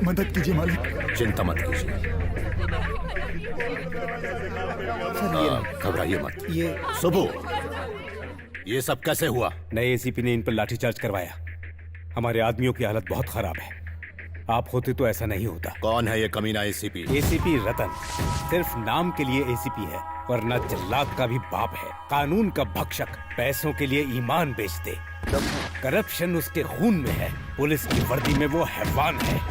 मदद कीजिए मालिक। चिंता मत कीजिए, घबराइए मत। ये सुबह ये सब कैसे हुआ? नए एसीपी ने इन पर लाठीचार्ज करवाया। हमारे आदमियों की हालत बहुत खराब है। आप होते तो ऐसा नहीं होता। कौन है ये कमीना एसीपी? एसीपी रतन सिर्फ नाम के लिए एसीपी है, वरना जल्लाद का भी बाप है। कानून का भक्षक, पैसों के लिए ईमान बेच दे। करप्शन उसके खून में है। पुलिस की वर्दी में वो हैवान है।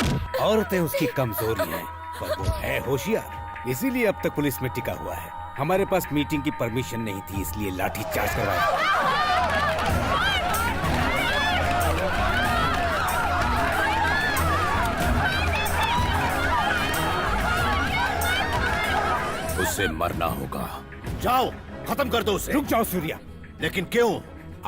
औरतें उसकी कमजोरी हैं, पर वो है होशियार, इसीलिए अब तक पुलिस में टिका हुआ है। हमारे पास मीटिंग की परमिशन नहीं थी, इसलिए लाठीचार्ज करवाया। उससे मरना होगा। जाओ, खत्म कर दो उसे। रुक जाओ सूर्या। लेकिन क्यों?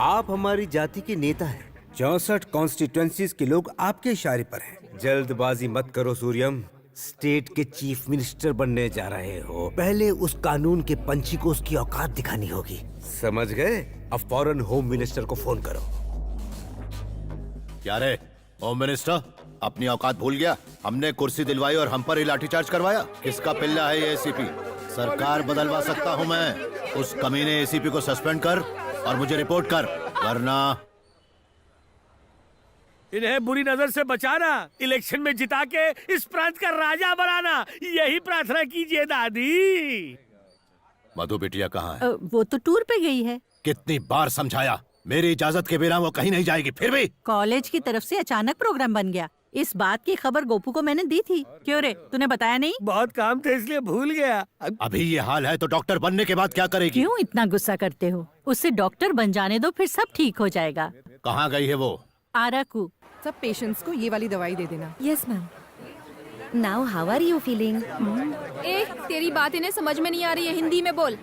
आप हमारी जाति के नेता हैं। 64 कॉन्स्टिट्यूएंसीज के लोग आपके इशारे पर हैं। जल्दबाजी मत करो सूर्यम। स्टेट के चीफ मिनिस्टर बनने जा रहे हो, पहले उस कानून के पंछी को उसकी औकात दिखानी होगी। समझ गए? अब फौरन होम मिनिस्टर को फोन करो। क्या रे होम मिनिस्टर, अपनी औकात भूल गया? हमने कुर्सी दिलवाई और हम पर ही लाठीचार्ज करवाया। किसका पिल्ला है ये एसीपी? सरकार बदलवा सकता हूँ मैं। उस कमीने एसीपी को सस्पेंड कर और मुझे रिपोर्ट कर, वरना इन्हें बुरी नजर से बचाना, इलेक्शन में जिता के इस प्रांत का राजा बनाना, यही प्रार्थना कीजिए दादी। मधु बिटिया कहाँ है? वो तो टूर पे गई है। कितनी बार समझाया, मेरी इजाजत के बिना वो कहीं नहीं जाएगी। फिर भी कॉलेज की तरफ से अचानक प्रोग्राम बन गया। इस बात की खबर गोपू को मैंने दी थी। क्यों रे, तूने बताया नहीं? बहुत काम थे इसलिए भूल गया। अभी ये हाल है तो डॉक्टर बनने के बाद क्या करेगी? क्यों इतना गुस्सा करते हो? उससे डॉक्टर बन जाने दो, फिर सब ठीक हो जाएगा। कहाँ गई है वो? आराकू। सब पेशेंट्स को ये वाली दवाई दे देना। Yes ma'am. Now how are you feeling? Uh, तेरी बात इन्हें समझ में नहीं आ रही है, हिंदी में बोल।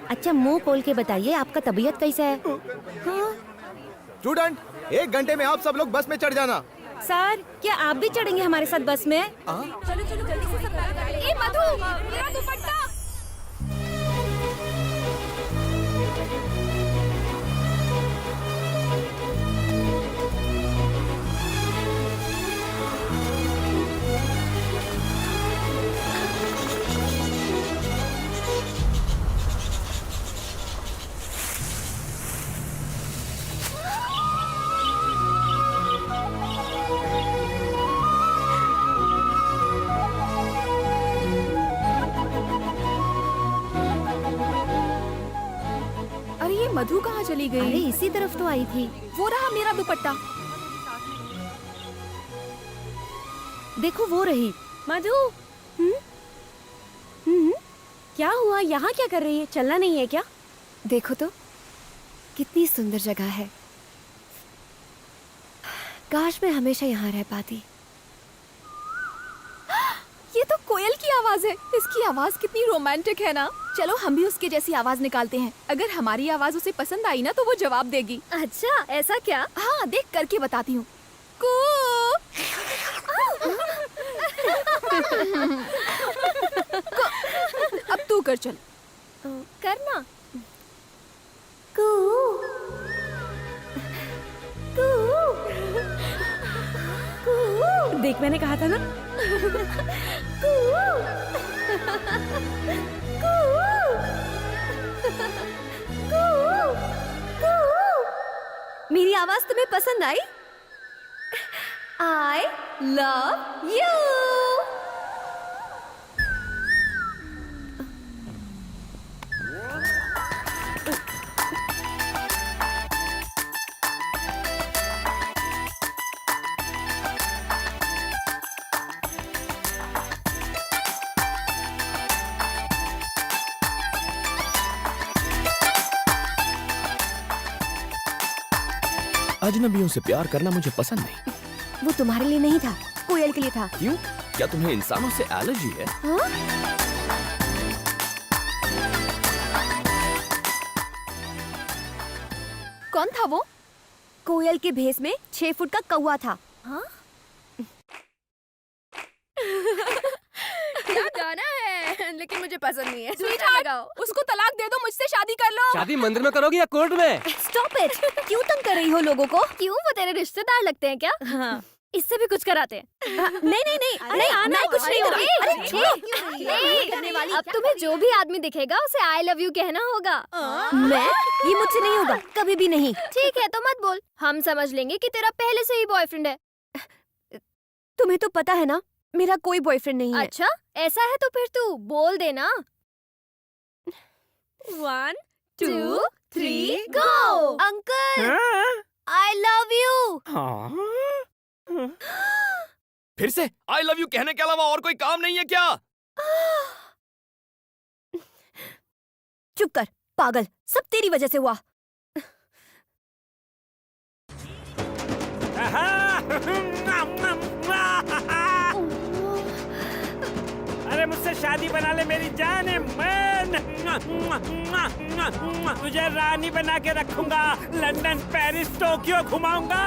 अच्छा मुंह खोल के बताइए, आपका तबीयत कैसा है? स्टूडेंट, 1 घंटे में आप सब लोग बस में चढ़ जाना। सर, क्या आप भी चढ़ेंगे हमारे साथ बस में? चलो चलो जल्दी से सब। ए मधु, मेरा दुपट्टा। मधु कहाँ चली गई? अरे इसी तरफ तो आई थी। वो रहा मेरा दुपट्टा। देखो वो रही। मधु। क्या हुआ? यहाँ क्या कर रही है? चलना नहीं है क्या? देखो तो कितनी सुंदर जगह है। काश मैं हमेशा यहाँ रह पाती। ये ये तो कोयल की आवाज है। इसकी आवाज कितनी रोमांटिक है ना। चलो हम भी उसके जैसी आवाज निकालते हैं। अगर हमारी आवाज उसे पसंद आई ना तो वो जवाब देगी। अच्छा, ऐसा क्या? हाँ, देख करके बताती हूँ। अब तू कर चल। करना। देख, मैंने कहा था ना। मेरी आवाज तुम्हें पसंद आई? I love you. अजनबियों से प्यार करना मुझे पसंद नहीं। वो तुम्हारे लिए नहीं था, कोयल के लिए था। क्यों? क्या तुम्हें इंसानों से एलर्जी है? हाँ? कौन था वो? कोयल के भेष में 6 फुट का कौवा था। हाँ? क्या गाना है, लेकिन मुझे पसंद नहीं है। स्वीटहार्ट, उसको तलाक दे दो, मुझसे शादी कर लो। शादी मंदिर में करोगी या कोर्ट में? Stop it! क्यों तंग कर रही हो लोगों को? क्यों, वो तेरे रिश्तेदार लगते हैं क्या? हाँ। इससे भी कुछ कराते हैं। नहीं, मैं कुछ नहीं हूँ। अब तुम्हें जो भी आदमी दिखेगा उसे आई लव यू कहना होगा। मैं? ये मुझसे नहीं होगा, कभी भी नहीं। ठीक है, तो मत बोल, हम समझ लेंगे कि तेरा पहले से ही बॉयफ्रेंड है। तुम्हें तो पता है ना, मेरा कोई बॉयफ्रेंड नहीं है। अच्छा, ऐसा है तो फिर तू बोल देना। 1 2 3 go. Uncle, I love you. फिर से आई लव यू कहने के अलावा और कोई काम नहीं है क्या? चुप कर पागल, सब तेरी वजह से हुआ। अरे मुझसे शादी बना ले मेरी जान है मन। तुझे रानी बना के रखूंगा, लंदन पेरिस टोक्यो घुमाऊंगा।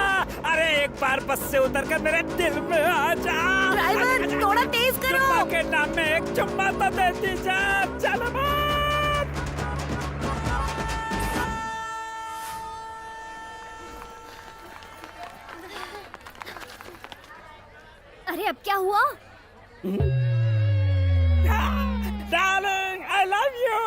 अरे एक बार बस से उतर कर मेरे दिल में आ जा। ड्राइवर, थोड़ा तेज करो। चुम्मा के नाम में एक चुम्मा तो देती जा। चलो बात। अरे अब क्या हुआ? Darling, I love you.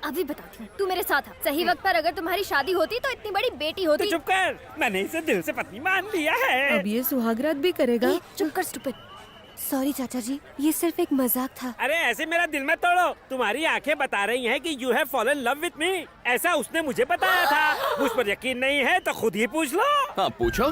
अभी बताती हूँ, तू मेरे साथ आ। सही वक्त पर अगर तुम्हारी शादी होती तो इतनी बड़ी बेटी होती। तो चुप कर, मैंने इसे दिल से पत्नी मान लिया है। अब ये सुहागरात भी करेगा। चुप कर स्टूपिड। सॉरी चाचा जी, ये सिर्फ एक मजाक था। अरे ऐसे मेरा दिल मत तोड़ो। तुम्हारी आंखें बता रही हैं कि you have fallen love with me. ऐसा उसने मुझे बताया था। मुझ पर यकीन नहीं है तो खुद ही पूछ लो। हाँ पूछो।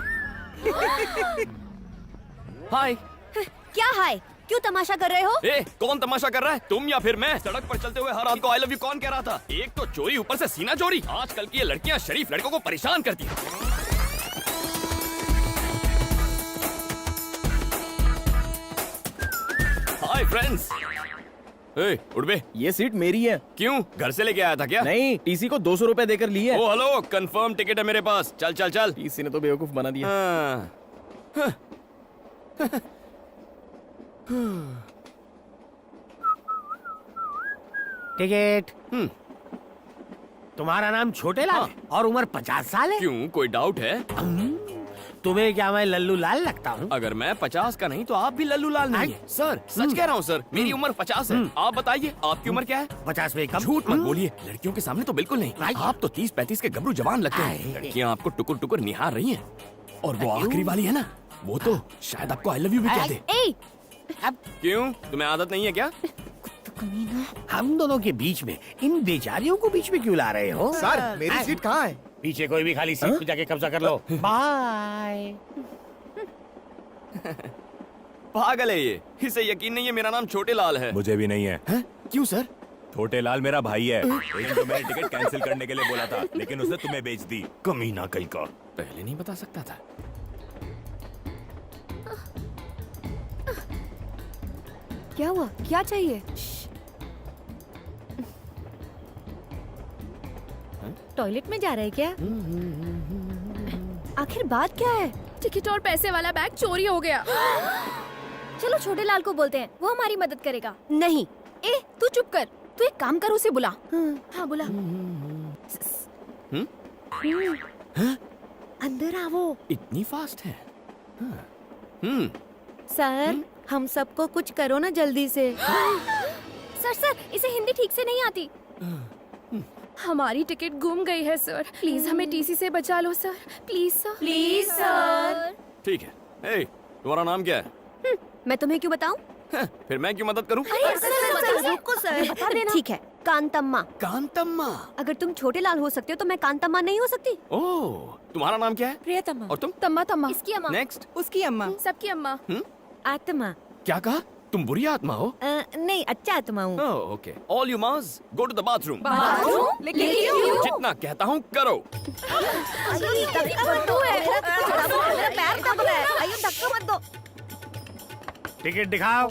हाय। क्या हाय? क्यों तमाशा कर रहे हो? ए, कौन तमाशा कर रहा है, तुम या फिर मैं? सड़क पर चलते हुए हर रात को आई लव यू कौन कह रहा था? एक तो चोरी, ऊपर से सीना चोरी। आजकल की ये लड़कियां शरीफ लड़कों को परेशान करती हैं। Hi friends. ए, उठ बे। ये सीट मेरी है। क्यों, घर से लेके आया था क्या? नहीं, टीसी को 200 रुपए देकर ली है। ओ हेलो, कंफर्म टिकट है मेरे पास। चल चल चल। टीसी ने तो बेवकूफ बना दिया। हाँ। टिकट। तुम्हारा नाम छोटे लाल है और उम्र 50 साल है। क्यों, कोई डाउट है? तुम्हें क्या मैं लल्लू लाल लगता हूँ? अगर मैं 50 का नहीं तो आप भी लल्लू लाल नहीं है। सर सच कह रहा हूँ सर, मेरी उम्र 50 है। आप बताइए आपकी उम्र क्या है? 50 में कम। झूठ मत बोलिए, लड़कियों के सामने तो बिल्कुल नहीं। आप तो 30-35 के गबरू जवान लगते हैं। लड़कियाँ आपको टुकुर टुकुर निहार रही हैं। और वो आखिरी वाली है ना, वो तो शायद आपको आई लव यू भी कह दे। क्यों, तुम्हें आदत नहीं है क्या? हम दोनों के बीच में इन बेचारियों को बीच में क्यों ला रहे हो? सर, मेरी सीट कहाँ है? पीछे कोई भी खाली सीट पे जाके कब्जा कर लो। बाय। पागल है ये, इसे यकीन नहीं है मेरा नाम छोटे लाल है। मुझे भी नहीं है। क्यों सर? छोटे लाल मेरा भाई है। एक तो मैंने टिकट कैंसिल करने के लिए बोला था, लेकिन उसने तुम्हें बेच दी। कमीना कहीं का। पहले नहीं बता सकता था। क्या हुआ? क्या चाहिए? टॉयलेट में जा रहे हैं क्या? आखिर बात क्या है? टिकट और पैसे वाला बैग चोरी हो गया। चलो छोटे लाल को बोलते हैं, वो हमारी मदद करेगा। नहीं। ए, तू चुप कर। तू एक काम कर, उसे बुला। हाँ बुला। अंदर आओ। इतनी फास्ट है? सर, हम सबको कुछ करो ना जल्दी से। सर, इसे हिंदी ठीक से नहीं आती। हमारी टिकट गुम गई है सर, प्लीज हमें टीसी से बचा लो sir, please sir. Please sir. ठीक है। ए, तुम्हारा नाम क्या है? मैं तुम्हें क्यों बताऊं? फिर मैं क्यों मदद करूं? सर, रुको सर, बता देना। ठीक है, कांतम्मा। कांतम्मा। अगर तुम छोटे लाल हो सकते हो तो मैं कांतम्मा नहीं हो सकती? ओह, तुम्हारा नाम क्या है? प्रियतमा। और तुम? तम्मा तम्मा। इसकी अम्मा। नेक्स्ट। उसकी अम्मा। सबकी अम्मा। आत्मा। क्या कहा? तुम बुरी आत्मा हो? नहीं, अच्छा आत्मा हूँ। Oh, okay. All you must go to the bathroom. Bathroom? लेकिन क्यों? जितना कहता हूँ करो। मेरा पैर दब रहा है। आइए, धक्का मत दो। टिकट दिखाओ।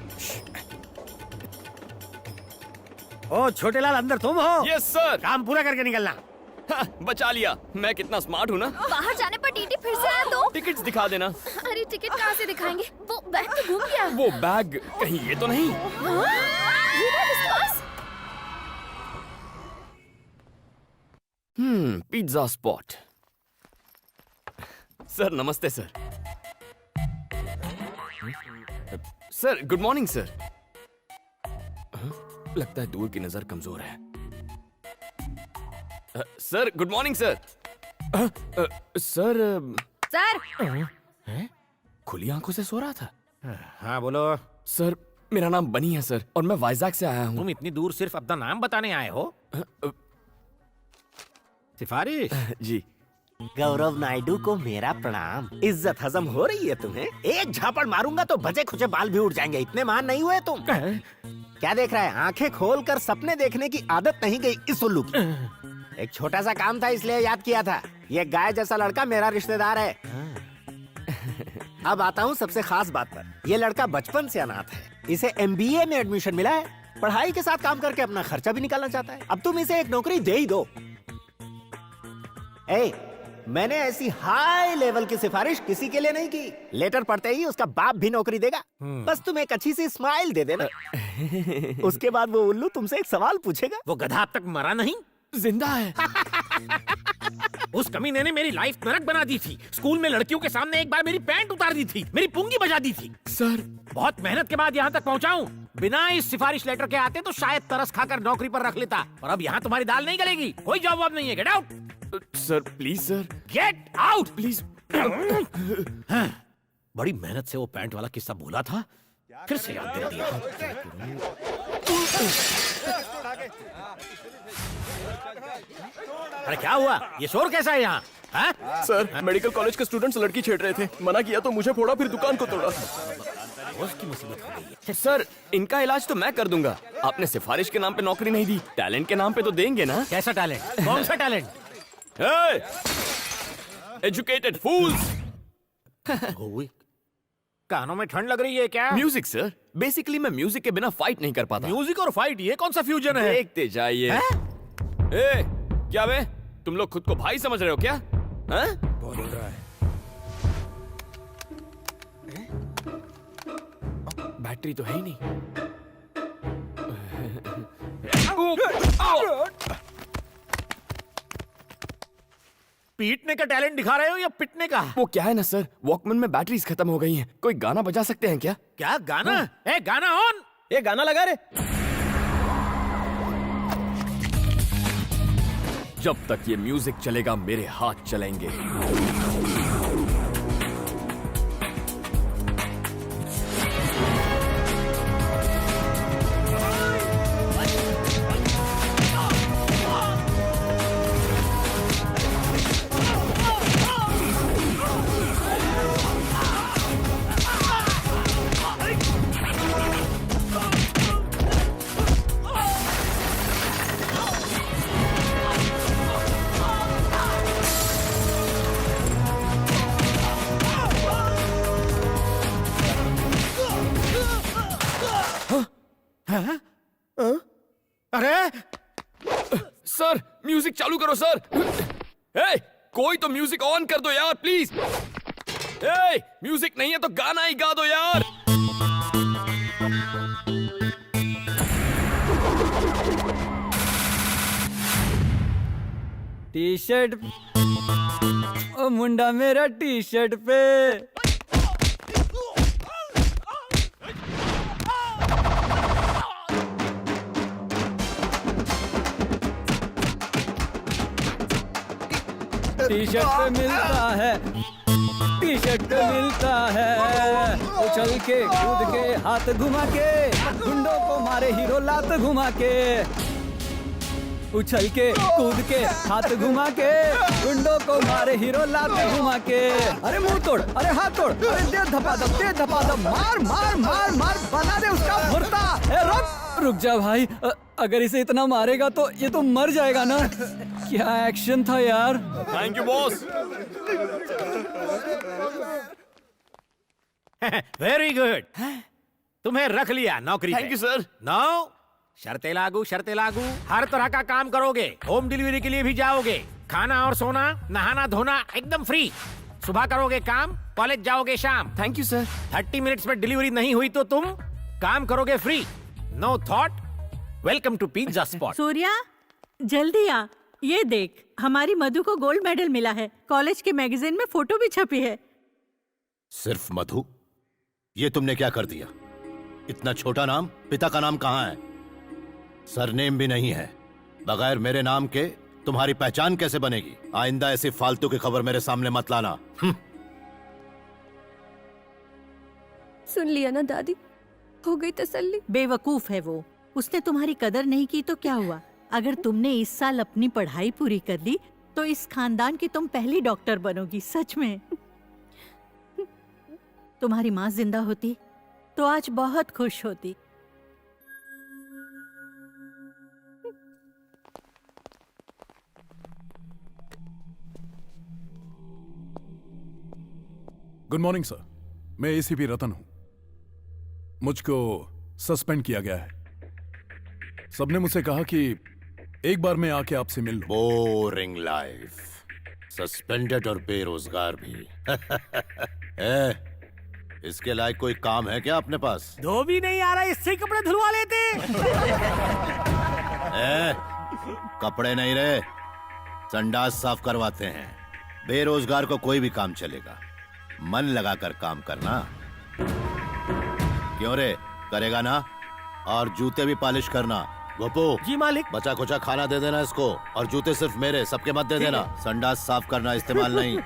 ओ छोटे लाल, अंदर तुम हो? Yes sir. काम पूरा करके निकलना। बचा लिया। मैं कितना स्मार्ट हूँ ना। बाहर जाने पर टीटी फिर से आया तो? टिकट्स दिखा देना। अरे टिकट कहाँ से दिखाएंगे? वो बैग तो गुम गया। वो बैग कहीं ये तो नहीं? ये बैग इसके पास? Pizza spot. सर नमस्ते sir. Sir good morning sir. लगता है दूर की नजर कमजोर है। Sir good morning sir. Sir खुली आंखों से सो रहा था। हाँ बोलो। सर मेरा नाम बनी है सर, और मैं वाइजैक से आया हूँ। तुम इतनी दूर सिर्फ अपना नाम बताने आए हो? सिफारिश? जी। गौरव नायडू को मेरा प्रणाम। इज्जत हजम हो रही है तुम्हें? एक झापड़ मारूंगा तो बचे खुचे बाल भी उड़ जाएंगे। इतने महान नहीं हुए तुम। क्या देख रहा है? आंखें खोलकर सपने देखने की आदत नहीं गई इस उल्लू की। एक छोटा सा काम था इसलिए याद किया था। ये गाय जैसा लड़का मेरा रिश्तेदार है। अब आता हूँ सबसे खास बात पर। ये लड़का बचपन से अनाथ है। इसे MBA में एडमिशन मिला है। पढ़ाई के साथ काम करके अपना खर्चा भी निकालना चाहता है। अब तुम इसे एक नौकरी दे ही दो। मैंने ऐसी हाई लेवल की सिफारिश किसी के लिए नहीं की। लेटर पढ़ते ही उसका बाप भी नौकरी देगा। बस तुम एक अच्छी सी स्माइल दे देना। उसके बाद वो उल्लू तुमसे एक सवाल पूछेगा। वो गधा अब तक मरा नहीं? जिंदा है। उस कमीने ने मेरी लाइफ नरक बना दी थी। स्कूल में लड़कियों के सामने एक बार मेरी पैंट उतार दी थी, मेरी पुंगी बजा दी थी। सर बहुत मेहनत के बाद यहाँ तक पहुँचा हूँ। बिना इस सिफारिश लेटर के आते तो शायद तरस खाकर नौकरी पर रख लेता। और अब यहाँ तुम्हारी दाल नहीं गलेगी। कोई जॉब वॉब नहीं है। Get out sir please sir. Get out please. बड़ी मेहनत से वो पैंट वाला किस्सा भूला था, फिर से याद दिला दिया। अरे क्या हुआ? ये शोर कैसा है यहाँ? सर मेडिकल कॉलेज के स्टूडेंट्स लड़की छेड़ रहे थे। मना किया तो मुझे फोड़ा, फिर दुकान को तोड़ा। उसकी मुसीबत हो गई है। सर इनका इलाज तो मैं कर दूंगा। आपने सिफारिश के नाम पे नौकरी नहीं दी, टैलेंट के नाम पे तो देंगे ना? कैसा टैलेंट? कौन सा टैलेंट? एजुकेटेड फूल्स। कानों में ठंड लग रही है क्या? Music sir. बेसिकली मैं म्यूजिक के बिना फाइट नहीं कर पाता। म्यूजिक और फाइट, ये कौन सा फ्यूजन है? देखते जाइए। ए, क्या बे? तुम लोग खुद को भाई समझ रहे हो क्या? बहुत लग रहा है। बैटरी तो है ही नहीं। पीटने का टैलेंट दिखा रहे हो या पिटने का? वो क्या है ना सर, वॉकमैन में बैटरीज खत्म हो गई हैं। कोई गाना बजा सकते हैं क्या? क्या गाना? ए गाना ऑन। ये गाना लगा रे। जब तक ये म्यूजिक चलेगा मेरे हाथ चलेंगे। सर म्यूजिक चालू करो सर। ए, कोई तो म्यूजिक ऑन कर दो यार प्लीज। ए, म्यूजिक नहीं है तो गाना ही गा दो यार। टी शर्ट ओ मुंडा मेरा टी शर्ट पे। टी शर्ट पे मिलता है, टी शर्ट पे मिलता है। उछल के कूद के हाथ घुमा के, गुंडों को मारे हीरो लात घुमा के। उछल के कूद के हाथ घुमा के, गुंडों को मारे हीरो लात घुमा के। अरे मुंह तोड़, अरे हाथ तोड़, अरे दे धपाधप, दे धपाधप, मार मार मार मार, बना दे उसका भुर्ता। रुक जा भाई, अगर इसे इतना मारेगा तो ये तो मर जाएगा ना। क्या एक्शन था यार। Thank you boss. Very good, तुम्हें रख लिया नौकरी पे। Thank you sir. नो, शर्तें लागू, शर्तें लागू। हर तरह का काम करोगे, होम डिलीवरी के लिए भी जाओगे, खाना और सोना, नहाना धोना एकदम फ्री। सुबह करोगे काम, कॉलेज जाओगे शाम। Thank you sir. 30 मिनट्स में डिलीवरी नहीं हुई तो तुम काम करोगे free. No thought. Welcome to pizza spot. Surya जल्दी आ, ये देख हमारी मधु को गोल्ड मेडल मिला है। कॉलेज के मैगजीन में फोटो भी छपी है। सिर्फ मधु? ये तुमने क्या कर दिया? इतना छोटा नाम, पिता का नाम कहाँ है? सरनेम भी नहीं है। बगैर मेरे नाम के तुम्हारी पहचान कैसे बनेगी? आइंदा ऐसी फालतू की खबर मेरे सामने मत लाना। सुन लिया ना दादी, हो गई तसल्ली। बेवकूफ है वो, उसने तुम्हारी कदर नहीं की तो क्या हुआ? अगर तुमने इस साल अपनी पढ़ाई पूरी कर ली तो इस खानदान की तुम पहली डॉक्टर बनोगी। सच में। तुम्हारी माँ जिंदा होती तो आज बहुत खुश होती। गुड मॉर्निंग सर, मैं एसीपी रतन हूं। मुझको सस्पेंड किया गया है। सबने मुझसे कहा कि एक बार मैं आके आपसे मिल लूं। बोरिंग लाइफ, सस्पेंडेड और बेरोजगार भी। इसके लायक कोई काम है क्या अपने पास? धोबी नहीं आ रहा, इससे कपड़े धुलवा लेते। कपड़े नहीं रहे, संडास साफ करवाते हैं। बेरोजगार को कोई भी काम चलेगा, मन लगाकर काम करना। क्यों रे, करेगा ना? और जूते भी पॉलिश करना। गोपू जी मालिक। बचा खुचा खाना दे देना इसको, और जूते सिर्फ मेरे, सबके मत दे देना। संडास साफ करना, इस्तेमाल नहीं।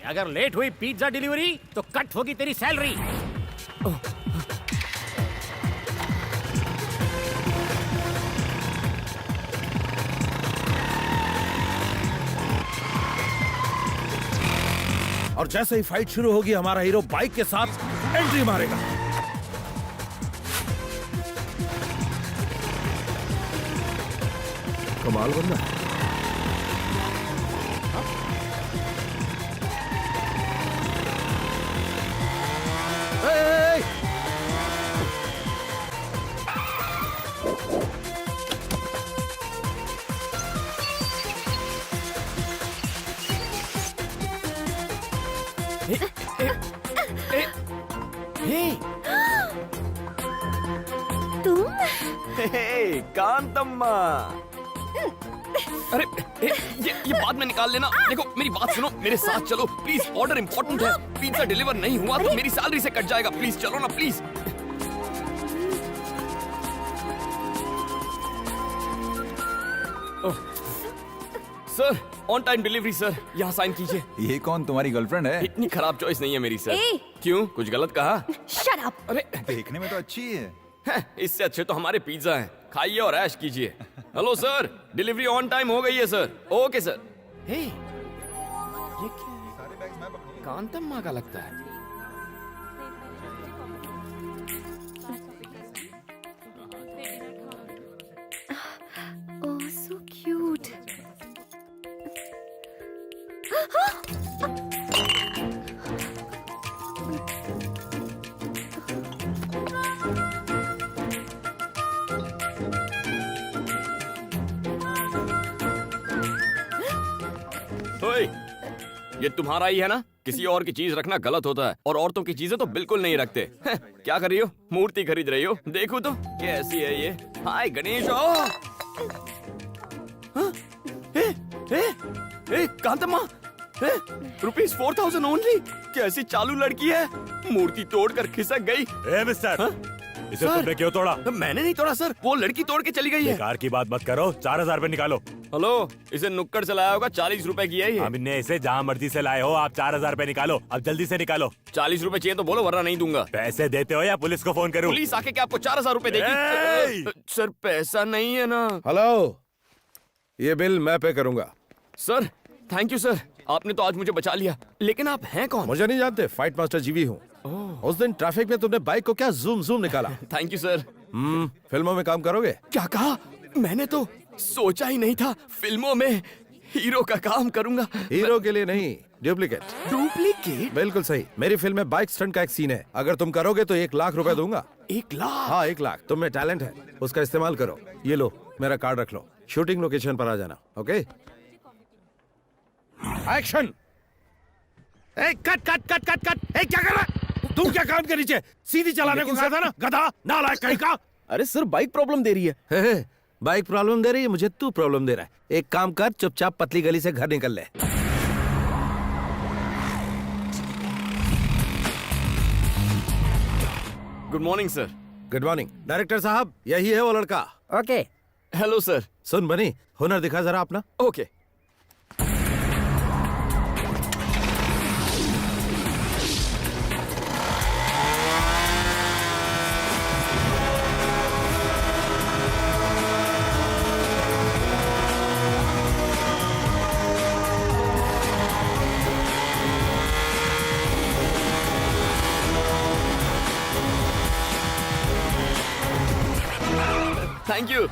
अगर लेट हुई पिज्जा डिलीवरी तो कट होगी तेरी सैलरी। और जैसे ही फाइट शुरू होगी हमारा हीरो बाइक के साथ एंट्री मारेगा। कमाल बंदा। तुम? कांतम्मा। अरे ये बाद में निकाल लेना। देखो मेरी बात सुनो, मेरे साथ चलो प्लीज। ऑर्डर इंपॉर्टेंट है, पिज्जा डिलीवर नहीं हुआ तो मेरी सैलरी से कट जाएगा। प्लीज चलो ना please. Sir on time delivery sir, यहाँ साइन कीजिए। ये कौन, तुम्हारी गर्लफ्रेंड है? इतनी खराब चॉइस नहीं है मेरी सर। क्यों, कुछ गलत कहा? Shut up. अरे देखने में तो अच्छी है। इससे अच्छे तो हमारे पिज्जा हैं, खाइए और ऐश कीजिए। Hello sir, delivery on time हो गई है सर। Okay sir. ये क्या है? कांतम्मा का लगता है। ओह सो क्यूट। ओए, ये तुम्हारा ही है ना? किसी और की चीज रखना गलत होता है और औरतों की चीजें तो बिल्कुल नहीं रखते। क्या कर रही हो? मूर्ति खरीद रही हो? देखो तो कैसी है ये। हाय गणेश। कांतम्मा, ₹4000 ओनली। कैसी चालू लड़की है, मूर्ति तोड़कर खिसक गई। ए मिस्टर, इसे सर, तुमने क्यों तोड़ा? मैंने नहीं तोड़ा सर, वो लड़की तोड़ के चली गई है। बेकार की बात मत करो, 4000 रुपए निकालो। हेलो, इसे नुक्कड़ से लाया होगा, 40 रुपए की है ये। हमने इसे जहाँ मर्जी से लाए हो, आप 4000 रुपए निकालो, अब जल्दी से निकालो। 40 रुपए चाहिए तो बोलो, वरना नहीं दूंगा। पैसे देते हो या पुलिस को फोन करूं? पुलिस आके क्या आपको 4000 रुपए देगी? सर पैसा नहीं है ना। हेलो, ये बिल मैं पे करूंगा। सर थैंक यू सर, आपने तो आज मुझे बचा लिया। लेकिन आप हैं कौन? मुझे नहीं जानते, फाइट मास्टर जीवी हूँ। उस दिन ट्रैफिक में तुमने बाइक को क्या जूम जूम निकाला। Thank you sir. फिल्मों में काम करोगे? क्या कहा? मैंने तो सोचा ही नहीं था फिल्मों में हीरो का काम करूंगा। हीरो के लिए नहीं, डुप्लीकेट। डुप्लीकेट? बिल्कुल सही। मेरी फिल्म में बाइक स्टंट का एक सीन है, अगर तुम करोगे तो 1 लाख रुपए दूंगा। 1 लाख? हाँ 1 लाख। तुम में टैलेंट है, उसका इस्तेमाल करो। ये लो मेरा कार्ड रख लो, शूटिंग लोकेशन पर आ जाना। Okay, action. Cut cut cut cut cut. क्या कर रहा है तू? क्या कान के नीचे सीधी चलाने को कहा था ना, गधा नालायक कहीं का। अरे सर, बाइक प्रॉब्लम दे रही है। बाइक प्रॉब्लम दे रही है, मुझे तू प्रॉब्लम दे रहा है। एक काम कर, चुपचाप पतली गली से घर निकल ले। Good morning sir. Good morning. Director साहब, यही है वो लड़का। ओके। Hello sir. सुन बनी, हुनर दिखा जरा अपना। ओके।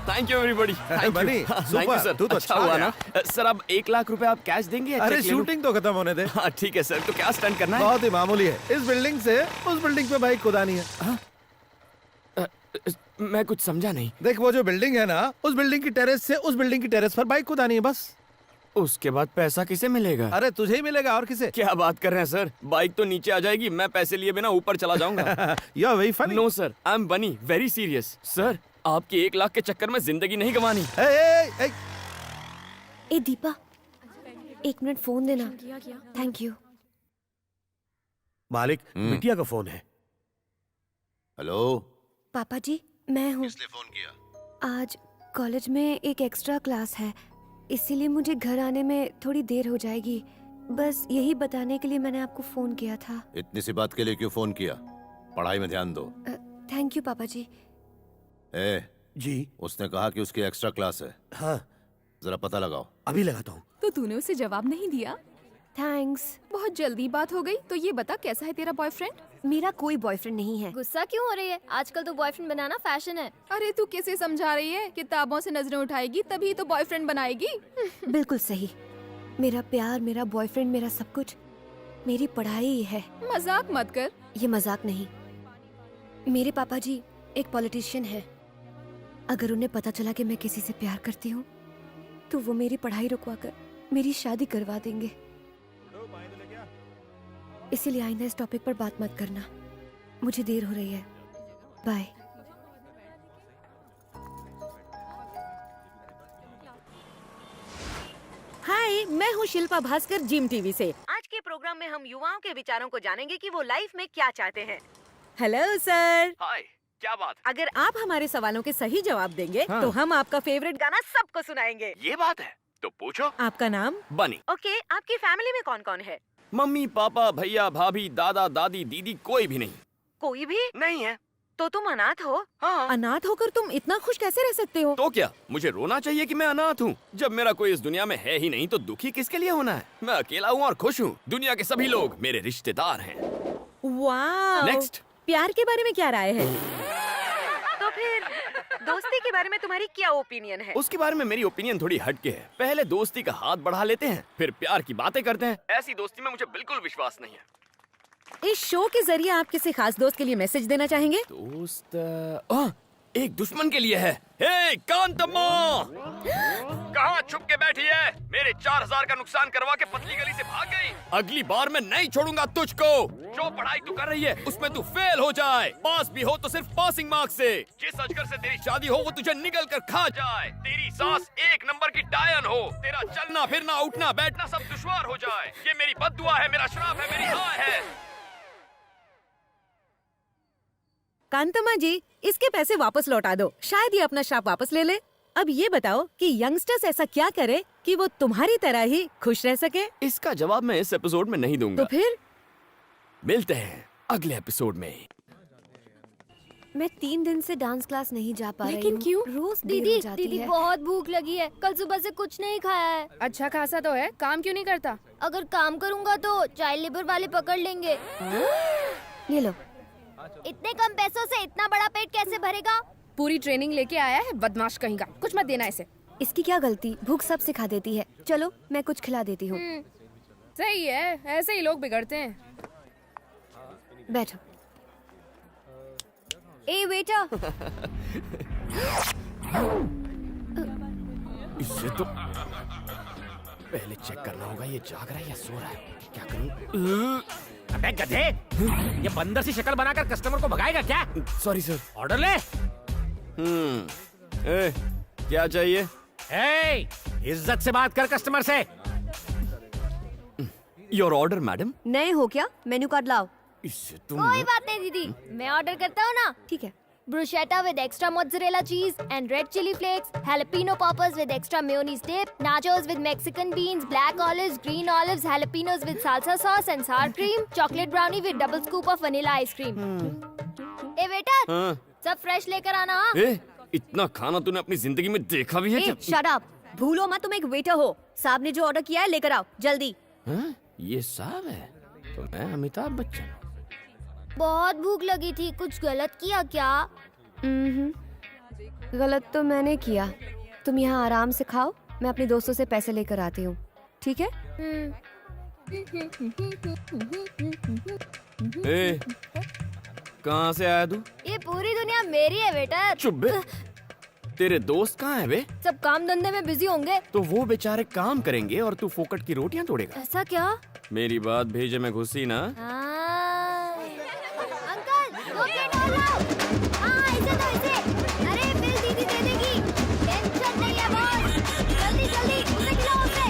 Thank you everybody. बनी, थैंक यू सर। तू तो अच्छा छा हुआ गया। ना सर। अब 1 लाख रुपए आप कैश देंगे या अरे चेक ले लूं? शूटिंग तो खत्म होने दे। हाँ ठीक है सर। तो क्या स्टंट करना है? बहुत ही मामूली है, इस बिल्डिंग से उस बिल्डिंग पे बाइक कुदानी है। मैं कुछ समझा नहीं। देख वो जो बिल्डिंग है ना, उस बिल्डिंग की टेरेस से उस बिल्डिंग की टेरेस पर बाइक कुदानी है बस। उसके बाद पैसा किसे मिलेगा? अरे तुझे ही मिलेगा, और किसे? क्या बात कर रहे हैं सर, बाइक तो नीचे आ जाएगी, मैं पैसे लिए बिना ऊपर चला जाऊंगा। You are very funny. No sir, I am Bunny very serious. Sir आपकी 1 लाख के चक्कर में जिंदगी नहीं गंवानी। ए दीपा, 1 मिनट फोन देना। Thank you. मालिक, बिटिया का फोन है। हेलो पापा जी, मैं हूँ। किसने फोन किया? आज कॉलेज में एक एक्स्ट्रा क्लास है, इसीलिए मुझे घर आने में थोड़ी देर हो जाएगी। बस यही बताने के लिए मैंने आपको फोन किया था। इतनी सी बात के लिए क्यों फोन किया? पढ़ाई में ध्यान दो। थैंक यू पापा जी। जी, उसने कहा कि उसकी एक्स्ट्रा क्लास है। हाँ जरा पता लगाओ। अभी लगाता हूँ। तो तूने उसे जवाब नहीं दिया? थैंक्स। बहुत जल्दी बात हो गई। तो ये बता, कैसा है तेरा बॉयफ्रेंड? मेरा कोई बॉयफ्रेंड नहीं है। गुस्सा क्यों हो रही है? आजकल तो बॉयफ्रेंड बनाना फैशन है। अरे तू किसे समझा रही है? किताबों से नजरें उठाएगी तभी तो बॉयफ्रेंड बनाएगी। बिल्कुल सही। मेरा प्यार, मेरा बॉयफ्रेंड, मेरा सब कुछ मेरी पढ़ाई ही है। मजाक मत कर। ये मजाक नहीं। मेरे पापा जी एक पॉलिटिशियन है। अगर उन्हें पता चला कि मैं किसी से प्यार करती हूँ तो वो मेरी पढ़ाई रुकवाकर मेरी शादी करवा देंगे। इसीलिए आइंदा इस टॉपिक पर बात मत करना। मुझे देर हो रही है। बाय। हाय, मैं हूँ शिल्पा भास्कर, जिम टीवी से। आज के प्रोग्राम में हम युवाओं के विचारों को जानेंगे कि वो लाइफ में क्या चाहते हैं। Hello sir. हाय, क्या बात? अगर आप हमारे सवालों के सही जवाब देंगे हाँ। तो हम आपका फेवरेट गाना सबको सुनाएंगे। ये बात है तो पूछो। आपका नाम? बनी। ओके, आपकी फैमिली में कौन कौन है? मम्मी पापा भैया भाभी दादा दादी दीदी कोई भी नहीं। कोई भी नहीं है। तो तुम अनाथ हो? हाँ। अनाथ होकर तुम इतना खुश कैसे रह सकते हो? तो क्या मुझे रोना चाहिए कि मैं अनाथ हूँ? जब मेरा कोई इस दुनिया में है ही नहीं तो दुखी किसके लिए होना है? मैं अकेला हूँ और खुश हूँ। दुनिया के सभी लोग मेरे रिश्तेदार हैं। वाह। नेक्स्ट। प्यार के बारे में क्या राय है? तो फिर दोस्ती के बारे में तुम्हारी क्या ओपिनियन है? उसके बारे में मेरी ओपिनियन थोड़ी हटके है। पहले दोस्ती का हाथ बढ़ा लेते हैं, फिर प्यार की बातें करते हैं। ऐसी दोस्ती में मुझे बिल्कुल विश्वास नहीं है। इस शो के जरिए आप किसी खास दोस्त के लिए मैसेज देना चाहेंगे? दोस्त एक दुश्मन के लिए है। हे कांतम्मा, कहाँ छुप के बैठी है? मेरे 4000 का नुकसान करवा के पतली गली से भाग गई। अगली बार मैं नहीं छोड़ूंगा तुझको। जो पढ़ाई तू कर रही है उसमें तू फेल हो जाए, पास भी हो तो सिर्फ पासिंग मार्क्स से। जिस अजगर से तेरी शादी हो वो तुझे निगल कर खा जाए। तेरी सास 1 नंबर की डायन हो। तेरा चलना फिरना उठना बैठना सब दुश्वार हो जाए। ये मेरी बद्दुआ है, मेरा श्राप है, मेरी हाय है। कांतम्मा जी, इसके पैसे वापस लौटा दो, शायद ये अपना श्राप वापस ले ले। अब ये बताओ कि यंगस्टर्स ऐसा क्या करे कि वो तुम्हारी तरह ही खुश रह सके? इसका जवाब मैं इस एपिसोड में नहीं दूंगा। तो फिर मिलते हैं अगले एपिसोड में। मैं 3 दिन से डांस क्लास नहीं जा पा रही हूँ। लेकिन क्यों? रोज दीदी बहुत भूख लगी है। कल सुबह से कुछ नहीं खाया है। अच्छा खासा तो है, काम क्यों नहीं करता? अगर काम करूँगा तो चाइल्ड लेबर वाले पकड़ लेंगे। ये लो। इतने कम पैसों से इतना बड़ा पेट कैसे भरेगा? पूरी ट्रेनिंग लेके आया है, बदमाश कहीं का। कुछ मत देना इसे। इसकी क्या गलती? भूख सब सिखा देती है। चलो मैं कुछ खिला देती हूँ। सही है, ऐसे ही लोग बिगड़ते हैं। बैठो। ए बेटा। इससे तो पहले चेक करना होगा ये जाग रहा है या सो रहा है। क्या करूं? अबे गधे, ये बंदर सी शक्ल बनाकर कस्टमर को भगाएगा क्या? Sorry sir. ऑर्डर ले। क्या चाहिए? इज्जत से बात कर कस्टमर से। Your order madam. नए हो क्या? मेन्यू कार्ड लाओ। इससे तुम कोई बात नहीं दीदी, मैं ऑर्डर करता हूँ ना। ठीक है। Bruschetta with extra mozzarella cheese and red chili flakes, jalapeno poppers with extra mayonnaise dip, nachos with Mexican beans, black olives, green olives, jalapenos with salsa sauce and sour cream, chocolate brownie with double scoop of vanilla ice cream. ए बेटा, सब fresh लेकर आना। इतना खाना तूने अपनी जिंदगी में देखा भी है क्या? Shut up. भूलो मत तुम एक वेटर हो। साहब ने जो ऑर्डर किया है लेकर आओ जल्दी। ये साहब है तो मैं अमिताभ बच्चन। बहुत भूख लगी थी, कुछ गलत किया क्या? गलत तो मैंने किया। तुम यहाँ आराम से खाओ, मैं अपने दोस्तों से पैसे लेकर आती हूँ, ठीक है? कहाँ से आया तू? ये पूरी दुनिया मेरी है बेटा। चुप बे। तेरे दोस्त कहाँ है बे? सब काम धंधे में बिजी होंगे। तो वो बेचारे काम करेंगे और तू फोकट की रोटियां तोड़ेगा। ऐसा क्या? मेरी बात भेजे में घुसी ना। अंकल, 2 प्लेट और लाओ। हाँ, इसे दो इसे। अरे बिल दीदी दे देगी। टेंशन नहीं है बॉस। जल्दी जल्दी उसे खिलाओ उसे।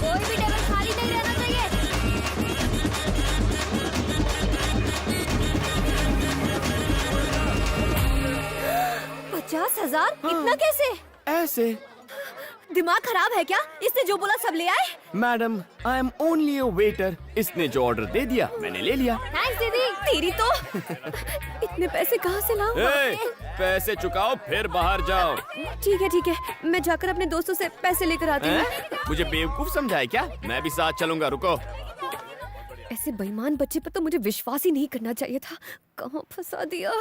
कोई भी टेबल खाली नहीं रहना चाहिए। 50,000? इतना कैसे? ऐसे। दिमाग खराब है क्या? इसने जो बोला सब ले आए? Madam, I am only a waiter. इसने जो ऑर्डर दे दिया मैंने ले लिया। थैंक्स दीदी। तेरी तो इतने पैसे कहाँ से लाऊं? पैसे चुकाओ फिर बाहर जाओ। ठीक है, मैं जाकर अपने दोस्तों से पैसे लेकर आती हूँ। मुझे बेवकूफ समझा है क्या? मैं भी साथ चलूंगा, रुको। ऐसे बेईमान बच्चे पर तो मुझे विश्वास ही नहीं करना चाहिए था। कहाँ फंसा दिया?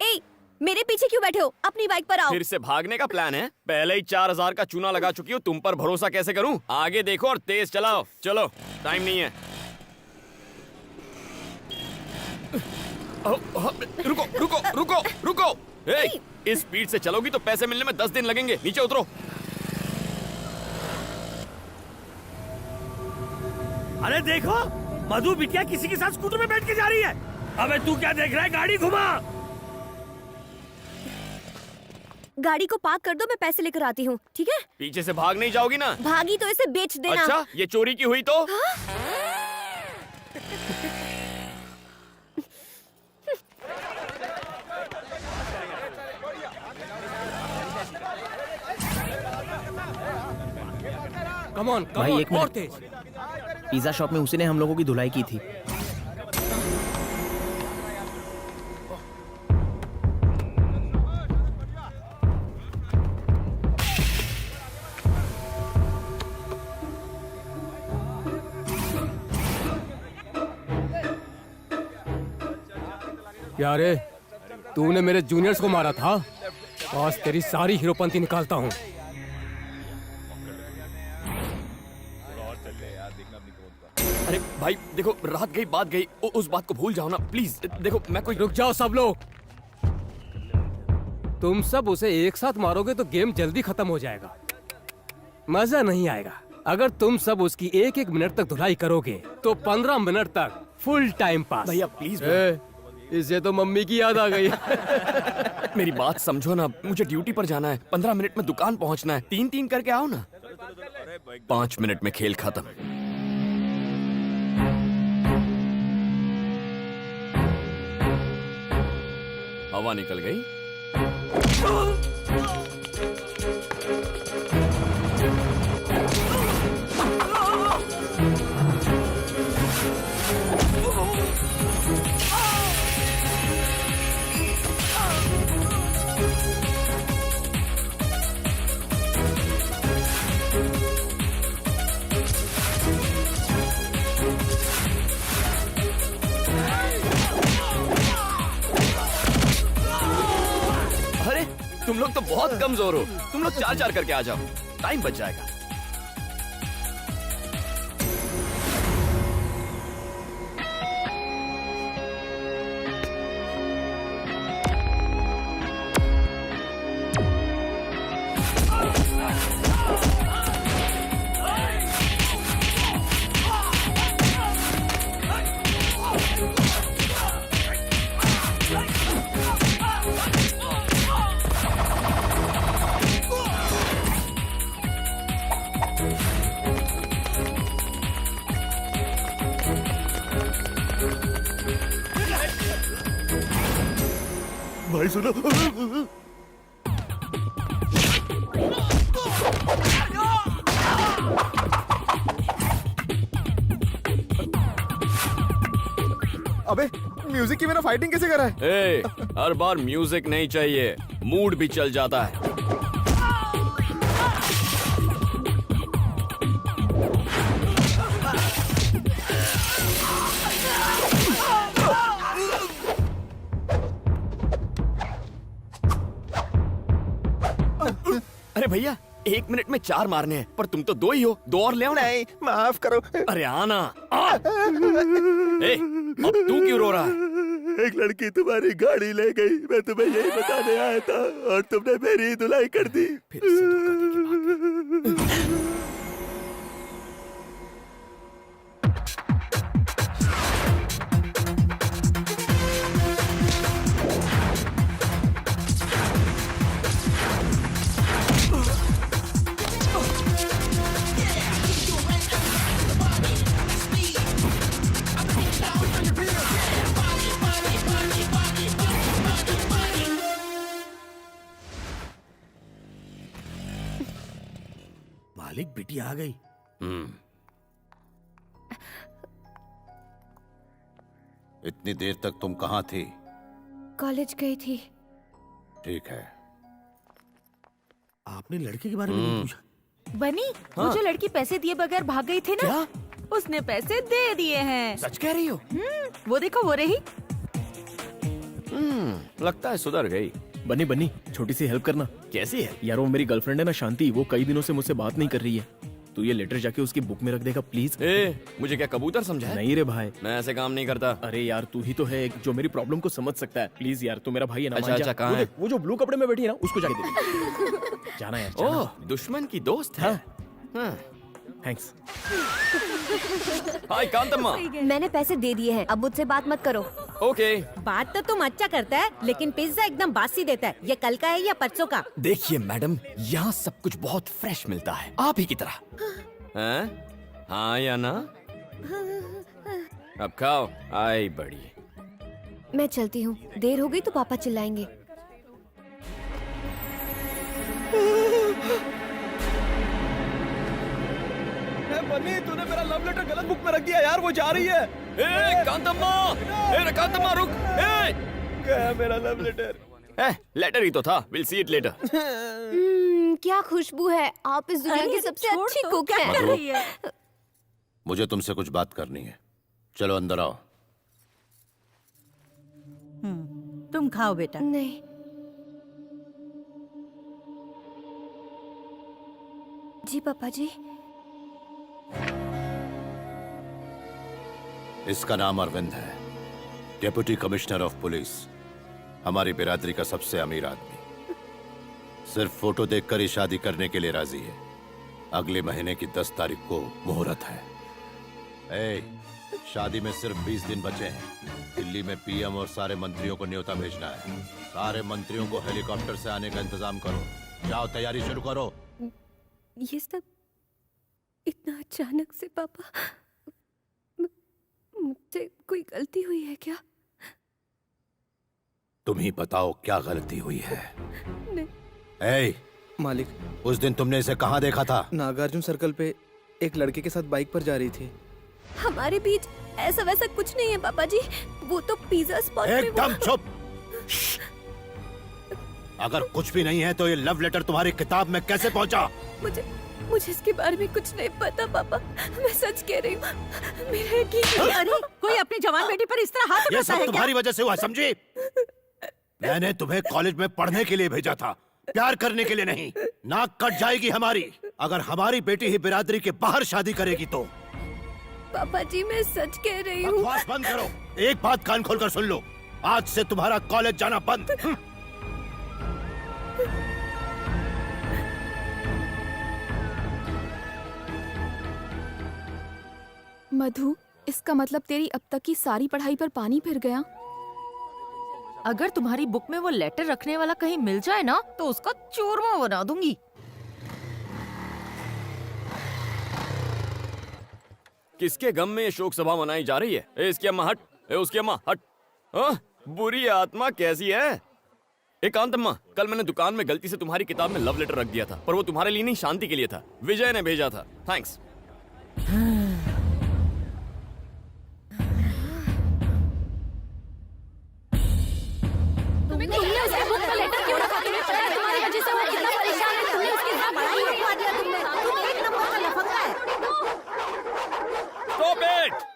ए, मेरे पीछे क्यों बैठे हो? अपनी बाइक पर आओ। फिर से भागने का प्लान है? पहले ही 4000 का चूना लगा चुकी हूँ, तुम पर भरोसा कैसे करूँ? आगे देखो और तेज चलाओ। चलो, टाइम नहीं है। रुको रुको रुको रुको। इस स्पीड से चलोगी तो पैसे मिलने में 10 दिन लगेंगे। नीचे उतरो। अरे देखो, मधु बिटिया किसी के साथ स्कूटर में बैठ के जा रही है। अबे तू क्या देख रहा है? गाड़ी घुमा। गाड़ी को पार्क कर दो, मैं पैसे लेकर आती हूँ, ठीक है? पीछे से भाग नहीं जाओगी ना? भागी तो इसे बेच देना। अच्छा, ये चोरी की हुई तो? कम ऑन, भाई एक और मिनट। तेज। पिज्जा शॉप में उसी ने हम लोगों की धुलाई की थी। क्या रे, तूने मेरे जूनियर्स को मारा था? आज तेरी सारी हीरोपंती निकालता हूँ। अरे भाई देखो, रात गई बात गई, उस बात को भूल जाओ ना प्लीज। देखो मैं कोई। रुक जाओ सब लोग। तुम सब उसे एक साथ मारोगे तो गेम जल्दी खत्म हो जाएगा, मजा नहीं आएगा। अगर तुम सब उसकी एक एक मिनट तक धुलाई करोगे तो 15 मिनट तक फुल टाइम पास। भैया प्लीज। इसे तो मम्मी की याद आ गई। मेरी बात समझो ना, मुझे ड्यूटी पर जाना है, 15 मिनट में दुकान पहुंचना है। 3-3 करके आओ ना। 5 मिनट में खेल खत्म। हवा निकल गई। अरे तुम लोग तो बहुत कमजोर हो। तुम लोग 4-4 करके आ जाओ, टाइम बच जाएगा। भाई सुनो। अबे म्यूजिक की बिना फाइटिंग कैसे करा है? ए, हर बार म्यूजिक नहीं चाहिए, मूड भी चल जाता है। अरे भैया 1 मिनट में 4 मारने हैं, पर तुम तो 2 ही हो। 2 और ले आओ ना। नहीं, माफ करो। अरे आना। ए, अब तू क्यों रो रहा है? एक लड़की तुम्हारी गाड़ी ले गई, मैं तुम्हें यही बताने आया था और तुमने मेरी धुलाई कर दी। फिर से धोखा देके भाग गई। मालिक बेटी आ गई। इतनी देर तक तुम कहाँ थी? कॉलेज गई थी। ठीक है। आपने लड़के के बारे में नहीं पूछा? बनी, वो जो लड़की पैसे दिए बगैर भाग गई थी ना, क्या? उसने पैसे दे दिए हैं। सच कह रही हो? वो देखो, वो रही। लगता है सुधर गई। बनी बनी, छोटी सी हेल्प करना। कैसी है? यार वो मेरी गर्लफ्रेंड है ना शांति, वो कई दिनों से मुझसे बात नहीं कर रही है। तू ये लेटर जाके उसकी बुक में रख देगा प्लीज। मुझे क्या कबूतर समझा है? नहीं रे भाई, मैं ऐसे काम नहीं करता। अरे यार तू ही तो है जो मेरी प्रॉब्लम को समझ सकता है। प्लीज यार, तू मेरा भाई है ना। अच्छा, अच्छा, कहाँ है? वो जो ब्लू कपड़े में बैठी है ना, उसको जाके दे। जाना यार, जाना। ओह, दुश्मन की दोस्त है। थैंक्स। हाय कांतम्मा। मैंने पैसे दे दिए हैं, अब मुझसे बात मत करो। ओके। बात तो तुम अच्छा करता है, लेकिन पिज्जा एकदम बासी देता है। ये कल का है या परसों का? देखिए मैडम, यहाँ सब कुछ बहुत फ्रेश मिलता है, आप ही की तरह। हैं? हाँ या ना? अब खाओ। आई बड़ी। मैं चलती हूँ, देर हो गई तो पापा चिल्लाएंगे। बनी, तूने मेरा लव लेटर गलत बुक में रख दिया यार, वो जा रही है। ए कांतम्मा, ए कांतम्मा रुक। ए गया मेरा लव लेटर। लेटर ही तो था। Will see it later. क्या खुशबू है, आप इस दुनिया की सबसे अच्छी कुक हैं। मुझे तुमसे कुछ बात करनी है, चलो अंदर आओ। तुम खाओ बेटा। नहीं। जी पापा जी। इसका नाम अरविंद है, डेप्यूटी कमिश्नर ऑफ पुलिस, हमारी बिरादरी का सबसे अमीर आदमी। सिर्फ फोटो देखकर ही शादी करने के लिए राजी है। अगले महीने की 10 तारीख को मुहूर्त है। शादी में सिर्फ 20 दिन बचे हैं। दिल्ली में पीएम और सारे मंत्रियों को न्योता भेजना है। सारे मंत्रियों को हेलीकॉप्टर से आने का इंतजाम करो। जाओ, तैयारी शुरू करो। ये सब इतना अचानक से पापा, मुझसे कोई गलती हुई है क्या? तुम ही बताओ क्या गलती हुई है। नहीं। मालिक, उस दिन तुमने इसे कहाँ देखा था? नागार्जुन सर्कल पे एक लड़के के साथ बाइक पर जा रही थी। हमारे बीच ऐसा वैसा कुछ नहीं है पापा जी, वो तो पिज्जा स्पॉट पे एकदम चुप। अगर कुछ भी नहीं है तो ये लव लेटर तुम्हारी किताब में कैसे पहुंचा? मुझे इसके बारे में कुछ नहीं पता पापा, मैं सच कह रही हूँ। मेरा यकीन। अरे कोई अपनी जवान बेटी पर इस तरह हाथ ये उठाता सब है तुम्हारी क्या? वजह से हुआ, समझी? मैंने तुम्हें कॉलेज में पढ़ने के लिए भेजा था, प्यार करने के लिए नहीं। नाक कट जाएगी हमारी अगर हमारी बेटी ही बिरादरी के बाहर शादी करेगी तो। पापा जी मैं सच कह रही हूँ। बकवास बंद करो। एक बात कान खोलकर सुन लो, आज से तुम्हारा कॉलेज जाना बंद। मधु, इसका मतलब तेरी अब तक की सारी पढ़ाई पर पानी फिर गया। अगर तुम्हारी बुक में वो लेटर रखने वाला कहीं मिल जाए ना तो उसका चूरमा बना दूंगी। किसके गम में ये शोक सभा मनाई जा रही है? इसकी अम्मा हट, उसकी अम्मा हट। बुरी आत्मा कैसी है? एकांत अम्मा, कल मैंने दुकान में गलती से तुम्हारी किताब में लव लेटर रख दिया था, पर वो तुम्हारे लिए नहीं, शांति के लिए था। विजय ने भेजा था। थैंक्स।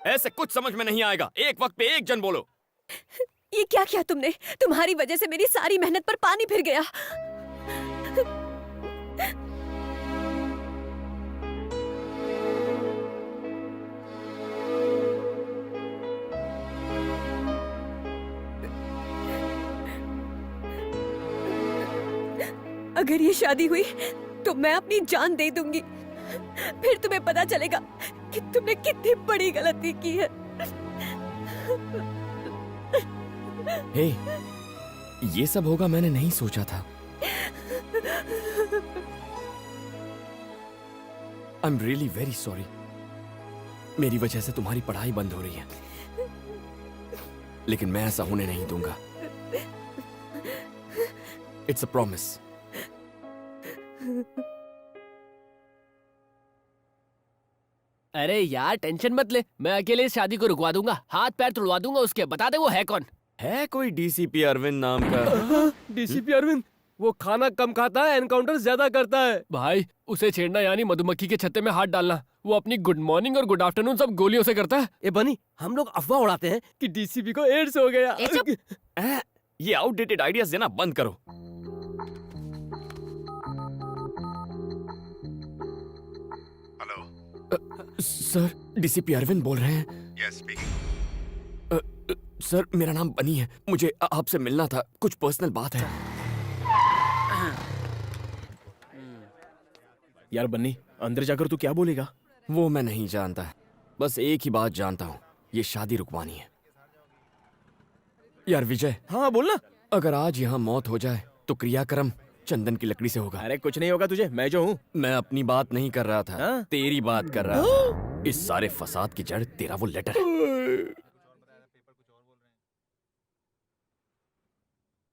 ऐसे कुछ समझ में नहीं आएगा। एक वक्त पे एक जन बोलो। ये क्या किया तुमने? तुम्हारी वजह से मेरी सारी मेहनत पर पानी फिर गया। अगर ये शादी हुई तो मैं अपनी जान दे दूंगी। फिर तुम्हें पता चलेगा कि तुमने कितनी बड़ी गलती की है। हे, ये सब होगा मैंने नहीं सोचा था। I am really very sorry. मेरी वजह से तुम्हारी पढ़ाई बंद हो रही है, लेकिन मैं ऐसा होने नहीं दूंगा। It's a promise. अरे यार टेंशन मत ले, मैं अकेले इस शादी को रुकवा दूंगा, हाथ पैर तुड़वा दूंगा उसके। बता दे वो है कौन? है कोई डीसीपी अरविंद नाम का? डीसीपी अरविंद? वो खाना कम खाता है, एनकाउंटर ज्यादा करता है। भाई उसे छेड़ना यानी मधुमक्खी के छत्ते में हाथ डालना। वो अपनी गुड मॉर्निंग और गुड आफ्टरनून सब गोलियों से करता है। ए बनी, हम लोग अफवाह उड़ाते हैं कि डीसीपी को एड्स हो गया। ये आउटडेटेड आइडियाज देना बंद करो। सर, डीसीपी अरविंद बोल रहे हैं? Yes speaking. सर, मेरा नाम बनी है, मुझे आपसे मिलना था, कुछ पर्सनल बात है। यार बन्नी, अंदर जाकर तू क्या बोलेगा? वो मैं नहीं जानता, बस एक ही बात जानता हूँ, ये शादी रुकवानी है। यार विजय। हाँ बोलना। अगर आज यहाँ मौत हो जाए तो क्रियाक्रम चंदन की लकड़ी से होगा। अरे कुछ नहीं होगा तुझे, मैं जो हूँ। मैं अपनी बात नहीं कर रहा था, तेरी बात कर रहा था। इस सारे फसाद की जड़ तेरा वो लेटर है।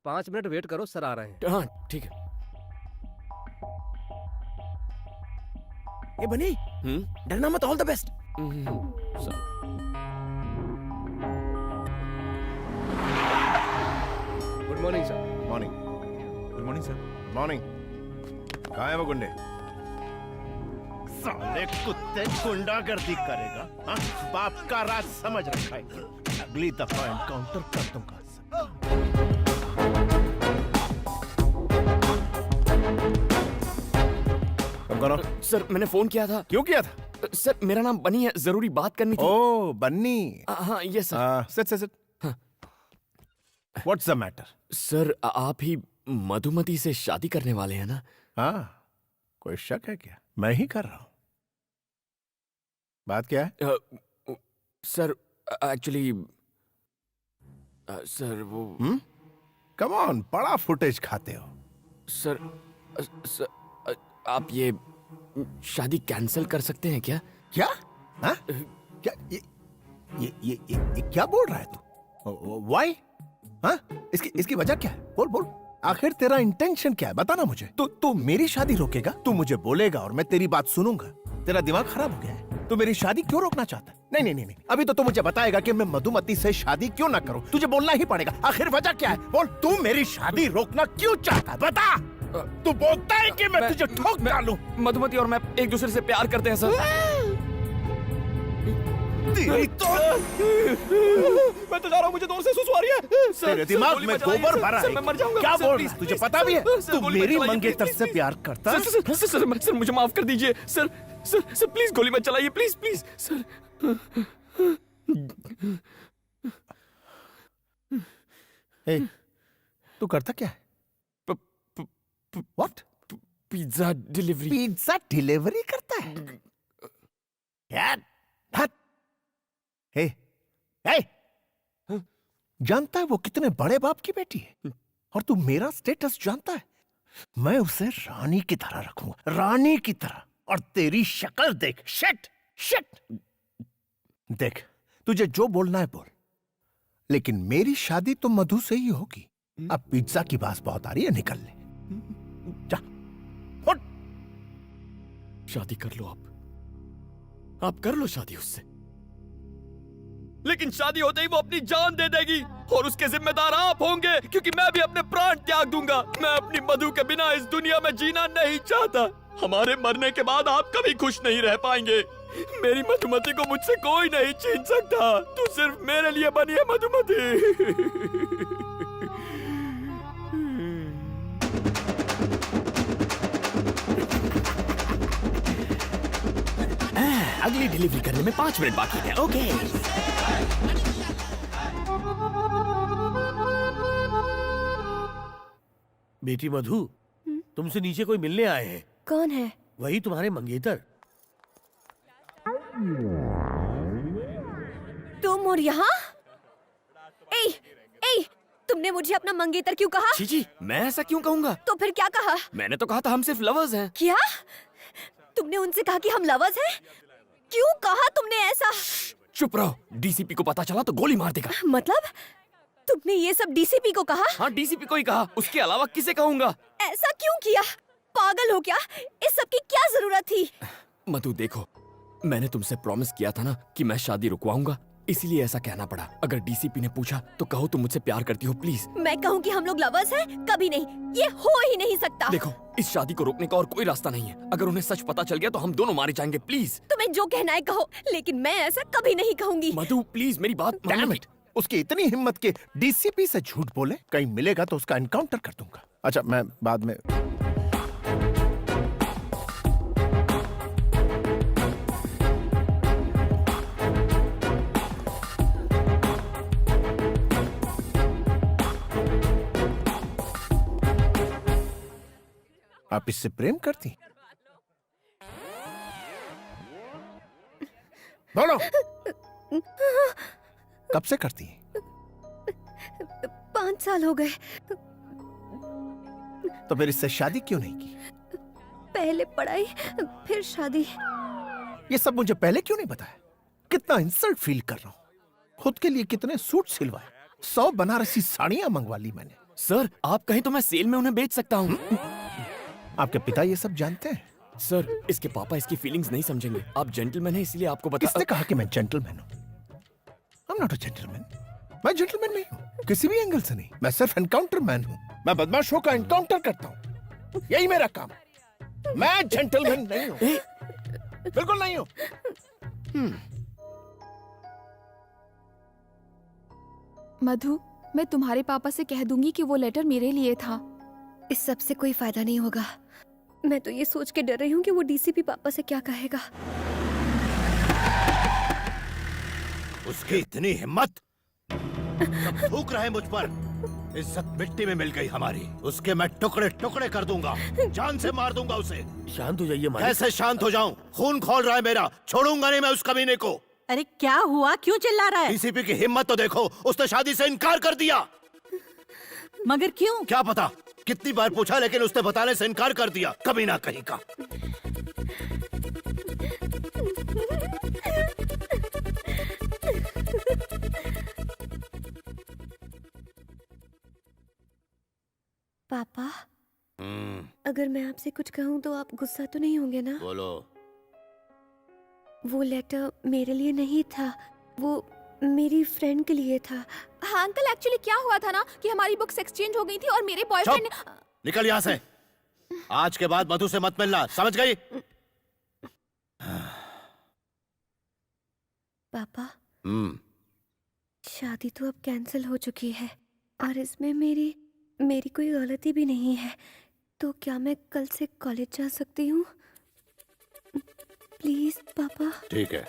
5 मिनट वेट करो, सर आ रहे हैं। हाँ ठीक है। ये बनी, डरना मत, all the best. Good morning sir. Morning. Good morning sir. Morning. कहाँ है वो गुंडे? साले कुत्ते गुंडागर्दी करेगा, हाँ? बाप का राज समझ रखा है। अगली दफा एनकाउंटर कर दूंगा। सर मैंने फोन किया था। क्यों किया था? सर मेरा नाम बनी है, जरूरी बात करनी थी। ओ बन्नी। हाँ ये sir. Sit. What's the matter? Sir आप ही मधुमती से शादी करने वाले हैं ना? हाँ, कोई शक है क्या? मैं ही कर रहा हूं। बात क्या है? सर एक्चुअली सर वो कम ऑन, बड़ा फुटेज खाते हो। सर आप ये शादी कैंसिल कर सकते हैं क्या? क्या? हाँ? क्या ये क्या बोल रहा है तू? Why? हाँ? इसकी वजह क्या है? बोल। आखिर तेरा इंटेंशन क्या है? बताना मुझे। तू मेरी शादी रोकेगा? तू मुझे बोलेगा और मैं तेरी बात सुनूंगा? तेरा दिमाग खराब हो गया है? तू मेरी शादी क्यों रोकना चाहता है? नहीं। अभी तो तू मुझे बताएगा कि मैं मधुमती से शादी क्यों ना करूं। तुझे बोलना ही पड़ेगा। आखिर वजह क्या है? बोल। तू मेरी शादी रोकना क्यों चाहता है? बता। तू बोलता है कि मैं तुझे ठोक डालूं। मधुमती और मैं एक दूसरे से प्यार करते हैं सर। तेरी तो मैं तो जा रहा हूँ, मुझे दूर से सुसु आ रही है। तेरे दिमाग में गोबर भरा है। मैं मर जाऊंगा। क्या बोल रहा है? तुझे पता भी है तू मेरी मंगेतर से प्यार करता है? सर मुझे माफ कर दीजिए सर। सर प्लीज गोली मत चलाइए, प्लीज सर। तू करता क्या है? What? Pizza delivery. Pizza delivery करता है? यार जानता है वो कितने बड़े बाप की बेटी है? और तू मेरा स्टेटस जानता है? मैं उसे रानी की तरह रखूंगा, रानी की तरह। और तेरी शक्ल देख। शिट। देख, तुझे जो बोलना है बोल, लेकिन मेरी शादी तो मधु से ही होगी। अब पिज्जा की बात बहुत आ रही है, निकल ले। जा। शादी कर लो आप कर लो शादी उससे, लेकिन शादी होते ही वो अपनी जान दे देगी और उसके जिम्मेदार आप होंगे, क्योंकि मैं भी अपने प्राण त्याग दूंगा। मैं अपनी मधु के बिना इस दुनिया में जीना नहीं चाहता। हमारे मरने के बाद आप कभी खुश नहीं रह पाएंगे। मेरी मधुमती को मुझसे कोई नहीं छीन सकता। तू सिर्फ मेरे लिए बनी है मधुमती। अगली डिलीवरी करने में 5 मिनट बाकी है। ओके। बेटी मधु, तुमसे नीचे कोई मिलने आए हैं। कौन है? वही तुम्हारे मंगेतर। तुम और यहाँ? ए, तुमने मुझे अपना मंगेतर क्यों कहा? जी, मैं ऐसा क्यों कहूँगा? तो फिर क्या कहा? मैंने तो कहा था हम सिर्फ लवर्स हैं। क्या? तुमने उनसे कहा कि हम लवर्स हैं? क्यों कहा तुमने ऐसा? चुप रहो, डीसीपी को पता चला तो गोली मार देगा। मतलब तुमने ये सब डीसीपी को कहा? हाँ, डीसीपी को ही कहा, उसके अलावा किसे कहूँगा? ऐसा क्यों किया? पागल हो क्या? इस सब की क्या जरूरत थी? मधु देखो, मैंने तुमसे प्रॉमिस किया था ना कि मैं शादी रुकवाऊंगा, इसीलिए ऐसा कहना पड़ा। अगर डीसीपी ने पूछा तो कहो तुम मुझसे प्यार करती हो, प्लीज। मैं कहूँ कि हम लोग लवर्स हैं? कभी नहीं, ये हो ही नहीं सकता। देखो, इस शादी को रोकने का और कोई रास्ता नहीं है। अगर उन्हें सच पता चल गया तो हम दोनों मारे जाएंगे। प्लीज तुम्हें जो कहना है कहो, लेकिन मैं ऐसा कभी नहीं कहूँगी। मधु प्लीज मेरी बात Damn it! उसकी इतनी हिम्मत के डीसीपी से झूठ बोले। कहीं मिलेगा तो उसका एनकाउंटर कर दूंगा। अच्छा, मैं बाद में। आप इससे प्रेम करती? बोलो, कब से करती? 5 साल हो गए। तो फिर इससे शादी क्यों नहीं की? पहले पढ़ाई, फिर शादी। ये सब मुझे पहले क्यों नहीं बताया? कितना इंसल्ट फील कर रहा हूँ। खुद के लिए कितने सूट सिलवाए, 100 बनारसी साड़ियां मंगवा ली मैंने। सर, आप कहें तो मैं सेल में उन्हें बेच सकता हूँ। आपके पिता ये सब जानते हैं? सर, इसके पापा इसकी फीलिंग्स नहीं समझेंगे। आप जेंटलमैन हैं, इसलिए आपको बता। किसने कहा कि मैं जेंटलमैन हूँ? I'm not a gentleman. मैं जेंटलमैन नहीं हूँ, किसी भी एंगल से नहीं। मैं सिर्फ एनकाउंटर मैन हूँ। मैं बदमाशों का एनकाउंटर करता हूँ, यही मेरा काम। मैं जेंटलमैन नहीं हूँ, बिल्कुल नहीं हूँ। मधु, मैं तुम्हारे पापा से कह दूंगी कि वो लेटर मेरे लिए था। इस सब से कोई फायदा नहीं होगा। मैं तो ये सोच के डर रही हूँ कि वो डीसीपी पापा से क्या कहेगा। उसकी इतनी हिम्मत, सब थूक रहे मुझ पर। इज्जत मिट्टी में मिल गई हमारी। उसके मैं टुकड़े टुकड़े कर दूंगा, जान से मार दूंगा उसे। शांत हो जाइए मालिक। कैसे शांत हो जाऊं? खून खौल रहा है मेरा, छोड़ूंगा नहीं मैं उस कमीने को। अरे क्या हुआ, क्यों चिल्ला रहा है? डीसीपी की हिम्मत तो देखो, उसने शादी से इनकार कर दिया। मगर क्यों? क्या पता, कितनी बार पूछा लेकिन उसने बताने से इनकार कर दिया, कमीना कहीं का। पापा, अगर मैं आपसे कुछ कहूँ तो आप गुस्सा तो नहीं होंगे ना? बोलो। वो लेटर मेरे लिए नहीं था, वो मेरी फ्रेंड के लिए था। हाँ अंकल, एक्चुअली क्या हुआ था ना कि हमारी बुक्स एक्सचेंज हो गई थी और मेरे बॉयफ्रेंड ने... निकल यहाँ से। आज के बाद मधु से मत मिलना, समझ गई? पापा, शादी तो अब कैंसिल हो चुकी है और इसमें मेरी कोई गलती भी नहीं है। तो क्या मैं कल से कॉलेज जा सकती हूँ? प्लीज पापा। ठीक है।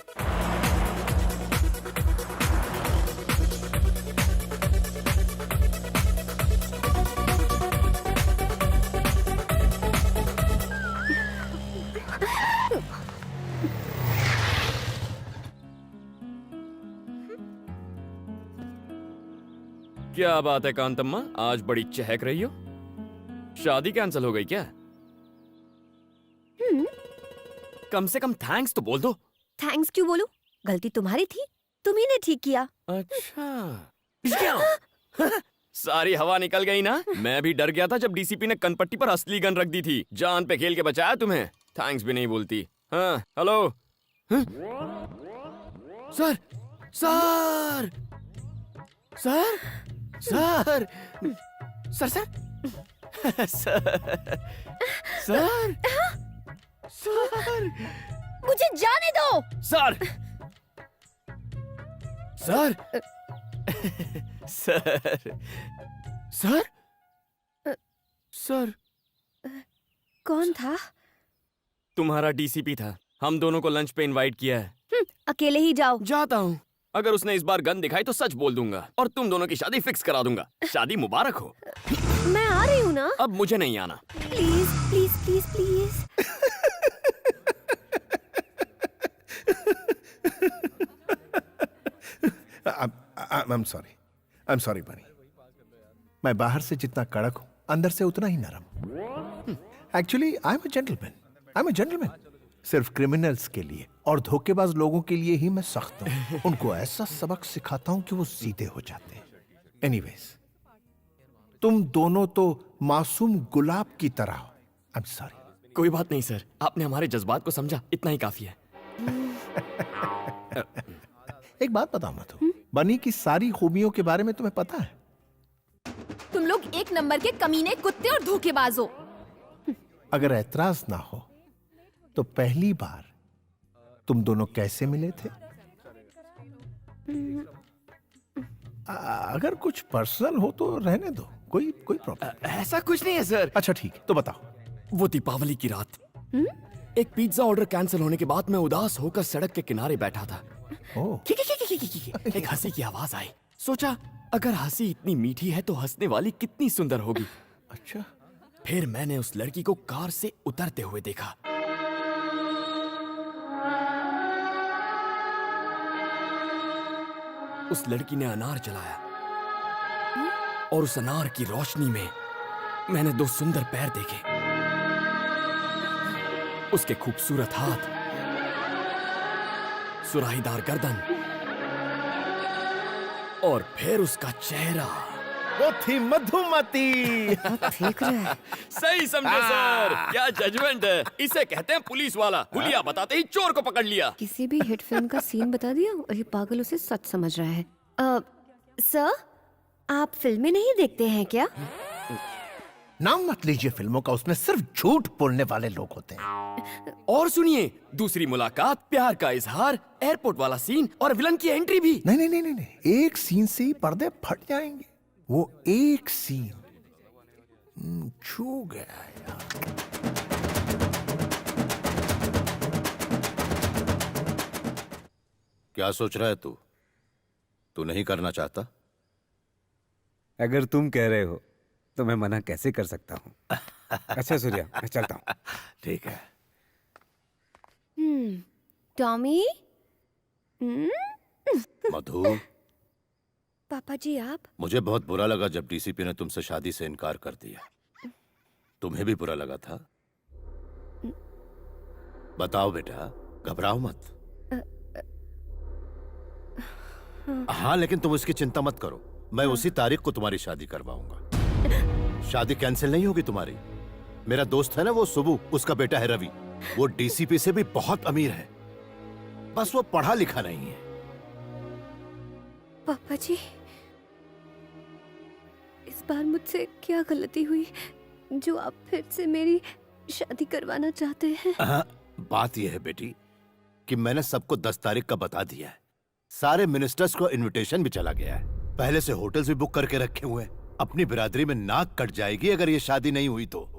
क्या बात है कांतम्मा, आज बड़ी चहक रही हो। शादी कैंसिल हो गई क्या? कम से कम थैंक्स तो बोल दो। थैंक्स क्यों बोलूं? गलती तुम्हारी थी, तुम्ही ने ठीक किया। अच्छा सारी हवा निकल गई ना। मैं भी डर गया था जब डीसीपी ने कनपट्टी पर असली गन रख दी थी। जान पे खेल के बचाया तुम्हें, थैंक्स भी नहीं बोलती। हाँ hello. Sir sir sir sir sir sir sir sir मुझे जाने दो। Sir sir sir sir sir कौन था? तुम्हारा डीसीपी था। हम दोनों को लंच पे इनवाइट किया है। अकेले ही जाओ। जाता हूँ। अगर उसने इस बार गन दिखाई तो सच बोल दूंगा और तुम दोनों की शादी फिक्स करा दूंगा। शादी मुबारक हो। मैं आ रही हूँ ना। अब मुझे नहीं आना। Please please please please. I'm sorry बनी। मैं बाहर से जितना कड़क हूँ अंदर से उतना ही नरम। Actually I am a gentleman. सिर्फ क्रिमिनल्स के लिए और धोखेबाज लोगों के लिए ही मैं सख्त हूँ। उनको ऐसा सबक सिखाता हूँ कि वो सीधे हो जाते हैं। एनीवेज, तुम दोनों तो मासूम गुलाब की तरह हो। I am sorry. कोई बात नहीं सर, आपने हमारे जज्बात को समझा, इतना ही काफी है। एक बात बताओ मधु, बनी की सारी खूबियों के बारे में तुम्हें पता है? तुम लोग एक नंबर के कमीने, कुत्ते और धोखेबाज हो। अगर ऐतराज ना हो तो पहली बार तुम दोनों कैसे मिले थे? अगर कुछ पर्सनल हो तो रहने दो, कोई प्रॉब्लम। ऐसा कुछ नहीं है सर। अच्छा ठीक, तो बताओ। वो दीपावली की रात एक पिज्जा ऑर्डर कैंसिल होने के बाद मैं उदास होकर सड़क के किनारे बैठा था। एक हंसी की आवाज आई। सोचा अगर हंसी इतनी मीठी है तो हंसने वाली कितनी सुंदर होगी। अच्छा। फिर मैंने उस लड़की को कार से उतरते हुए देखा। उस लड़की ने अनार जलाया और उस अनार की रोशनी में मैंने दो सुंदर पैर देखे। उसके खूबसूरत हाथ, सुराहीदार गर्दन और फिर उसका चेहरा। वो थी मधुमती। ठीक है। सही समझे सर, क्या जजमेंट है। इसे कहते हैं पुलिस वाला। हुलिया बताते ही चोर को पकड़ लिया। किसी भी हिट फिल्म का सीन बता दिया और ये पागल उसे सच समझ रहा है। सर, आप फिल्में नहीं देखते हैं क्या? नाम मत लीजिए फिल्मों का, उसमें सिर्फ झूठ बोलने वाले लोग होते हैं। और सुनिए, दूसरी मुलाकात, प्यार का इजहार, एयरपोर्ट वाला सीन और विलन की एंट्री भी। नहीं, एक सीन से ही पर्दे फट जाएंगे। वो एक सीन छू गया यार। क्या सोच रहा है तू? तू नहीं करना चाहता? अगर तुम कह रहे हो तो मैं मना कैसे कर सकता हूँ। अच्छा सूर्या, मैं चलता हूँ। ठीक है। टॉमी। मधु, पापा जी आप? मुझे बहुत बुरा लगा जब डीसीपी ने तुमसे शादी से इनकार कर दिया। तुम्हें भी बुरा लगा था? बताओ बेटा, घबराओ मत। हाँ, लेकिन तुम इसकी चिंता मत करो। मैं उसी तारीख को तुम्हारी शादी करवाऊंगा। शादी कैंसिल नहीं होगी तुम्हारी। मेरा दोस्त है ना वो सुबू, उसका बेटा है रवि। वो डीसीपी से भी बहुत अमीर है, बस वो पढ़ा लिखा नहीं है। पापा जी, इस बार मुझसे क्या गलती हुई जो आप फिर से मेरी शादी करवाना चाहते हैं? बात यह है बेटी कि मैंने सबको 10 तारीख का बता दिया है। सारे मिनिस्टर्स को इनविटेशन भी चला गया है। पहले से होटल्स भी बुक करके रखे हुए हैं। अपनी बिरादरी में नाक कट जाएगी अगर ये शादी नहीं हुई तो।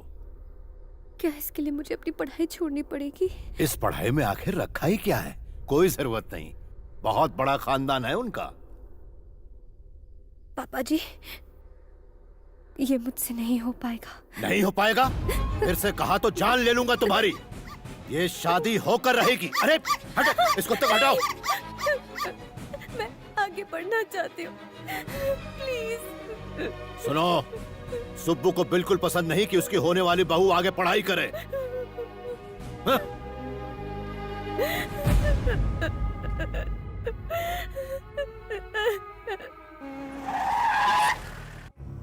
क्या इसके लिए मुझे अपनी पढ़ाई छोड़नी पड़ेगी? इस पढ़ाई में आखिर रखा ही क्या है? कोई जरूरत नहीं, बहुत बड़ा खानदान है उनका। पापा जी, ये मुझसे नहीं हो पाएगा। नहीं हो पाएगा? फिर से कहा तो जान ले लूंगा तुम्हारी। ये शादी होकर रहेगी। अरे हटो, इसको तो हटाओ। मैं आगे बढ़ना चाहती हूँ, प्लीज। सुनो, सुब्बू को बिल्कुल पसंद नहीं कि उसकी होने वाली बहू आगे पढ़ाई करे।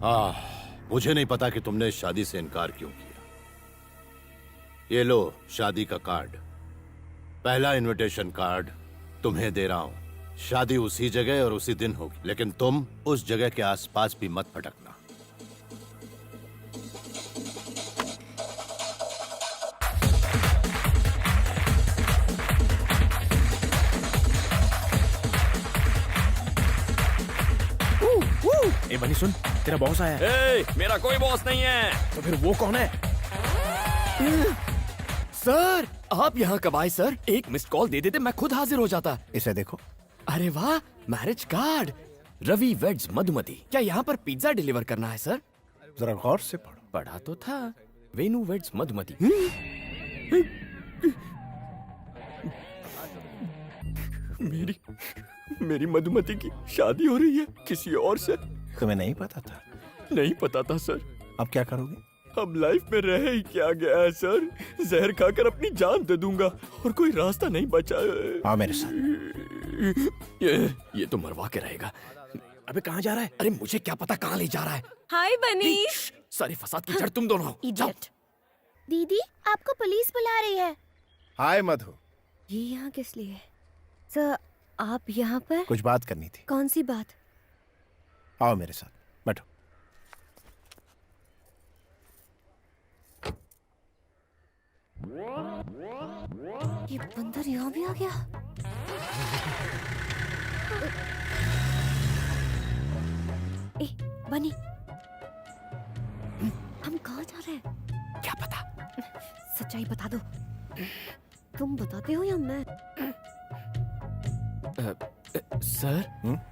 हाँ? मुझे नहीं पता कि तुमने इस शादी से इनकार क्यों किया। ये लो शादी का कार्ड, पहला इनविटेशन कार्ड तुम्हें दे रहा हूं। शादी उसी जगह और उसी दिन होगी, लेकिन तुम उस जगह के आसपास भी मत भटकना। ए बनी सुन, तेरा बॉस आया है। ए, मेरा कोई बॉस नहीं है। तो फिर वो कौन है? सर, आप यहाँ कब आए सर? एक मिस्ड कॉल दे देते मैं खुद हाजिर हो जाता। इसे देखो। अरे वाह, marriage card. Ravi weds Madhumati. क्या यहाँ पर पिज्जा डिलीवर करना है सर? जरा गौर से पढ़ो। पढ़ा तो था, वेनु वेड्स मधुमती। मेरी मधुमती की शादी हो रही है किसी और से। तुम्हें नहीं पता था? नहीं पता था सर। अब क्या करोगे? अब लाइफ में रह ही क्या गया है सर? जहर खाकर अपनी जान दे दूंगा और कोई रास्ता नहीं बचा। आओ मेरे साथ। ये तो मरवा के रहेगा। अबे कहाँ जा रहा है? अरे मुझे क्या पता कहाँ ले जा रहा है। हाय बनी। सारे फसाद की जड़ तुम दोनों हो। जाओ। दीदी, आपको पुलिस बुला रही है। हाय मधु। ये यहाँ किस लिए? सर, आप यहाँ पर? कुछ बात करनी थी। कौन सी बात? आओ मेरे साथ, बैठो। ये बंदर यहाँ भी आ गया। ए, बनी, हम कहाँ जा रहे हैं? क्या पता? सच्चाई बता दो। तुम बताते हो या मैं? सर,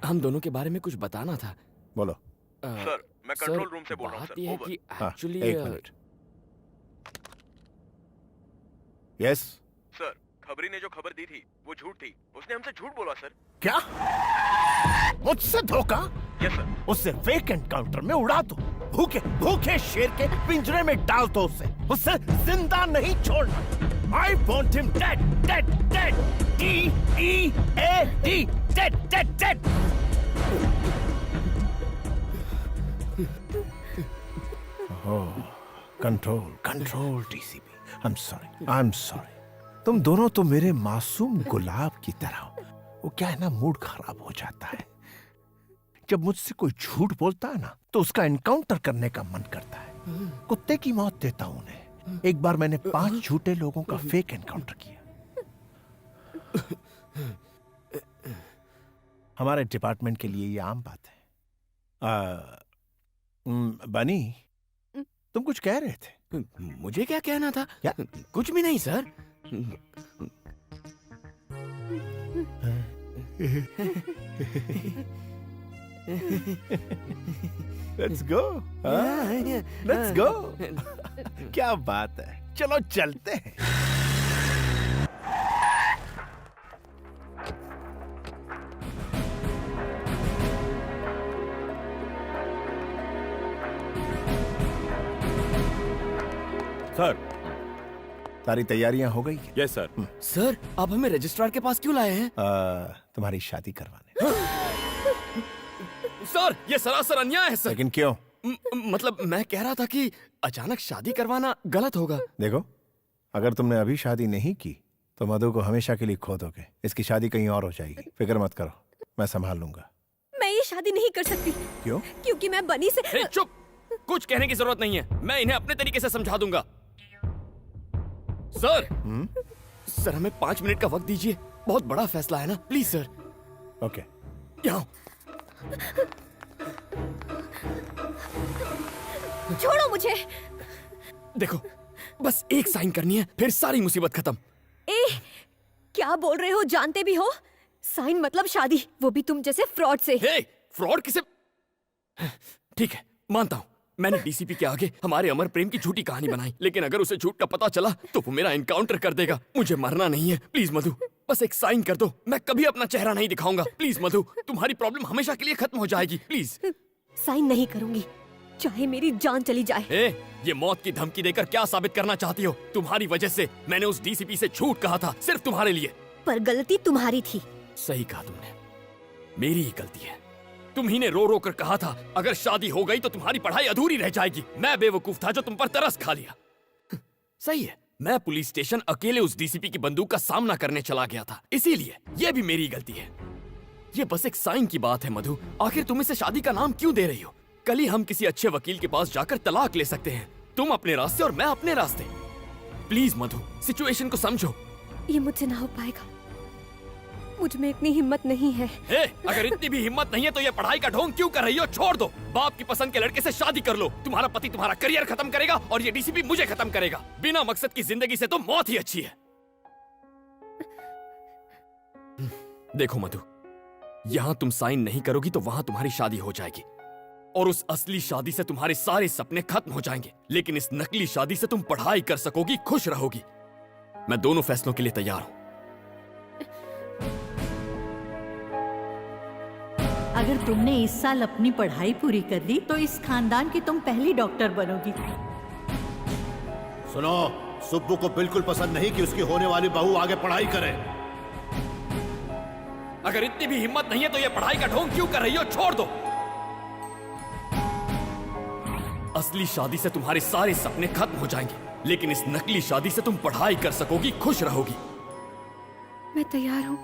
हम दोनों के बारे में कुछ बताना था। बोलो। सर, मैं कंट्रोल रूम से बोल रहा हूँ। बात ये है कि एक्चुअली एक मिनट। यस सर, खबरी ने जो खबर दी थी वो झूठ थी। उसने हमसे झूठ बोला सर। क्या? मुझसे धोखा? Yes sir. उससे फेक एनकाउंटर में उड़ा दो। भूखे भूखे शेर के पिंजरे में डाल दो उसे जिंदा नहीं छोड़ना। I want him dead, dead, dead. D-E-A-D, dead, dead, dead. Control DCP. I'm sorry. तुम दोनों तो मेरे मासूम गुलाब की तरह हो। वो क्या है ना, मूड खराब हो जाता है जब मुझसे कोई झूठ बोलता है ना, तो उसका एनकाउंटर करने का मन करता है। कुत्ते की मौत देता हूं उन्हें। एक बार मैंने 5 झूठे लोगों का फेक एनकाउंटर किया। हमारे डिपार्टमेंट के लिए ये आम बात है। बनी, तुम कुछ कह रहे थे। मुझे क्या कहना था? क्या? कुछ भी नहीं sir. Let's go, let's go. क्या बात है, चलो चलते हैं। सर, सारी तैयारियां हो गई? Yes sir. सर, आप हमें रजिस्ट्रार के पास क्यों लाए हैं? तुम्हारी शादी करवाने। सर, ये सरासर अन्याय है सर। लेकिन क्यों? मतलब मैं कह रहा था कि अचानक शादी करवाना गलत होगा। देखो, अगर तुमने अभी शादी नहीं की तो मधु को हमेशा के लिए खो दोगे। इसकी शादी कहीं और हो जाएगी। फिक्र मत करो, मैं संभाल लूंगा। मैं ये शादी नहीं कर सकती। क्यों? क्योंकि मैं बनी से। चुप, कुछ कहने की जरूरत नहीं है। मैं इन्हें अपने तरीके से समझा दूंगा। सर, सर हमें 5 मिनट का वक्त दीजिए। बहुत बड़ा फैसला है ना, प्लीज सर। ओके। यहाँ छोड़ो मुझे। देखो, बस एक साइन करनी है, फिर सारी मुसीबत खत्म। क्या बोल रहे हो? जानते भी हो? साइन मतलब शादी, वो भी तुम जैसे फ्रॉड से। फ्रॉड किसे? ठीक है, मानता हूँ मैंने डीसीपी के आगे हमारे अमर प्रेम की झूठी कहानी बनाई, लेकिन अगर उसे झूठ का पता चला तो वो मेरा एनकाउंटर कर देगा। मुझे मरना नहीं है। प्लीज मधु, बस एक साइन कर दो। मैं कभी अपना चेहरा नहीं दिखाऊंगा। प्लीज मधु, तुम्हारी प्रॉब्लम हमेशा के लिए खत्म हो जाएगी। प्लीज। साइन नहीं करूंगी, चाहे मेरी जान चली जाए। ये मौत की धमकी देकर क्या साबित करना चाहती हो? तुम्हारी वजह से मैंने उस डीसीपी से झूठ कहा था, सिर्फ तुम्हारे लिए। पर गलती तुम्हारी थी। सही कहा तुमने, मेरी ही गलती है। तुम ही ने रो रो कर कहा था अगर शादी हो गई तो तुम्हारी पढ़ाई अधूरी रह जाएगी। मैं बेवकूफ था जो तुम पर तरस खा लिया। सही है, मैं पुलिस स्टेशन अकेले उस डीसीपी की बंदूक का सामना करने चला गया था, इसीलिए ये भी मेरी गलती है। ये बस एक साइन की बात है मधु। आखिर तुम इसे शादी का नाम क्यों दे रही हो? कल ही हम किसी अच्छे वकील के पास जाकर तलाक ले सकते हैं। तुम अपने रास्ते और मैं अपने रास्ते। प्लीज मधु, सिचुएशन को समझो। ये मुझसे ना हो पाएगा, मुझ में इतनी हिम्मत नहीं है। अगर इतनी भी हिम्मत नहीं है तो ये पढ़ाई का ढोंग क्यों कर रही हो? छोड़ दो। बाप की पसंद के लड़के से शादी कर लो। तुम्हारा पति तुम्हारा करियर खत्म करेगा और ये डीसीपी मुझे खत्म करेगा। बिना मकसद की जिंदगी से तो मौत ही अच्छी है। देखो मधु, यहाँ तुम साइन नहीं करोगी तो वहाँ तुम्हारी शादी हो जाएगी और उस असली शादी से तुम्हारे सारे सपने खत्म हो जाएंगे। लेकिन इस नकली शादी से तुम पढ़ाई कर सकोगी, खुश रहोगी। मैं दोनों फैसलों के लिए तैयार हूँ। अगर तुमने इस साल अपनी पढ़ाई पूरी कर ली तो इस खानदान की तुम पहली डॉक्टर बनोगी। सुनो, सुब्बू को बिल्कुल पसंद नहीं कि उसकी होने वाली बहू आगे पढ़ाई करे। अगर इतनी भी हिम्मत नहीं है तो ये पढ़ाई का ढोंग क्यों कर रही हो? छोड़ दो। असली शादी से तुम्हारे सारे सपने खत्म हो जाएंगे, लेकिन इस नकली शादी से तुम पढ़ाई कर सकोगी, खुश रहोगी। मैं तैयार हूँ।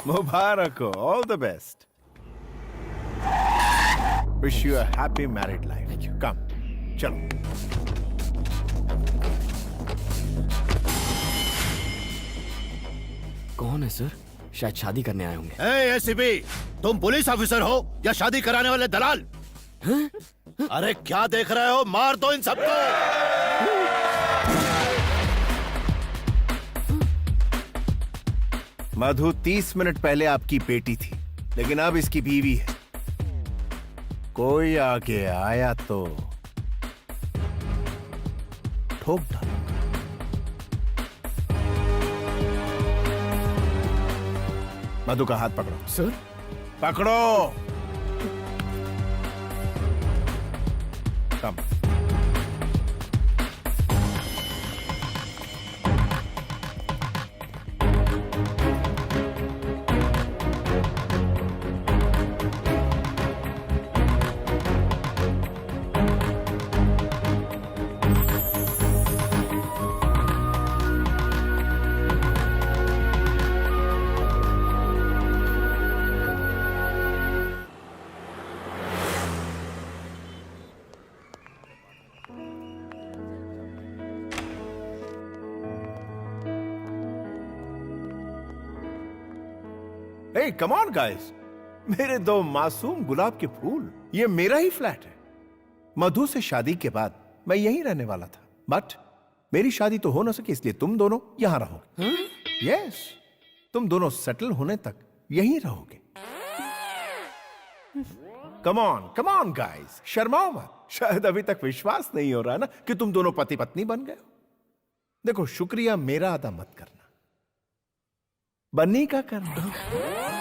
मुबारक हो, all the best. Wish you a happy married life. Come, चलो। कौन है सर? शायद शादी करने आए होंगे। एसीपी, तुम पुलिस ऑफिसर हो या शादी कराने वाले दलाल? अरे क्या देख रहे हो? मार दो इन सबको। मधु 30 मिनट पहले आपकी बेटी थी, लेकिन अब इसकी बीवी है। कोई आगे आया तो ठोक डालो। मधु का हाथ पकड़ो। सर? पकड़ो। कम। Hey, come on guys. मेरे दो मासूम गुलाब के फूल, ये मेरा ही फ्लैट है। मधु से शादी के बाद मैं यहीं रहने वाला था, बट मेरी शादी तो हो ना सकी, इसलिए तुम दोनों यहां रहोगे। यस, तुम दोनों सेटल होने तक यहीं रहोगे। कम ऑन गाइस, शर्माओ मत। शायद अभी तक विश्वास नहीं हो रहा ना कि तुम दोनों पति पत्नी बन गए हो। देखो, शुक्रिया मेरा अदा मत करना, बन्नी का करना।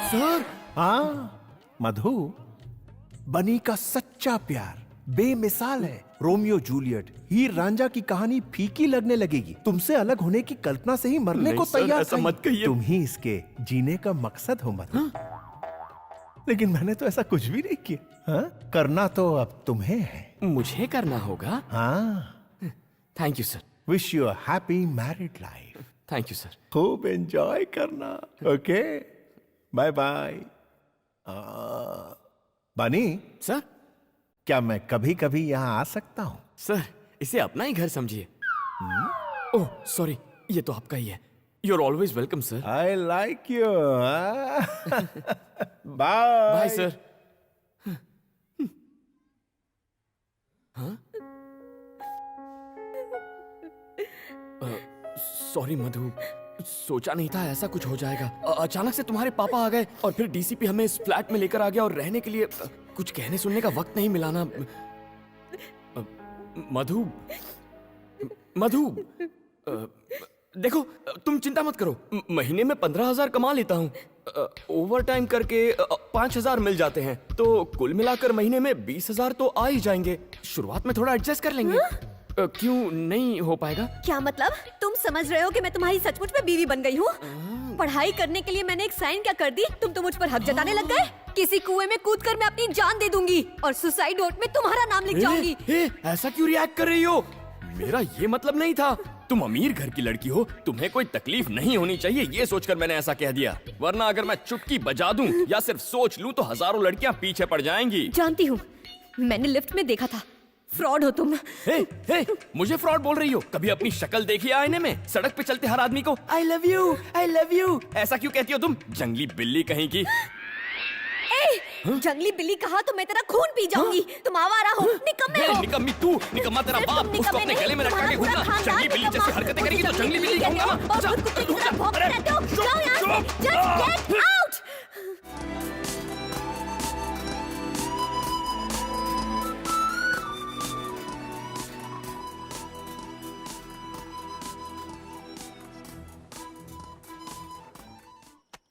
सर, हाँ मधु, बनी का सच्चा प्यार बेमिसाल है। रोमियो जूलियट, हीर रांझा की कहानी फीकी लगने लगेगी। तुमसे अलग होने की कल्पना से ही मरने को तैयार ऐसा मत कहिए। तुम ही इसके जीने का मकसद हो मधु। लेकिन मैंने तो ऐसा कुछ भी नहीं किया। हाँ? करना तो अब तुम्हें है। मुझे करना होगा? हाँ। Thank you sir. Wish you a happy married life. Thank you sir. खूब एंजॉय करना। Okay, bye bye. Bunny sir, क्या मैं कभी कभी यहाँ आ सकता हूँ? सर, इसे अपना ही घर समझिए। ओह सॉरी, ये तो आपका ही है। You are always welcome sir. I like you. Bye bye sir. Sorry Madhu, सोचा नहीं था ऐसा कुछ हो जाएगा। अचानक से तुम्हारे पापा आ गए और फिर डीसीपी हमें इस फ्लैट में लेकर आ गया और रहने के लिए कुछ कहने सुनने का वक्त नहीं मिला ना। मधु, मधु, देखो तुम चिंता मत करो, महीने में 15,000 कमा लेता हूँ। ओवर टाइम करके 5,000 मिल जाते हैं, तो कुल मिलाकर महीने में 20,000 तो आ ही जाएंगे। शुरुआत में थोड़ा एडजस्ट कर लेंगे। क्यों नहीं हो पाएगा? क्या मतलब? तुम समझ रहे हो कि मैं तुम्हारी सचमुच में बीवी बन गई हूँ? पढ़ाई करने के लिए मैंने एक साइन क्या कर दी, तुम तो मुझ पर हक जताने लग गए। किसी कुएं में कूदकर मैं अपनी जान दे दूंगी और सुसाइड नोट में तुम्हारा नाम लिख जाऊंगी। ऐसा क्यों रिएक्ट कर रही हो? मेरा ये मतलब नहीं था। तुम अमीर घर की लड़की हो, तुम्हें कोई तकलीफ नहीं होनी चाहिए, ये सोचकर मैंने ऐसा कह दिया। वरना अगर मैं चुटकी बजा दूं या सिर्फ सोच लूं तो हजारों लड़कियां पीछे पड़ जाएंगी। जानती हूँ, मैंने लिफ्ट में देखा था। फ्रॉड हो तुम। हे, मुझे फ्रॉड बोल रही हो? कभी अपनी शक्ल देखी आईने में? सड़क पे चलते हर आदमी को आई लव यू ऐसा क्यों कहती हो तुम? जंगली बिल्ली कहीं की। जंगली बिल्ली कहा तो मैं तेरा खून पी जाऊंगी। तुम आवारा हो, निकम्मे हो। निकम्मी तू, निकम्मा तेरा बाप। उसको अपने गले में रखा के घूमना। जंगली बिल्ली जैसी हरकतें करेगी तो जंगली बिल्ली कहूंगा ना।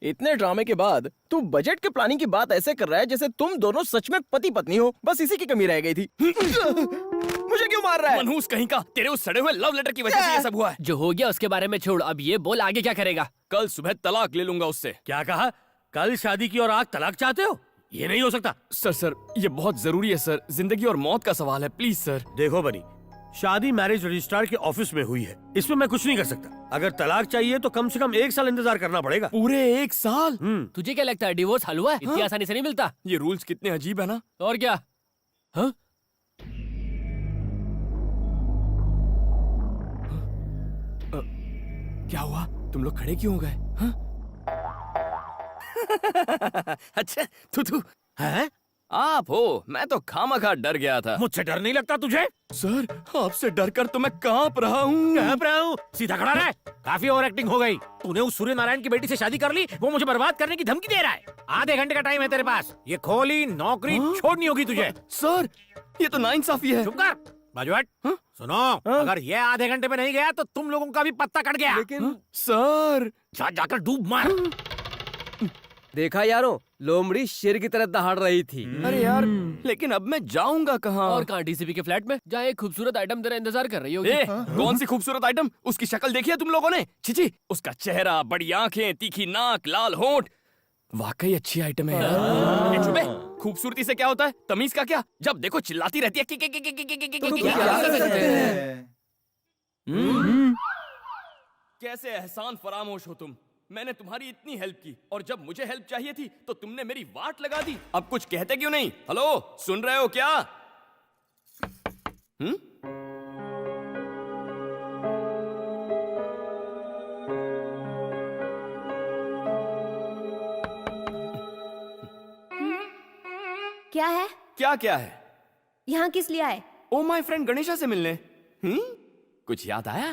इतने ड्रामे के बाद तू बजट के प्लानिंग की बात ऐसे कर रहा है जैसे तुम दोनों सच में पति पत्नी हो। बस इसी की कमी रह गई थी। मुझे क्यों मार रहा है? मनहूस कहीं का, तेरे उस सड़े हुए लव लेटर की वजह से ये सब हुआ है। जो हो गया उसके बारे में छोड़, अब ये बोल आगे क्या करेगा? कल सुबह तलाक ले लूंगा उससे। क्या कहा? कल शादी की और आज तलाक चाहते हो? ये नहीं हो सकता। सर, ये बहुत जरूरी है सर, जिंदगी और मौत का सवाल है, प्लीज सर। देखो बनी, शादी मैरिज रजिस्ट्रार के ऑफिस में हुई है, इसमें मैं कुछ नहीं कर सकता। अगर तलाक चाहिए तो कम से कम 1 साल इंतजार करना पड़ेगा। पूरे 1 साल? तुझे क्या लगता है डिवोर्स हलवा है? इतनी आसानी से नहीं मिलता। ये रूल्स कितने अजीब है ना। और क्या? हाँ? क्या हुआ? तुम लोग खड़े क्यों हो गए? हाँ? अच्छा, तू है? आप हो? मैं तो खामखा डर गया था। मुझसे डर नहीं लगता तुझे? सर, आपसे डर कर तो मैं कांप रहा हूँ। सीधा खड़ा रह। काफी ओवर एक्टिंग हो गई। तूने उस सूर्य नारायण की बेटी से शादी कर ली, वो मुझे बर्बाद करने की धमकी दे रहा है। आधे घंटे का टाइम है तेरे पास। ये खोली नौकरी छोड़नी होगी तुझे। सर, ये तो नाइंसाफी है। चुप कर, बाजू हट। सुनो, अगर ये आधे घंटे में नहीं गया तो तुम लोगों का भी पत्ता कट गया। लेकिन सर, जाकर डूब मार। देखा यारों, लोमड़ी शेर की तरह दहाड़ रही थी। अरे यार, लेकिन अब मैं जाऊंगा कहाँ? और कहाँ? डीसीपी के फ्लैट में, जहाँ एक खूबसूरत आइटम तेरा इंतजार कर रही होगी। कौन सी खूबसूरत आइटम? उसकी शक्ल देखी है तुम लोगों ने? छिची, उसका चेहरा, बड़ी आंखें, तीखी नाक, लाल होंठ, वाकई अच्छी आइटम है यार। चुप है, खूबसूरती से क्या होता है? तमीज का क्या? जब देखो चिल्लाती रहती है। कैसे एहसान फरामोश हो तुम? मैंने तुम्हारी इतनी हेल्प की और जब मुझे हेल्प चाहिए थी तो तुमने मेरी वाट लगा दी। अब कुछ कहते क्यों नहीं? हेलो, सुन रहे हो क्या? क्या है? क्या क्या है? यहाँ किस लिए आए? ओ माय फ्रेंड गणेशा से मिलने। कुछ याद आया?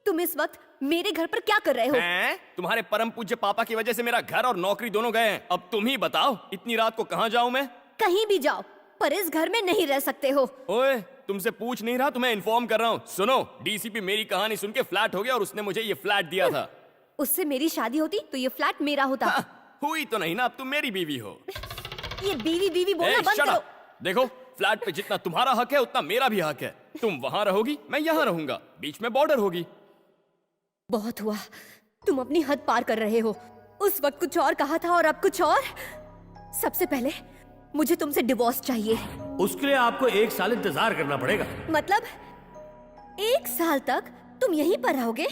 तुम इस वक्त मेरे घर पर क्या कर रहे हो? हैं? तुम्हारे परम पूज्य पापा की वजह से मेरा घर और नौकरी दोनों गए हैं। अब तुम ही बताओ इतनी रात को कहाँ जाऊं मैं? कहीं भी जाओ, पर इस घर में नहीं रह सकते हो। ओए, तुमसे पूछ नहीं रहा, तुम्हें इन्फॉर्म कर रहा हूँ। सुनो, डीसीपी मेरी कहानी सुन के फ्लैट हो गया और उसने मुझे ये फ्लैट दिया था। उससे मेरी शादी होती तो ये फ्लैट मेरा होता। हुई तो नहीं ना, अब तुम मेरी बीवी हो। ये बीवी बीवी बोलना बंद shut करो। up! देखो, फ्लैट पे जितना तुम्हारा हक है उतना मेरा भी हक है। तुम वहाँ रहोगी, मैं यहाँ रहूंगा, बीच में बॉर्डर होगी। बहुत हुआ, तुम अपनी हद पार कर रहे हो। उस वक्त कुछ और कहा था और अब कुछ और। सबसे पहले मुझे तुमसे डिवोर्स चाहिए। उसके लिए आपको 1 साल इंतजार करना पड़ेगा। मतलब 1 साल तक तुम यहीं पर रहोगे?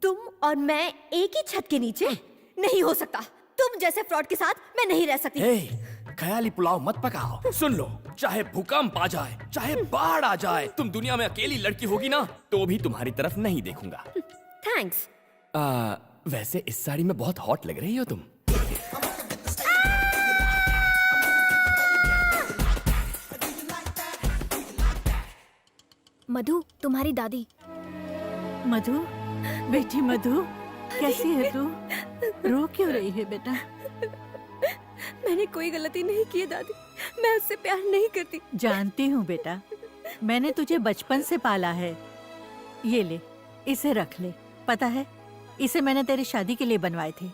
तुम और मैं एक ही छत के नीचे? नहीं हो सकता। तुम जैसे फ्रॉड के साथ मैं नहीं रह सकती। ख्याली पुलाव मत पकाओ। सुन लो, चाहे भूकंप आ जाए, चाहे बाढ़ आ जाए, तुम दुनिया में अकेली लड़की होगी ना, तो भी तुम्हारी तरफ नहीं देखूंगा। थैंक्स। वैसे इस साड़ी में बहुत हॉट लग रही हो तुम। मधु, तुम्हारी दादी। मधु, बेटी मधु, कैसी है तू? रो क्यों रही है बेटा? मैंने कोई गलती नहीं की है दादी, मैं उससे प्यार नहीं करती। जानती हूँ बेटा, मैंने तुझे बचपन से पाला है। ये ले, इसे रख ले। पता है, इसे मैंने तेरी शादी के लिए बनवाए थे।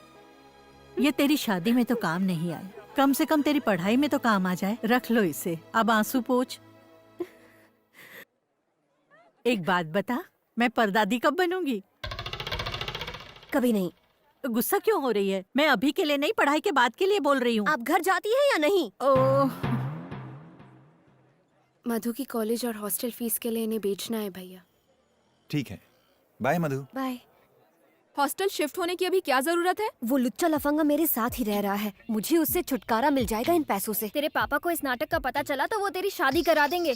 ये तेरी शादी में तो काम नहीं आए, कम से कम तेरी पढ़ाई में तो काम आ जाए। रख लो इसे, अब आंसू पोंछ। एक बात बता, मैं परदादी कब बनूंगी? कभी नहीं। गुस्सा क्यों हो रही है? मैं अभी के लिए नहीं, पढ़ाई के बाद के लिए बोल रही हूँ। आप घर जाती है या नहीं? ओह, मधु की कॉलेज और हॉस्टल फीस के लिए इन्हें बेचना है भैया। ठीक है, बाय मधु। बाय। हॉस्टल शिफ्ट होने की अभी क्या जरूरत है? वो लुच्चा लफंगा मेरे साथ ही रह रहा है, मुझे उससे छुटकारा मिल जाएगा इन पैसों से। तेरे पापा को इस नाटक का पता चला तो वो तेरी शादी करा देंगे।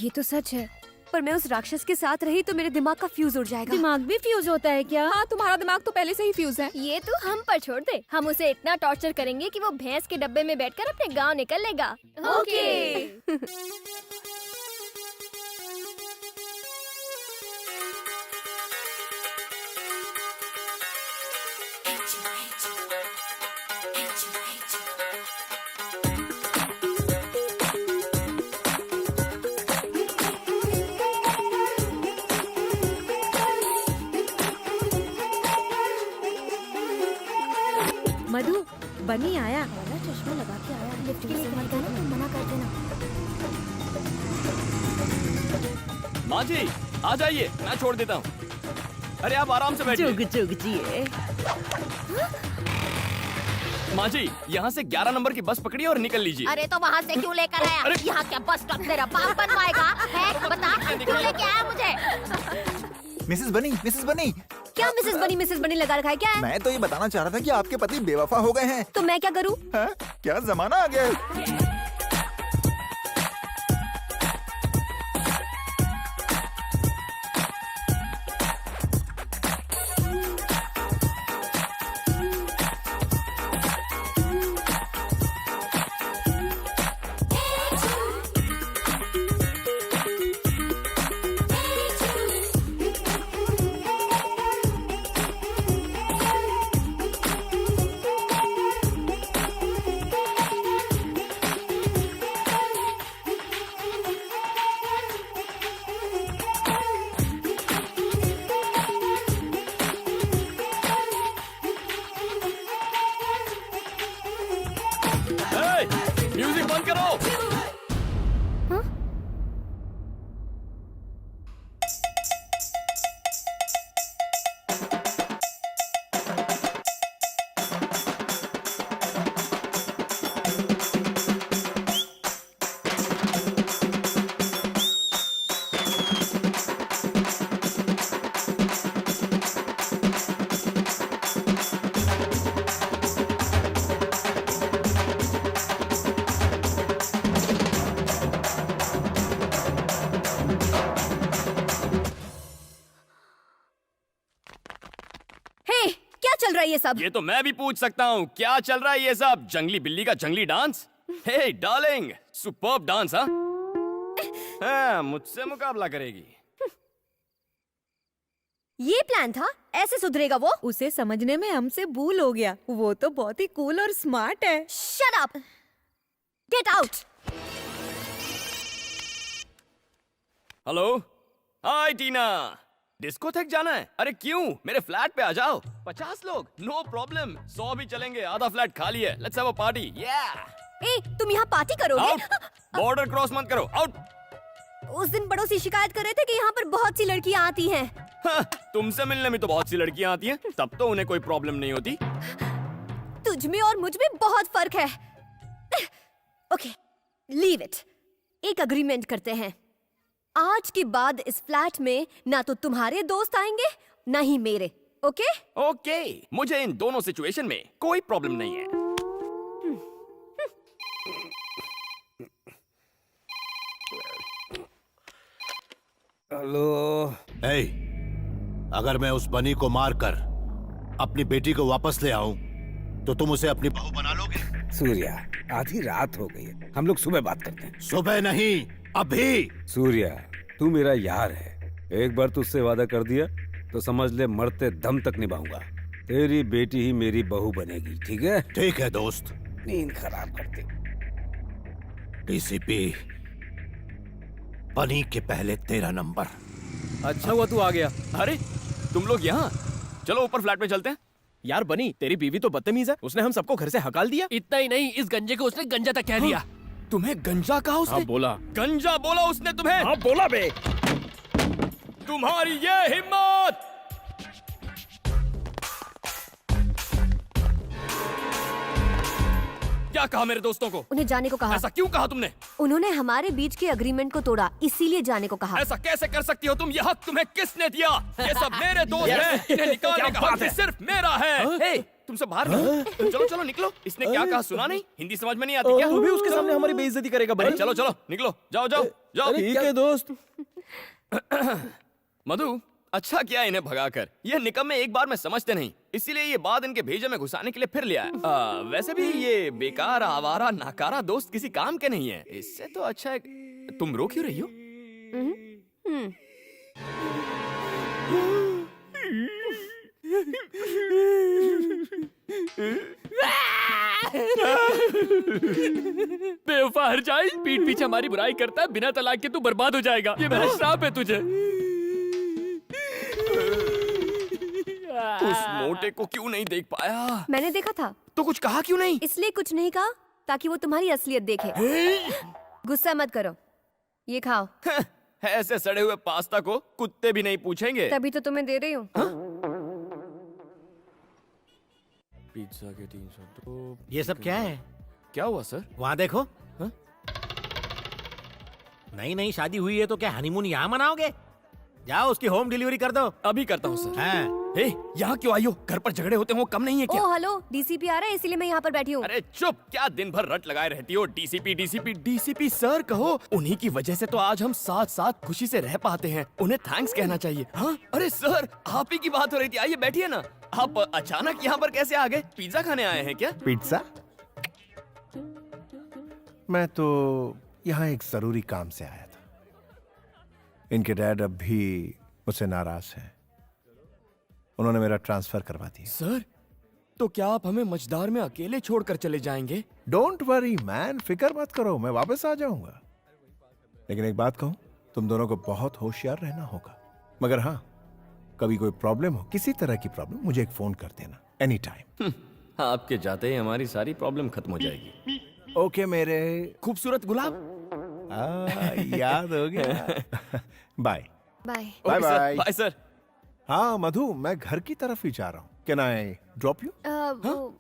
ये तो सच है, पर मैं उस राक्षस के साथ रही तो मेरे दिमाग का फ्यूज उड़ जाएगा। दिमाग भी फ्यूज होता है क्या? हाँ, तुम्हारा दिमाग तो पहले से ही फ्यूज है। ये तू हम पर छोड़ दे, हम उसे इतना टॉर्चर करेंगे कि वो भैंस के डब्बे में बैठकर अपने गांव निकल लेगा। ओके। मधु, बनी आया। चश्मा लगा के आया, लिफ्ट के लिए मत जाना, तुम मना कर देना। माँ जी, आ जाइए, मैं छोड़ देता हूँ। अरे आप आराम से बैठिए। जुग जुग जिए। माँ जी, यहाँ से 11 नंबर की बस पकड़िए और निकल लीजिए। अरे तो वहाँ से क्यों लेकर आया? अरे! यहाँ क्या बस स्टॉप तेरा बाप बनवाएगा? है बता, क्यों लेके आया मुझे? मिसेस बनी क्या मिसेस बनी लगा रखा है? क्या है? मैं तो ये बताना चाह रहा था कि आपके पति बेवफा हो गए हैं। तो मैं क्या करूँ? क्या जमाना आ गया है। चल रहा है ये सब? ये तो मैं भी पूछ सकता हूँ, क्या चल रहा है ये सब? जंगली बिल्ली का जंगली डांस? हे डार्लिंग, सुपर्ब डांस। हाँ, मुझसे मुकाबला करेगी। ये प्लान था? ऐसे सुधरेगा वो? उसे समझने में हमसे भूल हो गया। वो तो बहुत ही कूल और स्मार्ट है। Shut up! Get out! Hello, hi Tina. Disco तक जाना है? अरे क्यों, मेरे फ्लैट पे आ जाओ। 50 लोग, नो प्रॉब्लम। 100 भी चलेंगे, आधा फ्लैट खाली है। Let's have a party. ए, तुम यहाँ पार्टी करोगे? बॉर्डर क्रॉस मत करो, आउट। उस दिन पड़ोसी शिकायत कर रहे थे कि यहाँ पर बहुत सी लड़कियाँ आती हैं। तुमसे मिलने में तो बहुत सी लड़कियाँ आती हैं, तब तो उन्हें कोई प्रॉब्लम नहीं होती। तुझ में और मुझ में बहुत फर्क है। Okay, leave it. एक अग्रीमेंट करते हैं। आज के बाद इस फ्लैट में ना तो तुम्हारे दोस्त आएंगे ना ही मेरे। ओके? ओके, मुझे इन दोनों सिचुएशन में कोई प्रॉब्लम नहीं है। हेलो। हे, अगर मैं उस बनी को मारकर अपनी बेटी को वापस ले आऊं तो तुम उसे अपनी बहू बना लोगे? सूर्या, आधी रात हो गई है, हम लोग सुबह बात करते हैं। सुबह नहीं, अभी। सूर्या, तू मेरा यार है। एक बार तुझसे वादा कर दिया तो समझ ले मरते दम तक निभाऊंगा। तेरी बेटी ही मेरी बहू बनेगी, ठीक है? ठीक है दोस्त। नींद खराब करते। डीसीपी, बनी के पहले तेरा नंबर। अच्छा हुआ तू आ गया। अरे तुम लोग यहाँ, चलो ऊपर फ्लैट में चलते हैं। यार बनी, तेरी बीवी तो बदतमीज है। उसने हम सबको घर से हकाल दिया। इतना ही नहीं, इस गंजे को उसने गंजा तक कह दिया। तुम्हें गंजा कहा उसने? हाँ बोला। गंजा बोला उसने तुम्हें? हाँ बोला बे। तुम्हारी ये हिम्मत! क्या कहा मेरे दोस्तों को? उन्हें जाने को कहा। ऐसा क्यों कहा तुमने? उन्होंने हमारे बीच के अग्रीमेंट को तोड़ा, इसीलिए जाने को कहा। ऐसा कैसे कर सकती हो तुम? ये हक तुम्हें किसने दिया? ये सब मेरे दोस्त हैं, इन्हें निकालने का हक सिर्फ मेरा है। हे, तुम सब बाहर निकलो। चलो चलो निकलो। इसने क्या कहा सुना नहीं? हिंदी समझ में नहीं आती क्या? तू भी उसके सामने हमारी बेइज्जती करेगा बनी। चलो चलो निकलो, जाओ जाओ जाओ। ठीक है दोस्त। मधु, अच्छा किया इन्हें भगाकर। ये निकम्मे एक बार में समझते नहीं, इसीलिए ये बात इनके भेजे में घुसाने के लिए फिर लिया है। वैसे भी ये बेकार आवारा नाकारा दोस्त किसी काम के नहीं है। इससे तो अच्छा है। तुम रो क्यों रही हो? बेवफा हर जाए, पीठ पीछे हमारी बुराई करता है, बिना तलाक के तू बर्बाद हो जाएगा। ये मेरा श्राप है तुझे। उस मोटे को क्यों नहीं देख पाया? मैंने देखा था। तो कुछ कहा क्यों नहीं? इसलिए कुछ नहीं कहा ताकि वो तुम्हारी असलियत देखे। गुस्सा मत करो, ये खाओ। ऐसे सड़े हुए पास्ता को कुत्ते भी नहीं पूछेंगे। तभी तो तुम्हें दे रही हूँ। पिज्जा के 302। ये सब क्या है? क्या हुआ सर? वहाँ देखो। हाँ? नई नई शादी हुई है तो क्या हनीमून यहाँ मनाओगे? जाओ उसकी होम डिलीवरी कर दो। अभी करता हूँ सर। हाँ। हे, यहाँ क्यों आई हो? घर पर झगड़े होते हैं वो कम नहीं है क्या? ओ हेलो, डीसीपी आ रहा है इसीलिए मैं यहाँ पर बैठी हूँ। अरे चुप, क्या दिन भर रट लगाए रहती हो? डीसीपी डीसीपी डीसीपी सर कहो। उन्हीं की वजह से तो आज हम साथ साथ खुशी से रह पाते हैं। उन्हें थैंक्स कहना चाहिए। हाँ? अरे सर, आप ही की बात हो रही थी। आइए बैठिए ना। आप अचानक यहाँ पर कैसे आ गए? पिज्जा खाने आए हैं क्या? पिज्जा? मैं तो यहाँ एक जरूरी काम से आया था। इनके डैड अब भी मुझसे नाराज हैं। उन्होंने मेरा ट्रांसफर करवा दिया। सर, तो क्या आप हमें मझदार में अकेले छोड़कर चले जाएंगे? डोंट वरी मैन, फिक्र मत करो, मैं वापस आ जाऊंगा। लेकिन एक बात कहूं, तुम दोनों को बहुत होशियार रहना होगा। मगर हाँ, कभी कोई प्रॉब्लम हो, किसी तरह की प्रॉब्लम, मुझे एक फोन कर देना एनी टाइम। आपके जाते ही हमारी सारी प्रॉब्लम खत्म हो जाएगी। ओके मेरे खूबसूरत गुलाब। याद हो गया। Bye bye bye bye bye sir. हाँ मधु, मैं घर की तरफ ही जा रहा हूँ। Can I drop you?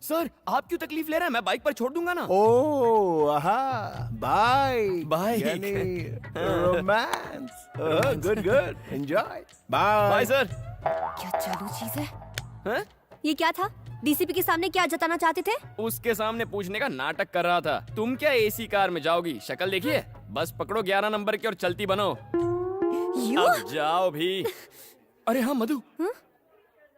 Sir, आप क्यों तकलीफ ले रहे हैं? मैं बाइक पर छोड़ दूंगा ना। ओ आहा, bye bye. Romance. Good good, enjoy. Bye bye sir. क्या चालू चीज है? ये क्या था? डीसीपी के सामने क्या जताना चाहते थे? उसके सामने पूछने का नाटक कर रहा था। तुम क्या एसी कार में जाओगी? शक्ल देखिए। बस पकड़ो 11 नंबर की और चलती बनो। अब जाओ भी। अरे हाँ मधु,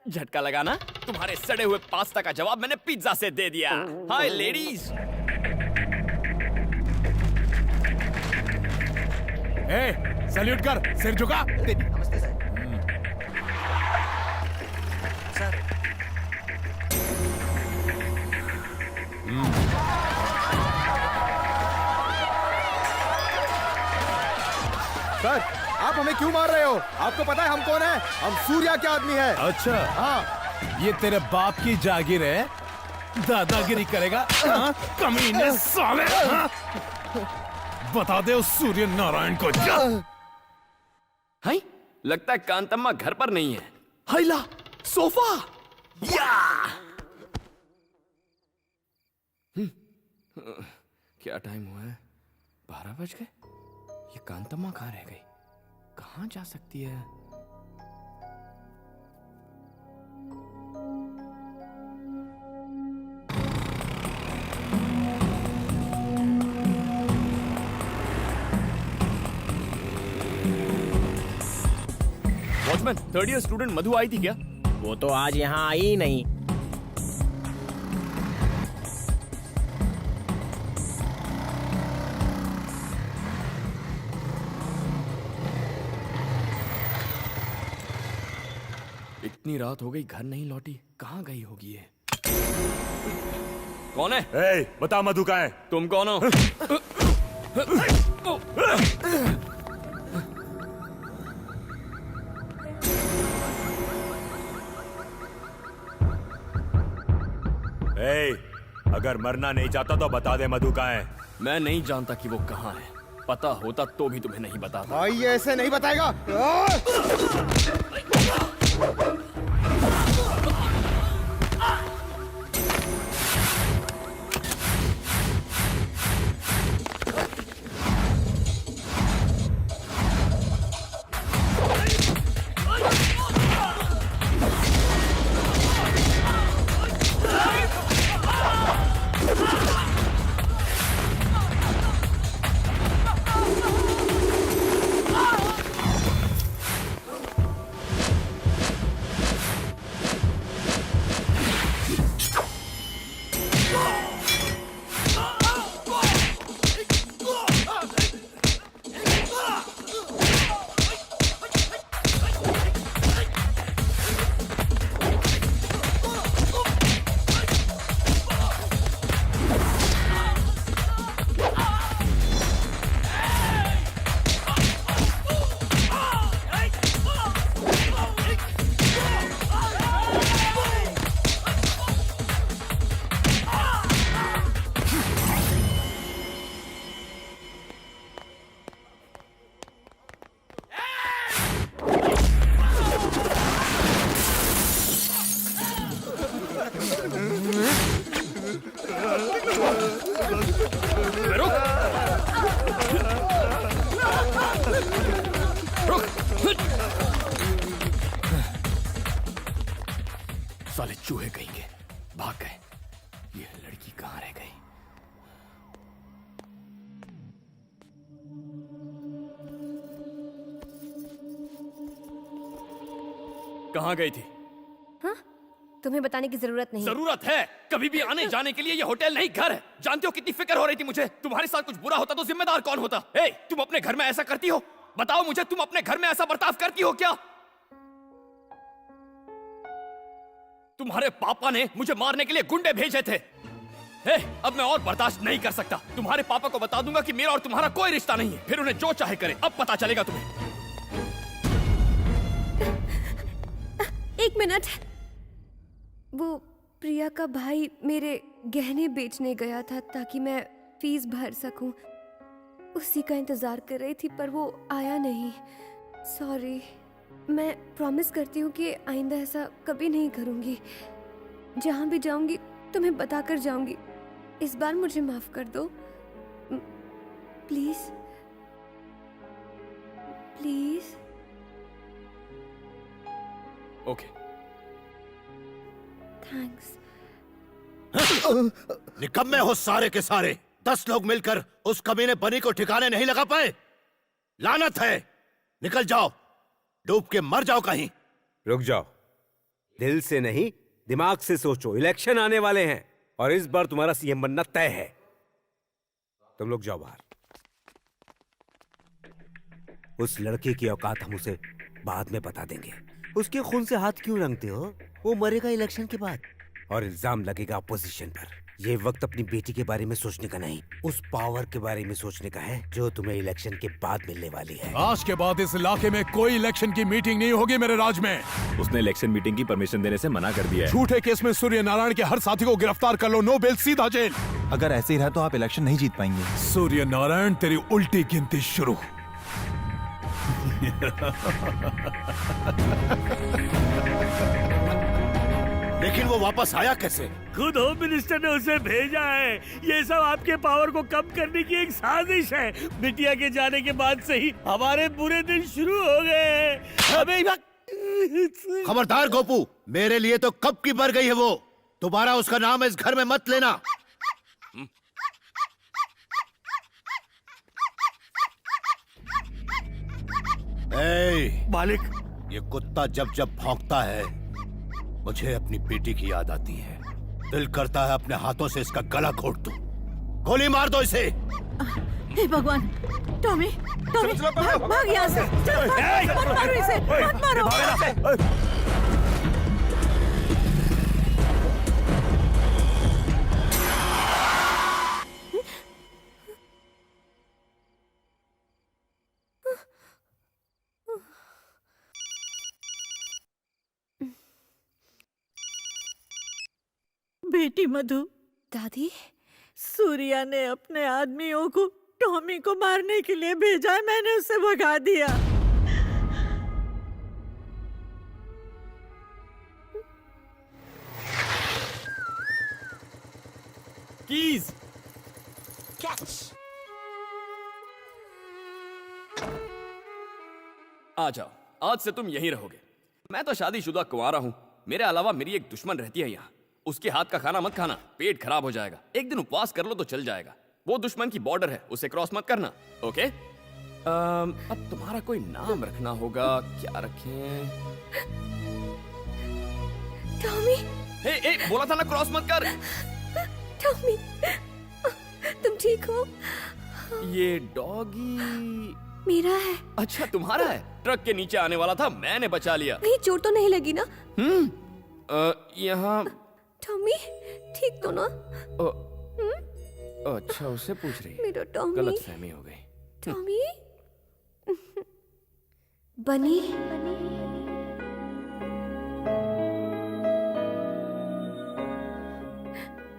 झटका लगाना। तुम्हारे सड़े हुए पास्ता का जवाब मैंने पिज्जा से दे दिया। हाय लेडीज। सैल्यूट कर, सिर झुका। नमस्ते सर। सर आप हमें क्यों मार रहे हो? आपको पता है हम कौन है? हम सूर्या के आदमी है। अच्छा, हाँ। ये तेरे बाप की जागीर है, दादागिरी करेगा? हाँ? कमीने साले। हाँ? बता दे उस सूर्य नारायण को। हाय, लगता है कांतम्मा घर पर नहीं है। हाइला, सोफा। या! क्या टाइम हुआ है? 12 बज गए। ये कांतम्मा कहाँ रह गई? कहाँ जा सकती है? वॉचमैन, 3rd ईयर स्टूडेंट मधु आई थी क्या? वो तो आज यहाँ आई ही नहीं। इतनी रात हो गई, घर नहीं लौटी, कहाँ गई होगी ये? कौन है? बता मधु कहाँ है? तुम कौन हो? अगर मरना नहीं चाहता तो बता दे मधु कहाँ है। मैं नहीं जानता कि वो कहाँ है। पता होता तो भी तुम्हें नहीं बताता। भाई ये ऐसे नहीं बताएगा। साले चूहे कहेंगे, भाग गए। ये लड़की कहाँ रह गई? कहाँ गई थी? हाँ? तुम्हें बताने की जरूरत नहीं। जरूरत है। कभी भी आने जाने के लिए ये होटल नहीं घर है। जानते हो कितनी फिक्र हो रही थी मुझे? तुम्हारे साथ कुछ बुरा होता तो जिम्मेदार कौन होता? तुम अपने घर में ऐसा करती हो? बताओ मुझे, तुम अपने घर में ऐसा बर्ताव करती हो क्या? तुम्हारे पापा ने मुझे मारने के लिए गुंडे भेजे थे। अब मैं और बर्दाश्त नहीं कर सकता। तुम्हारे पापा को बता दूंगा कि मेरा और तुम्हारा कोई रिश्ता नहीं है। फिर उन्हें जो चाहे करे। अब पता चलेगा तुम्हें। एक मिनट। वो प्रिया का भाई मेरे गहने बेचने गया था ताकि मैं फीस भर सकूं। उसी का इंतजार कर रही थी पर वो आया नहीं। सॉरी। मैं प्रॉमिस करती हूँ कि आइंदा ऐसा कभी नहीं करूँगी। जहाँ भी जाऊँगी तुम्हें बताकर जाऊँगी। इस बार मुझे माफ कर दो प्लीज। प्लीज। ओके। थैंक्स। निकम्मे हो सारे के सारे। 10 लोग मिलकर उस कमीने बनी को ठिकाने नहीं लगा पाए। लानत है। निकल जाओ, डूब के मर जाओ कहीं। रुक जाओ। दिल से नहीं, दिमाग से सोचो, इलेक्शन आने वाले हैं और इस बार तुम्हारा सीएम बनना तय है। तुम लोग जाओ बाहर। उस लड़के की औकात हम उसे बाद में बता देंगे। उसके खून से हाथ क्यों रंगते हो? वो मरेगा इलेक्शन के बाद। और इल्जाम लगेगा अपोजिशन पर। ये वक्त अपनी बेटी के बारे में सोचने का नहीं, उस पावर के बारे में सोचने का है जो तुम्हें इलेक्शन के बाद मिलने वाली है। आज के बाद इस इलाके में कोई इलेक्शन की मीटिंग नहीं होगी मेरे राज में। उसने इलेक्शन मीटिंग की परमिशन देने से मना कर दिया है। झूठे केस में सूर्य नारायण के हर साथी को गिरफ्तार कर लो, नो बेल, सीधा जेल। अगर ऐसे ही रहा तो आप इलेक्शन नहीं जीत पाएंगे। सूर्य नारायण, तेरी उल्टी गिनती शुरू। लेकिन वो वापस आया कैसे? खुद होम मिनिस्टर ने उसे भेजा है। ये सब आपके पावर को कम करने की एक साजिश है। बिटिया के जाने के बाद से ही हमारे बुरे दिन शुरू हो गए हैं। हमें खबरदार गोपू, मेरे लिए तो कब की मर गई है वो। दोबारा उसका नाम इस घर में मत लेना। मालिक, ये कुत्ता जब जब भौंकता है मुझे अपनी बेटी की याद आती है। दिल करता है अपने हाथों से इसका गला घोट दूं। गोली मार दो इसे। हे भगवान, टॉमी, टॉमी, भाग यहाँ से। चल, मत मारो इसे, मत मारो। बेटी मधु। दादी, सूर्या ने अपने आदमियों को टॉमी को मारने के लिए भेजा है, मैंने उसे भगा दिया। Keys catch. आ जाओ, आज से तुम यहीं रहोगे। मैं तो शादीशुदा कुंवारा हूँ। मेरे अलावा मेरी एक दुश्मन रहती है यहाँ। उसके हाथ का खाना मत खाना, पेट खराब हो जाएगा। एक दिन उपवास कर लो तो चल जाएगा। वो दुश्मन की बॉर्डर है, उसे क्रॉस मत करना, ओके? अब तुम्हारा कोई नाम रखना होगा। क्या रखें? टॉमी। हे, बोला था ना क्रॉस मत कर। टॉमी, तुम ठीक हो? ये डॉगी मेरा है। अच्छा, तुम्हारा है? ट्रक के नीचे आने वाला था, मैंने बचा लिया। कहीं चोट तो नहीं लगी ना? यहाँ टॉमी ठीक तो ना? अच्छा, उससे पूछ रही है। मेरा टॉमी। गलतफहमी हो गई। टॉमी। बनी।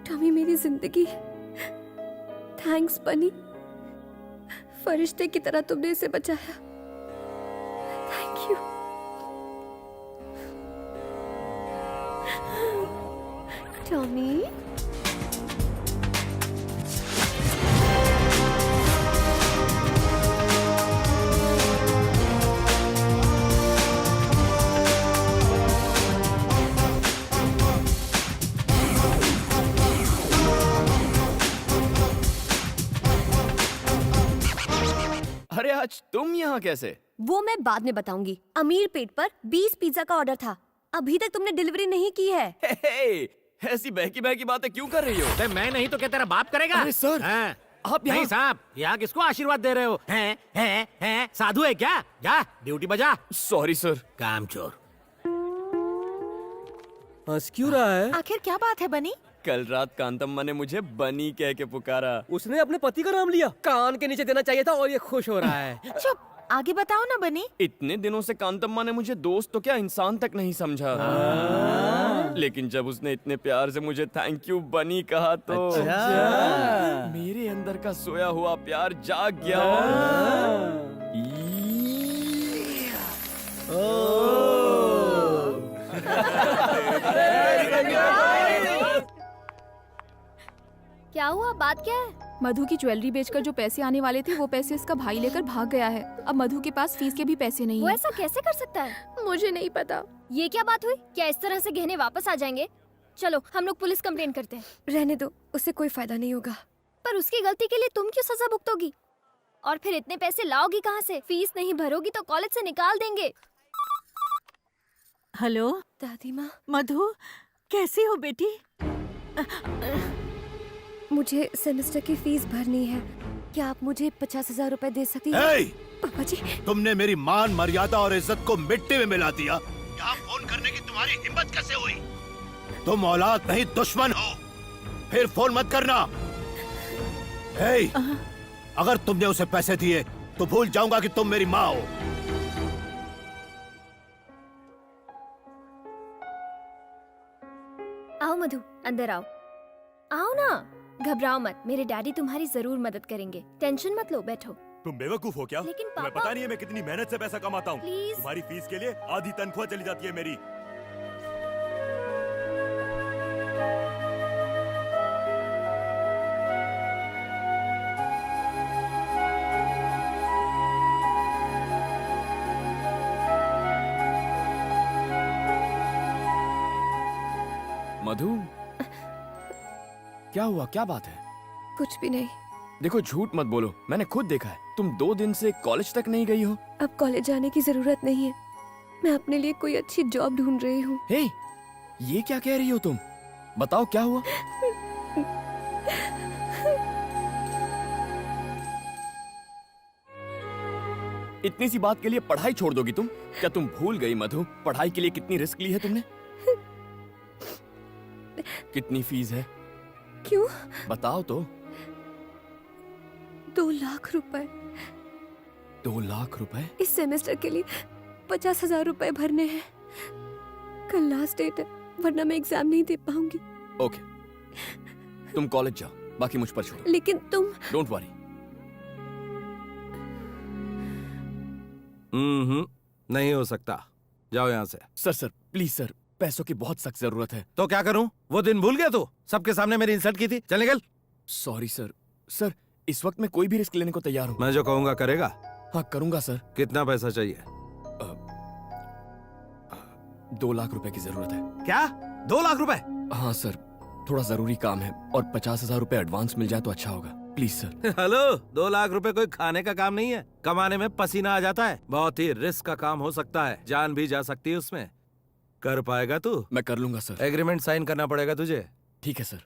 टॉमी मेरी जिंदगी। थैंक्स बनी, फरिश्ते की तरह तुमने इसे बचाया। Thank you. टॉमी। अरे आज तुम यहाँ कैसे? वो मैं बाद में बताऊंगी। अमीर पेट पर 20 पिज्जा का ऑर्डर था, अभी तक तुमने डिलीवरी नहीं की है। ऐसी बहकी बहकी बातें क्यों कर रही हो? मैं नहीं तो क्या तेरा बाप करेगा? अरे सर, आप नहीं साहब, यहाँ किसको आशीर्वाद दे रहे हो? हैं? साधु है क्या? जा ड्यूटी बजा। Sorry sir. कामचोर। हंस क्यों रहा है? आखिर क्या बात है बनी? कल रात कांतम्मा ने मुझे बनी कह के पुकारा। उसने अपने पति का नाम लिया। कान के नीचे देना चाहिए था और ये खुश हो रहा है। चुप, आगे बताओ ना बनी। इतने दिनों से कांतम्मा ने मुझे दोस्त तो क्या इंसान तक नहीं समझा। लेकिन जब उसने इतने प्यार से मुझे थैंक यू बनी कहा तो मेरे अंदर का सोया हुआ प्यार जाग गया। क्या हुआ? बात क्या है? मधु की ज्वेलरी बेचकर जो पैसे आने वाले थे वो पैसे इसका भाई लेकर भाग गया है। अब मधु के पास फीस के भी पैसे नहीं वो है। ऐसा कैसे कर सकता है? मुझे नहीं पता। ये क्या बात हुई? क्या इस तरह से गहने वापस आ जाएंगे? चलो हम लोग पुलिस कंप्लेंट करते हैं। रहने दो, उससे कोई फायदा नहीं होगा। पर उसकी गलती के लिए तुम क्यों सजा भुगतोगी? और फिर इतने पैसे लाओगी कहाँ से? फीस नहीं भरोगी तो कॉलेज से निकाल देंगे। हेलो दादी माँ। मधु, कैसी हो बेटी? मुझे सेमेस्टर की फीस भरनी है। क्या आप मुझे 50,000 रुपए दे सकती हैं? हे! पापा जी, तुमने मेरी मान मर्यादा और इज्जत को मिट्टी में मिला दिया। यहाँ फोन करने की तुम्हारी हिम्मत कैसे हुई? तुम औलाद नहीं दुश्मन हो। फिर फोन मत करना। हे! अगर तुमने उसे पैसे दिए तो भूल जाऊंगा कि तुम मेरी माँ हो। आओ मधु, अंदर आओ। आओ ना, घबराओ मत, मेरे डैडी तुम्हारी जरूर मदद करेंगे। टेंशन मत लो, बैठो। तुम बेवकूफ हो क्या? लेकिन तुम्हें पापा- पता नहीं है मैं कितनी मेहनत से पैसा कमाता हूँ। प्लीज। तुम्हारी फीस के लिए आधी तनख्वाह चली जाती है मेरी। मधु, क्या हुआ? क्या बात है? कुछ भी नहीं। देखो, झूठ मत बोलो, मैंने खुद देखा है। तुम 2 दिन से कॉलेज तक नहीं गई हो। अब कॉलेज जाने की जरूरत नहीं है। मैं अपने लिए कोई अच्छी जॉब ढूंढ रही हूँ। हे, ये क्या कह रही हो तुम? बताओ क्या हुआ? इतनी सी बात के लिए पढ़ाई छोड़ दोगी तुम? क्या तुम भूल गई मधु, पढ़ाई के लिए कितनी रिस्क ली है तुमने? कितनी फीस है? क्यों? बताओ तो। 2 लाख रुपए। 2 लाख रुपए? इस सेमेस्टर के लिए 50,000 रुपए भरने हैं। कल लास्ट डेट है, वरना मैं एग्जाम नहीं दे पाऊंगी। ओके, तुम कॉलेज जाओ, बाकी मुझ पर छोड़ो। लेकिन तुम। Don't worry. नहीं हो सकता। जाओ यहाँ से। सर प्लीज सर, पैसों की बहुत सख्त जरूरत है। तो क्या करूं? वो दिन भूल गया तू? सबके सामने मेरी इंसल्ट की थी। चल निकल। Sorry sir. सर, इस वक्त मैं कोई भी रिस्क लेने को तैयार हूँ। मैं जो कहूंगा करेगा? हाँ, करूंगा सर। कितना पैसा चाहिए? 2 लाख रुपए की जरूरत है। क्या? 2 लाख रुपए? हाँ सर, थोड़ा जरूरी काम है और 50,000 रुपए एडवांस मिल जाए तो अच्छा होगा। Please sir. हेलो, 2 लाख रुपए कोई खाने का काम नहीं है। कमाने में पसीना आ जाता है। बहुत ही रिस्क का काम हो सकता है, जान भी जा सकती है उसमें। कर पाएगा तू? मैं कर लूंगा सर। एग्रीमेंट साइन करना पड़ेगा तुझे। ठीक है सर।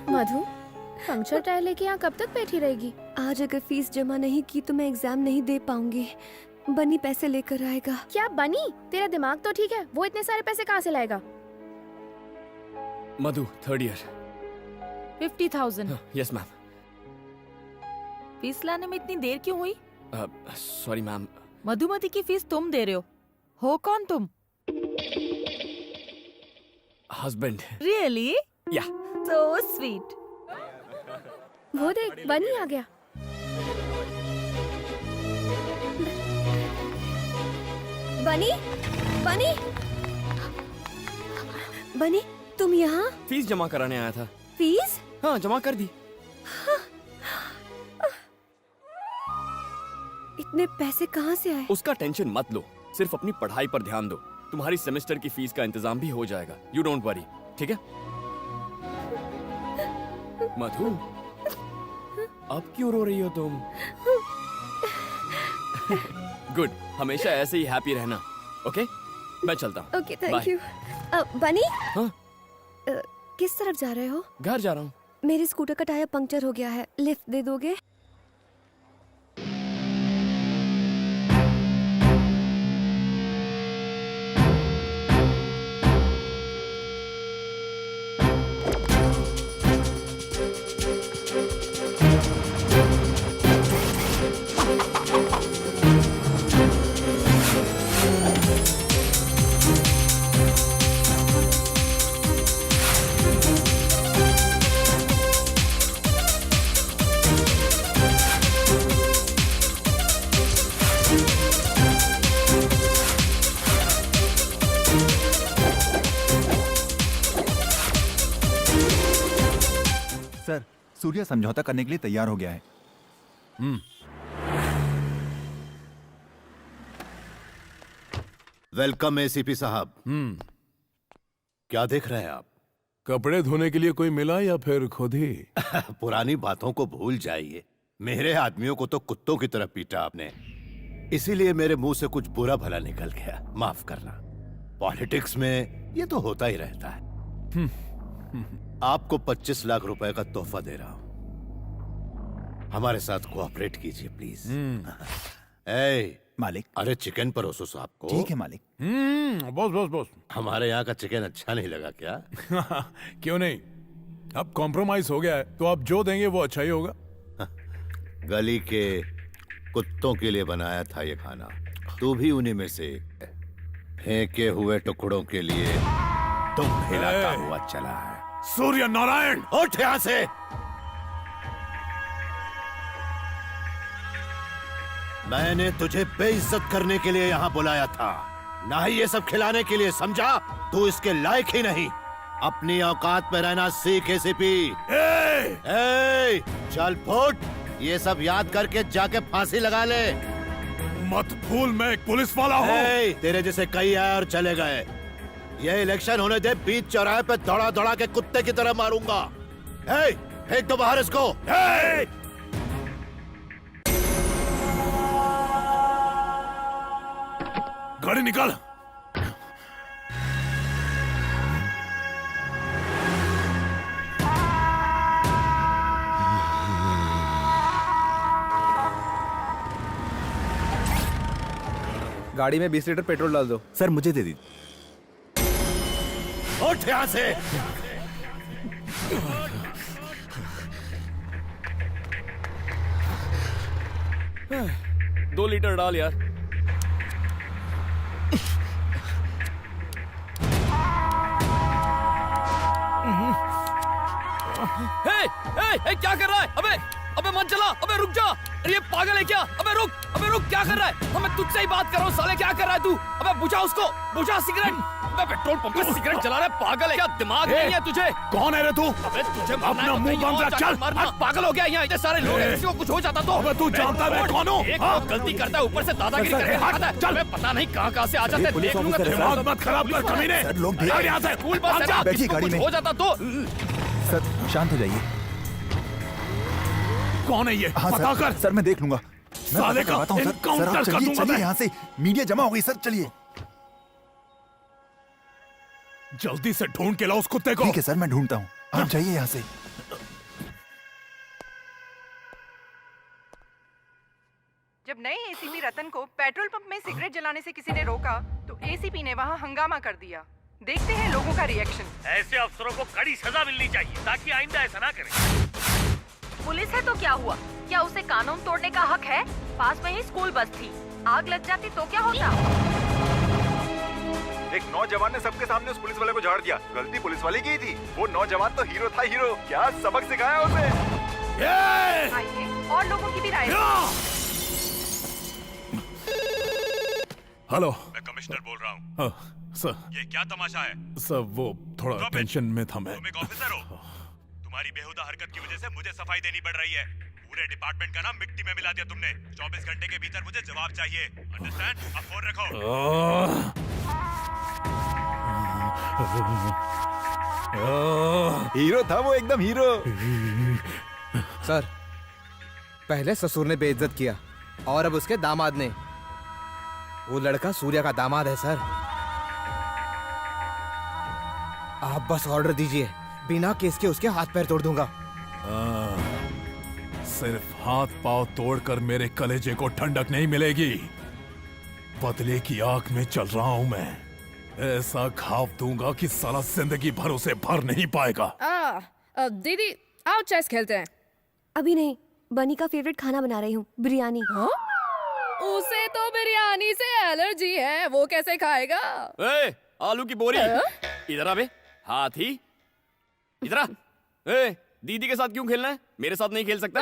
मधु, पंक्चर टायर लेके यहाँ कब तक बैठी रहेगी? आज अगर फीस जमा नहीं की तो मैं एग्जाम नहीं दे पाऊंगी। बनी पैसे लेकर आएगा। क्या बनी? तेरा दिमाग तो ठीक है, वो इतने सारे पैसे कहाँ से लाएगा? मधु, 3rd year. 50,000। Yes ma'am. Fees लाने में इतनी देर क्यों हुई? Sorry ma'am. मधुमती की फीस तुम दे रहे हो कौन तुम? हस्बैंड। रियली? या। So sweet. वो देख, बनी आ गया। बनी, बनी, बनी, तुम यहाँ? फीस जमा कराने आया था। फीस? हाँ, जमा कर दी। इतने पैसे कहाँ से आए? उसका टेंशन मत लो, सिर्फ अपनी पढ़ाई पर ध्यान दो। तुम्हारी सेमेस्टर की फीस का इंतजाम भी हो जाएगा। यू डोंट वरी, ठीक है? मधु, अब क्यों रो रही हो तुम? गुड, हमेशा ऐसे ही हैप्पी रहना। ओके, मैं चलता हूँ। Okay, thank you. बनी? हाँ? किस तरफ जा रहे हो? घर जा रहा हूँ। मेरे स्कूटर का टायर पंक्चर हो गया है, लिफ्ट दे दोगे? सर, सूर्या समझौता करने के लिए तैयार हो गया है। वेलकम एसीपी साहब। क्या देख रहे हैं आप? कपड़े धोने के लिए कोई मिला या फिर खुद ही? पुरानी बातों को भूल जाइए। मेरे आदमियों को तो कुत्तों की तरह पीटा आपने। इसीलिए मेरे मुंह से कुछ बुरा भला निकल गया, माफ करना। पॉलिटिक्स में ये तो होता ही रहता है। आपको 25 लाख रुपए का तोहफा दे रहा हूं, हमारे साथ कोऑपरेट कीजिए प्लीज। मालिक। अरे चिकन परोसो साहब को। ठीक है मालिक। बॉस बॉस बॉस, हमारे यहाँ का चिकन अच्छा नहीं लगा क्या? क्यों नहीं, अब कॉम्प्रोमाइज हो गया है तो आप जो देंगे वो अच्छा ही होगा। गली के कुत्तों के लिए बनाया था ये खाना, तू भी उन्हीं में से एक है। फेंके हुए टुकड़ों के लिए तुम हिलाता हुआ चला है। सूर्य नारायण, उठ यहाँ से। मैंने तुझे बेइज्जत करने के लिए यहाँ बुलाया था, ना ही ये सब खिलाने के लिए, समझा? तू इसके लायक ही नहीं। अपनी औकात में रहना सीख एसीपी। चल फुट, ये सब याद करके जाके फांसी लगा ले। मत भूल मैं एक पुलिस वाला हूँ। तेरे जैसे कई आए और चले गए। ये इलेक्शन होने दे, बीच चौराहे पे दौड़ा दौड़ा के कुत्ते की तरह मारूंगा। फेंक दो बाहर इसको। गाड़ी निकाल। गाड़ी में 20 लीटर पेट्रोल डाल दो। सर मुझे दे दी। उठ यहाँ से। 2 लीटर डाल यार। क्या कर रहा है? अबे मन चला। अबे रुक जा। अरे ये पागल है क्या? अबे रुक क्या कर रहा है? मैं तुझसे ही बात कर रहा हूँ साले, क्या कर रहा है तू? अबे बुझा उसको, बुझा सिगरेट। अबे पेट्रोल पंप पे सिगरेट जला रहा है, पागल है क्या? दिमाग नहीं है तुझे? कौन है रे तू? अबे तुझे अपना मुंह बंद रख, चल। पागल हो गया यहाँ, इतने सारे लोग हैं, किसी को कुछ हो जाता तो? अबे तू जानता है मैं कौन हूँ? एक गलती करता है, ऊपर से दादागिरी करके दिखाता है। चल, पता नहीं कहाँ से आ जाते हैं। देख लूंगा। दिमाग मत खराब कर कमीने। लोग यहाँ से स्कूल बस है ना, बैठिए गाड़ी में। हो जाता तो? सर शांत हो जाइए। कौन है ये? हाँ, पता कर। सर मैं देख लूंगा। साले का एनकाउंटर कर दूंगा मैं। यहाँ से मीडिया जमा हो गई सर, चलिए। जल्दी से ढूंढ के लाओ उस कुत्ते को। ठीक है सर, मैं ढूंढता हूँ, आप जाइए यहाँ से। जब नए एसीपी रतन को पेट्रोल पंप में सिगरेट जलाने से किसी ने रोका तो एसीपी ने वहाँ हंगामा कर दिया। देखते हैं लोगों का रिएक्शन। ऐसे अफसरों को कड़ी सजा मिलनी चाहिए ताकि आइंदा ऐसा ना करें। पुलिस है तो क्या हुआ? क्या उसे कानून तोड़ने का हक है? पास में ही स्कूल बस थी, आग लग जाती तो क्या होता? एक नौजवान ने सबके सामने उस पुलिस वाले को झाड़ दिया। गलती पुलिस वाले की थी। वो नौजवान तो हीरो था, हीरो। क्या सबक सिखाया उसे। आइए और लोगों की भी राय। हेलो, मैं कमिश्नर बोल रहा हूँ। सर, ये क्या तमाशा है? सर वो थोड़ा टेंशन में था मैं। तुम एक ऑफिसर हो, तुम्हारी बेहुदा हरकत की वजह से मुझे सफाई देनी पड़ रही है। पूरे डिपार्टमेंट का नाम मिट्टी में मिला दिया तुमने। 24 घंटे के भीतर मुझे जवाब चाहिए। अंडरस्टैंड? अब फोन रखो। हीरो था वो, एकदम हीरो। सर, पहले ससुर ने बेइज्जत किया और अब उसके दामाद ने। वो लड़का सूर्या का दामाद है सर। आप बस ऑर्डर दीजिए, बिना केस के उसके हाथ पैर तोड़ दूंगा। सिर्फ हाथ पांव तोड़कर मेरे कलेजे को ठंडक नहीं मिलेगी। बदले की आग में चल रहा हूं मैं। ऐसा घाव दूंगा कि साला जिंदगी भर उसे भर नहीं पाएगा। दीदी आओ चेस खेलते हैं। अभी नहीं, बनी का फेवरेट खाना बना रही हूँ, बिरयानी। उसे तो बिरयानी से एलर्जी है, वो कैसे खाएगा? आलू की बोरी इधर आ बे, हाथी इधर आ। दीदी के साथ क्यों खेलना है? मेरे साथ नहीं खेल सकता?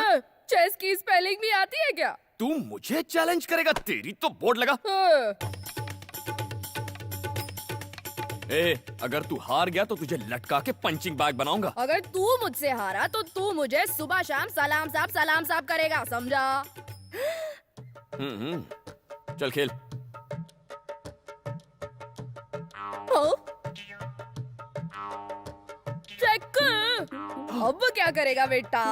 चेस की स्पेलिंग भी आती है क्या? तू मुझे चैलेंज करेगा? तेरी तो बोर्ड लगा। अगर तू हार गया तो तुझे लटका के पंचिंग बैग बनाऊंगा। अगर तू मुझसे हारा तो तू मुझे सुबह शाम सलाम साहब करेगा, समझा? चल खेल। चेक। अब क्या करेगा बेटा?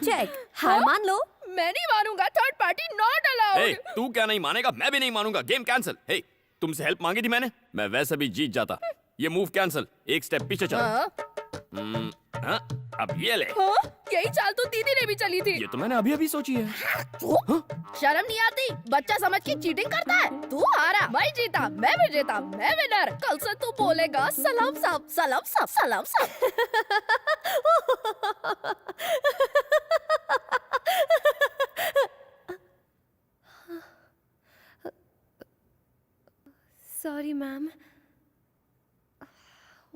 चेक। हार मान लो। मैं नहीं मानूंगा, थर्ड पार्टी नॉट अलाउड। तू क्या नहीं मानेगा, मैं भी नहीं मानूंगा। Game cancel. हे, तुमसे हेल्प मांगी थी मैंने, मैं वैसे भी जीत जाता। ये मूव कैंसिल, एक स्टेप पीछे चल। अब ये ले। यही चाल तो दीदी ने भी चली थी। ये तो मैंने अभी अभी सोची है। शर्म नहीं आती? बच्चा समझ के चीटिंग करता है। तू हारा, मैं जीता, मैं विजेता, मैं विनर। कल से तू बोलेगा सलाम साहब, सलाम साहब, सलाम साहब। Sorry ma'am.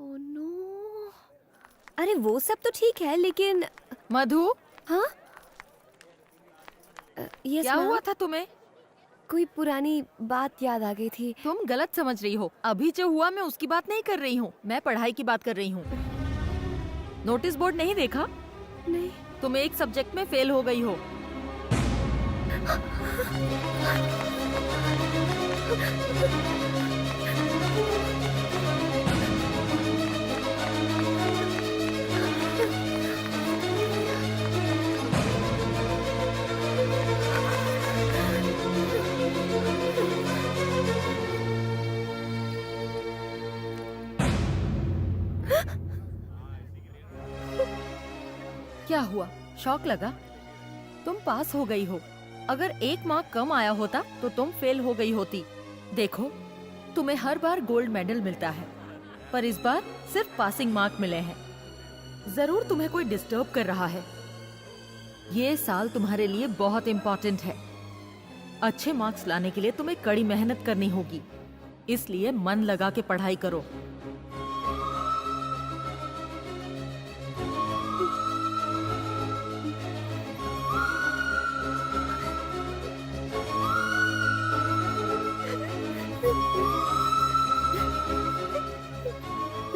Oh no. अरे वो सब तो ठीक है लेकिन मधु। हाँ क्या हुआ था तुम्हें? कोई पुरानी बात याद आ गई थी। तुम गलत समझ रही हो। अभी जो हुआ मैं उसकी बात नहीं कर रही हूँ, मैं पढ़ाई की बात कर रही हूँ। नोटिस बोर्ड नहीं देखा? नहीं। तुम एक सब्जेक्ट में फेल हो गई हो। क्या हुआ? शौक लगा? तुम पास हो गई हो। अगर एक मार्क कम आया होता तो तुम फेल हो गई होती। देखो, तुम्हें हर बार गोल्ड मेडल मिलता है, पर इस बार सिर्फ पासिंग मार्क मिले हैं। जरूर तुम्हें कोई डिस्टर्ब कर रहा है। ये साल तुम्हारे लिए बहुत इम्पोर्टेंट है। अच्छे मार्क्स लाने के लिए तुम्हें कड़ी मेहनत करनी होगी, इसलिए मन लगा के पढ़ाई करो।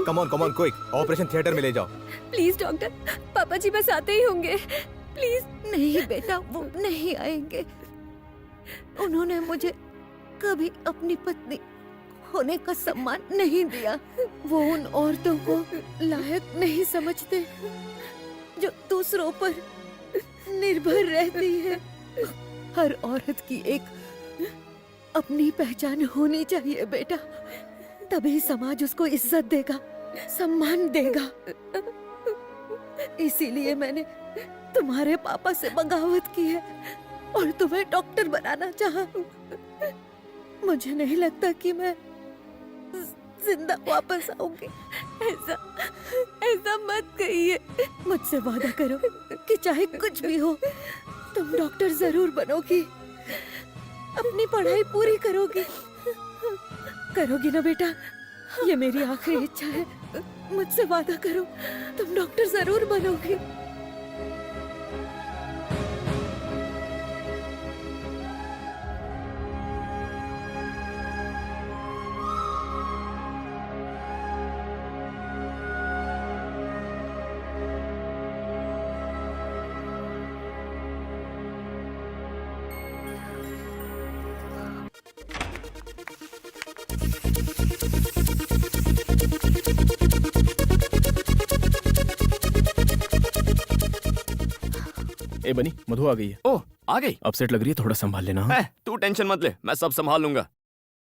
Come on quick, operation theatre में ले जाओ। प्लीज डॉक्टर, पापा जी बस आते ही होंगे। प्लीज। नहीं बेटा, वो नहीं आएंगे। उन्होंने मुझे कभी अपनी पत्नी होने का सम्मान नहीं दिया। वो उन औरतों को लायक नहीं समझते जो दूसरों पर निर्भर रहती है। हर औरत की एक अपनी पहचान होनी चाहिए बेटा, तभी समाज उसको इज्जत देगा, सम्मान देगा। इसीलिए मैंने तुम्हारे पापा से बगावत की है और तुम्हें डॉक्टर बनाना चाहा। मुझे नहीं लगता कि मैं जिंदा वापस आऊंगी। ऐसा मत कहिए। मुझसे वादा करो कि चाहे कुछ भी हो तुम डॉक्टर जरूर बनोगी, अपनी पढ़ाई पूरी करोगी। करोगी ना बेटा? ये मेरी आखिरी इच्छा है। मुझसे वादा करो, तुम डॉक्टर जरूर बनोगी। ए बनी, मधु आ गई है। ओह, आ गई? अपसेट लग रही है, थोड़ा संभाल लेना। तू टेंशन मत ले, मैं सब संभाल लूंगा।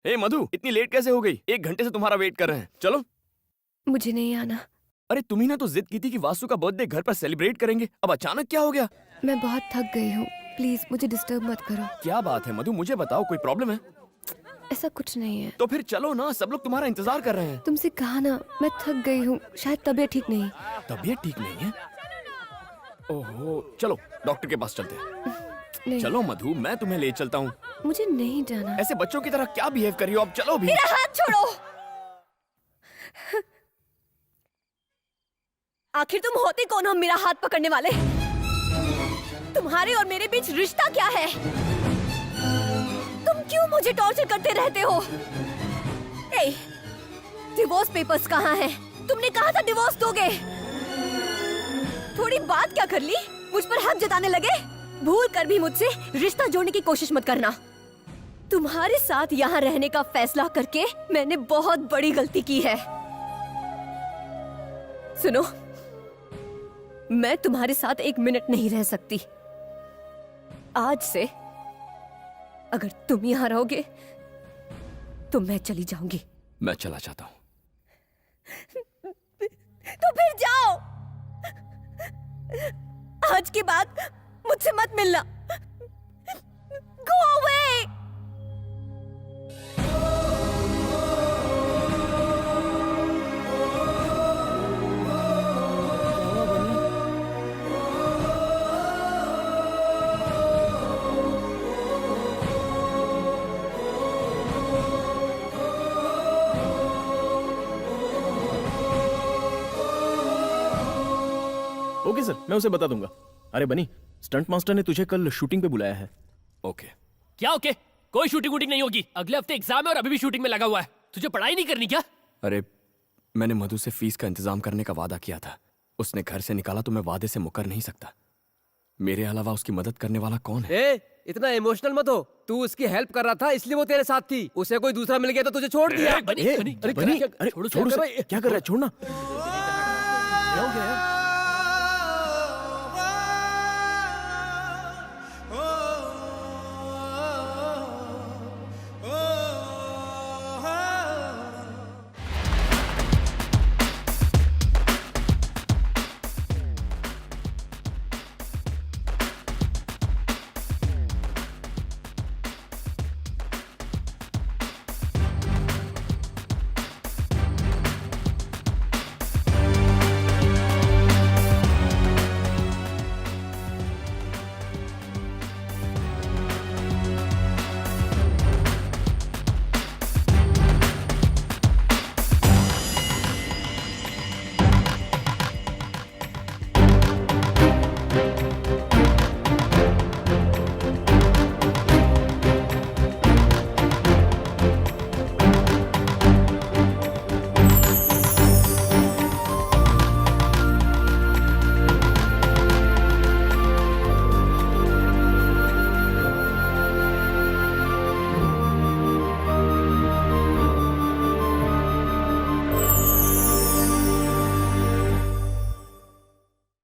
ए मधु, इतनी लेट कैसे हो गई? 1 घंटे से तुम्हारा वेट कर रहे हैं। चलो। मुझे नहीं आना। अरे तुम्ही ना तो जिद की थी कि वासु का बर्थडे घर पर सेलिब्रेट करेंगे, अब अचानक क्या हो गया? मैं बहुत थक गई हूँ, प्लीज मुझे डिस्टर्ब मत करो। क्या बात है मधु, मुझे बताओ, कोई प्रॉब्लम है? ऐसा कुछ नहीं है। तो फिर चलो ना, सब लोग तुम्हारा इंतजार कर रहे हैं। तुमसे कहा ना, मैं थक गई हूँ, शायद तबीयत ठीक नहीं। तबीयत ठीक नहीं है? ओहो, चलो डॉक्टर के पास चलते हैं। चलो मधु, मैं तुम्हें ले चलता हूँ। मुझे नहीं जाना। ऐसे बच्चों की तरह क्या बिहेव कर रही हो? अब चलो भी। मेरा हाथ छोड़ो। आखिर तुम होते कौन हो मेरा हाथ पकड़ने वाले? तुम्हारे और मेरे बीच रिश्ता क्या है? तुम क्यों मुझे टॉर्चर करते रहते हो? ए, डिवोर्स पेपर्स कहाँ हैं? तुमने कहा था डिवोर्स दोगे। थोड़ी बात क्या कर ली? मुझ पर हक जताने लगे? भूल कर भी मुझसे रिश्ता जोड़ने की कोशिश मत करना। तुम्हारे साथ यहाँ रहने का फैसला करके मैंने बहुत बड़ी गलती की है। सुनो, मैं तुम्हारे साथ 1 मिनट नहीं रह सकती। आज से अगर तुम यहाँ रहोगे तो मैं चली जाऊंगी। मैं चला जाता हूँ। तो फिर जाओ। आज के बाद मुझसे मत मिलना। Go away! ओके सर, मैं उसे बता दूंगा। अरे बनी, स्टंट मास्टर ने तुझे कल शूटिंग पे बुलाया है। ओके। क्या ओके? कोई शूटिंग वूटिंग नहीं होगी। अगले हफ्ते एग्जाम है और अभी भी शूटिंग में लगा हुआ है। तुझे पढ़ाई नहीं करनी क्या? अरे मैंने मधु से फीस का इंतजाम करने का वादा किया था। उसने घर से निकाला तो मैं वादे से मुकर नहीं सकता। मेरे अलावा उसकी मदद करने वाला कौन है? इतना इमोशनल मत हो। तू उसकी हेल्प कर रहा था इसलिए वो तेरे साथ थी। उसे कोई दूसरा मिल गया तो तुझे छोड़ दिया। छोड़ उसे। क्या कर रहा है? छोड़ना। क्या हो गया?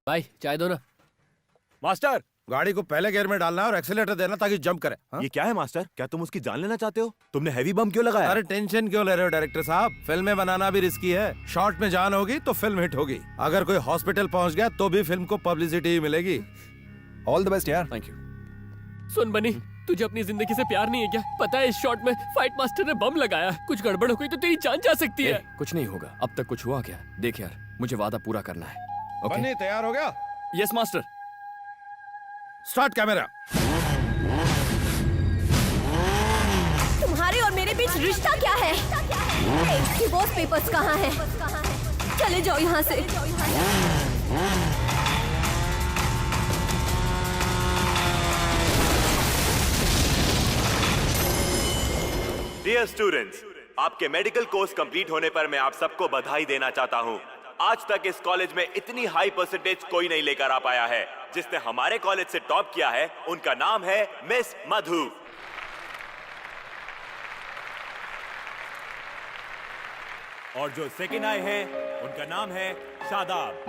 भाई चाय दो ना। मास्टर, गाड़ी को पहले गियर में डालना है और एक्सीलेटर देना ताकि जंप करे। ये क्या है मास्टर? क्या तुम उसकी जान लेना चाहते हो? तुमने हैवी बम क्यों लगाया? अरे टेंशन क्यों ले रहे हो डायरेक्टर साहब? फिल्में बनाना भी रिस्की है। शॉर्ट में जान होगी तो फिल्म हिट होगी। अगर कोई हॉस्पिटल पहुंच गया तो भी फिल्म को पब्लिसिटी ही मिलेगी। ऑल द बेस्ट यार। Thank you. सुन बनी, तुझे अपनी जिंदगी से प्यार नहीं है क्या? पता है इस शॉट में फाइट मास्टर ने बम लगाया। कुछ गड़बड़ हो गई तो तेरी जान जा सकती है। कुछ नहीं होगा। अब तक कुछ हुआ क्या? देख यार, मुझे वादा पूरा करना है। बनी तैयार हो गया? Yes master. Start camera. तुम्हारे और मेरे बीच रिश्ता क्या है? डिवोर्स पेपर्स कहाँ हैं? चले जाओ यहाँ से। डियर स्टूडेंट्स, आपके मेडिकल कोर्स कंप्लीट होने पर मैं आप सबको बधाई देना चाहता हूं। आज तक इस कॉलेज में इतनी हाई परसेंटेज कोई नहीं लेकर आ पाया है। जिसने हमारे कॉलेज से टॉप किया है उनका नाम है मिस मधु। और जो सेकंड आए हैं उनका नाम है शादाब।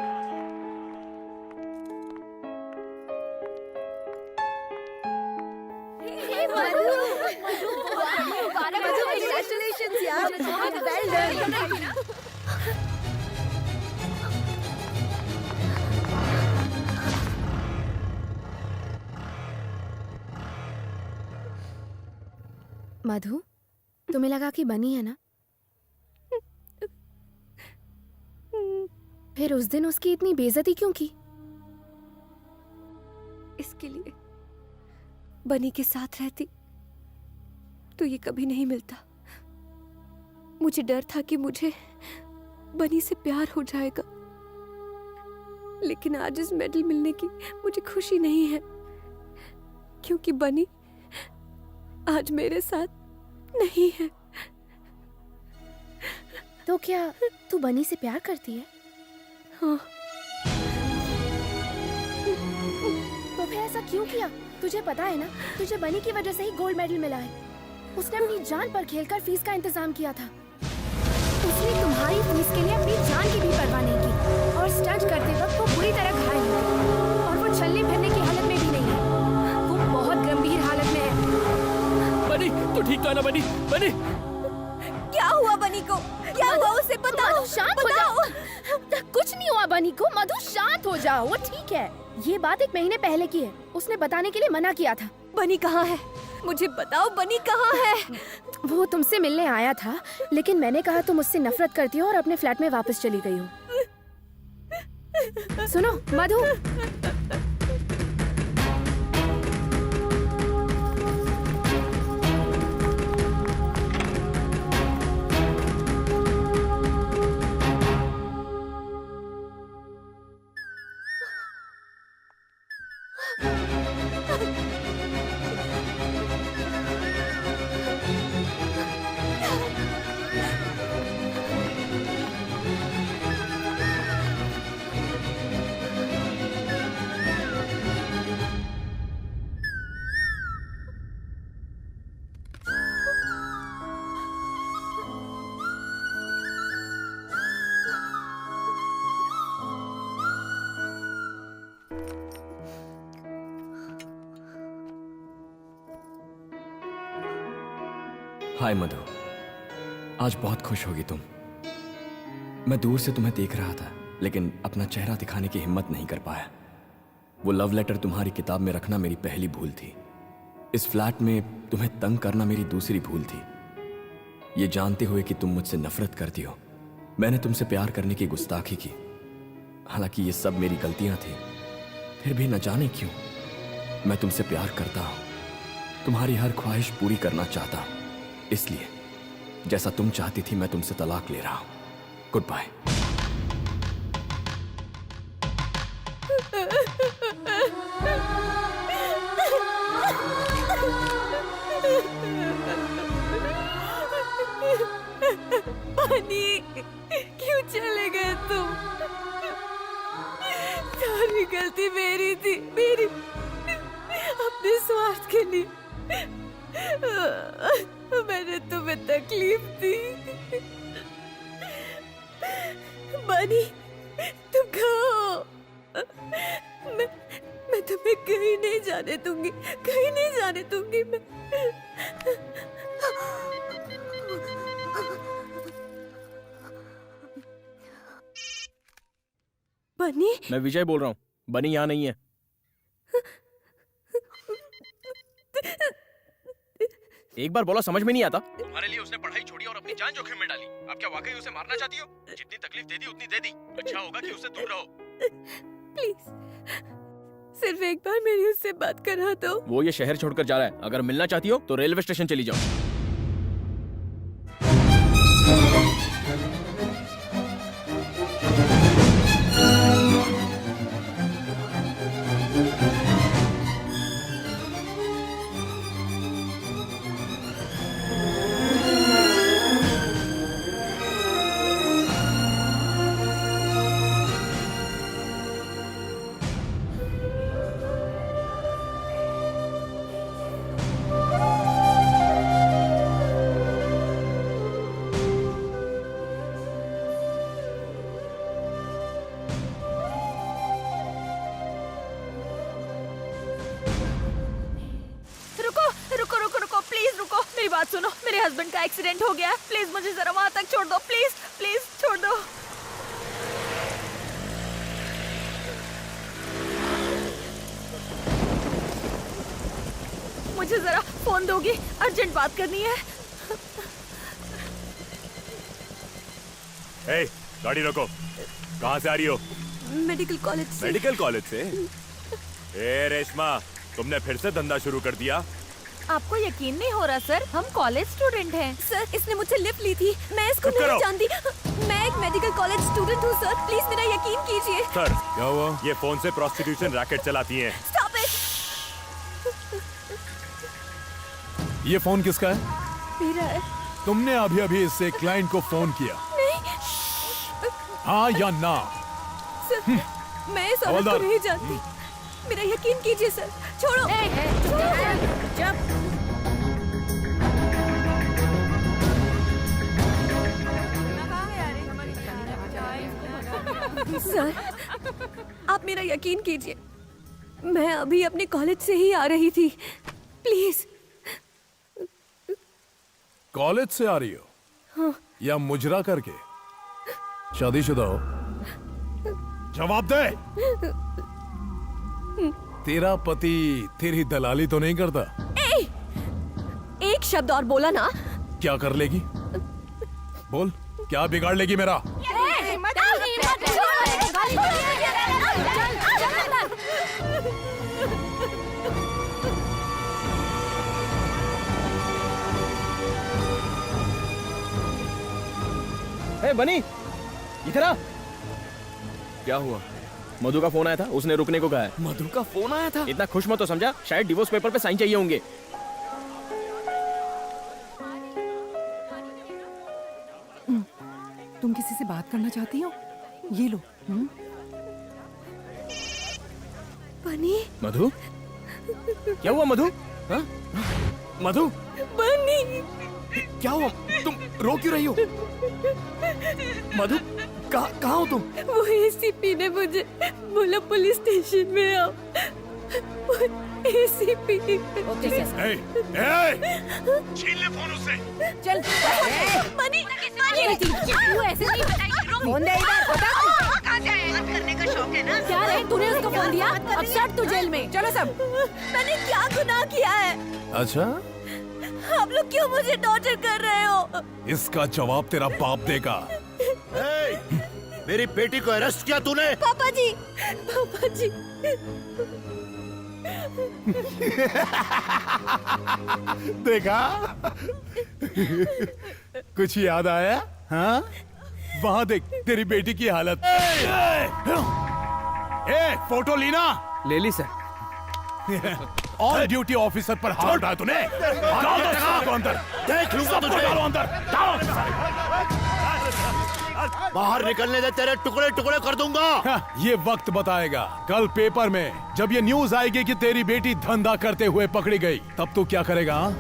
Congratulations यार, well done। मधु, तुम्हें लगा कि बनी है ना? फिर उस दिन उसकी इतनी बेइज्जती क्यों की? इसके लिए बनी के साथ रहती तो ये कभी नहीं मिलता। मुझे डर था कि मुझे बनी से प्यार हो जाएगा, लेकिन आज इस मेडल मिलने की मुझे खुशी नहीं है, क्योंकि बनी आज मेरे साथ नहीं है। तो क्या तू बनी से प्यार करती है? हाँ। तो फिर ऐसा क्यों किया? तुझे पता है ना, तुझे बनी की वजह से ही गोल्ड मेडल मिला है। उसने अपनी जान पर खेलकर फीस का इंतजाम किया था। उसने तुम्हारी फीस के लिए अपनी जान की भी परवाह नहीं की और स्टंट करते वक्त वो बुरी तरह घायल हुआ। ठीक तो है ना बनी? बनी क्या हुआ बनी को? क्या हुआ उसे बताओ। मधु शांत हो जाओ। कुछ नहीं हुआ बनी को। मधु शांत हो जाओ, वो ठीक है। ये बात 1 महीने पहले की है। उसने बताने के लिए मना किया था। बनी कहाँ है? मुझे बताओ बनी कहाँ है? वो तुमसे मिलने आया था, लेकिन मैंने कहा तुम उससे नफरत करती हो और अपने फ्लैट में वापस चली गई हो। सुनो मधु, हाय मधु, आज बहुत खुश होगी तुम। मैं दूर से तुम्हें देख रहा था, लेकिन अपना चेहरा दिखाने की हिम्मत नहीं कर पाया। वो लव लेटर तुम्हारी किताब में रखना मेरी पहली भूल थी। इस फ्लैट में तुम्हें तंग करना मेरी दूसरी भूल थी। ये जानते हुए कि तुम मुझसे नफरत करती हो, मैंने तुमसे प्यार करने की गुस्ताखी की। हालांकि ये सब मेरी गलतियां थी, फिर भी न जाने क्यों मैं तुमसे प्यार करता हूं। तुम्हारी हर ख्वाहिश पूरी करना चाहता हूं, इसलिए जैसा तुम चाहती थी मैं तुमसे तलाक ले रहा हूं। Goodbye. बनी, क्यों चले गए तुम? सारी गलती मेरी थी, मेरी। अपने स्वार्थ के लिए मैंने तुम्हें तकलीफ दी। बनी, तुम कहो। मैं तुम्हें कहीं नहीं जाने दूंगी, कहीं नहीं जाने दूंगी मैं। बनी, मैं विजय बोल रहा हूँ। बनी यहाँ नहीं है। एक बार बोला समझ में नहीं आता? तुम्हारे लिए उसने पढ़ाई छोड़ी और अपनी जान जोखिम में डाली। आप क्या वाकई उसे मारना चाहती हो? जितनी तकलीफ दे दी उतनी दे दी। अच्छा होगा कि उससे दूर रहो। प्लीज, सिर्फ एक बार मेरी उससे बात करा दो। वो ये शहर छोड़कर जा रहा है। अगर मिलना चाहती हो तो रेलवे स्टेशन चली जाओ। सुनो, मेरे हस्बैंड का एक्सीडेंट हो गया है। प्लीज मुझे जरा वहां तक छोड़ दो। प्लीज प्लीज छोड़ दो। मुझे जरा फोन दोगी? अर्जेंट बात करनी है। ए, गाड़ी रोको। कहाँ से आ रही हो? मेडिकल कॉलेज से। मेडिकल कॉलेज से? ए रेशमा, तुमने फिर से धंधा शुरू कर दिया? आपको यकीन नहीं हो रहा सर, हम कॉलेज स्टूडेंट हैं। सर, इसने मुझसे लिफ्ट ली थी। मैं इसको नहीं जानती। मैं एक मेडिकल कॉलेज स्टूडेंट हूँ सर, प्लीज मेरा यकीन कीजिए। सर, क्या हुआ? ये फोन से प्रोस्टिट्यूशन रैकेट चलाती हैं। Stop it. ये फोन किसका है? मेरा है। तुमने अभी अभी इससे क्लाइंट को फोन किया? नहीं। हाँ या ना? सर, मैं इस औरत को नहीं जानती। मेरा यकीन कीजिए सर। छोड़ो। सर, आप मेरा यकीन कीजिए। मैं अभी अपने कॉलेज से ही आ रही थी। प्लीज कॉलेज से आ रही हो हाँ। या मुजरा करके? शादीशुदा हो? जवाब दे। तेरा पति तेरी दलाली तो नहीं करता? एक शब्द और बोला ना। क्या कर लेगी? बोल, क्या बिगाड़ लेगी मेरा? ए बनी, इधर आ। क्या हुआ? मधु का फोन आया था, उसने रुकने को कहा है। मधु का फोन आया था? इतना खुश मत तो समझा, शायद डिवोर्स पेपर पे साइन चाहिए होंगे। तुम किसी से बात करना चाहती हो? ये लो। बनी। मधु? क्या हुआ मधु? हाँ? मधु? बनी। क्या हुआ? तुम रो क्यों रही हो? मधु, कहाँ हो तुम? वो एसीपी ने मुझे बोला पुलिस स्टेशन में आओ। एसीपी। छीन ले फोन उससे। चल। बनी। तू ऐसे नहीं बताएगी। फोन दे इधर। बता। कहाँ से आया? बात करने का शौक है ना? क्या रे? तूने उसको फोन दिया? अब सट तू जेल में। चलो सब। मैंने क्या गुनाह किया है? अच्छा, आप लोग क्यों मुझे टॉर्चर कर रहे हो? इसका जवाब तेरा बाप देगा। मेरी बेटी को अरेस्ट किया तूने? पापा जी, पापा जी। देखा? कुछ याद आया? हाँ? वहाँ देख तेरी बेटी की हालत। फोटो लीना। ले ली सर। ऑन ड्यूटी ऑफिसर पर हाथ उठाया तूने। डालो तो अंदर। देख लूंगा तुझे। डालो अंदर। बाहर निकलने दे, तेरे टुकड़े टुकड़े कर दूंगा। हाँ, ये वक्त बताएगा। कल पेपर में जब ये न्यूज आएगी कि तेरी बेटी धंधा करते हुए पकड़ी गई, तब तू क्या करेगा? हाँ?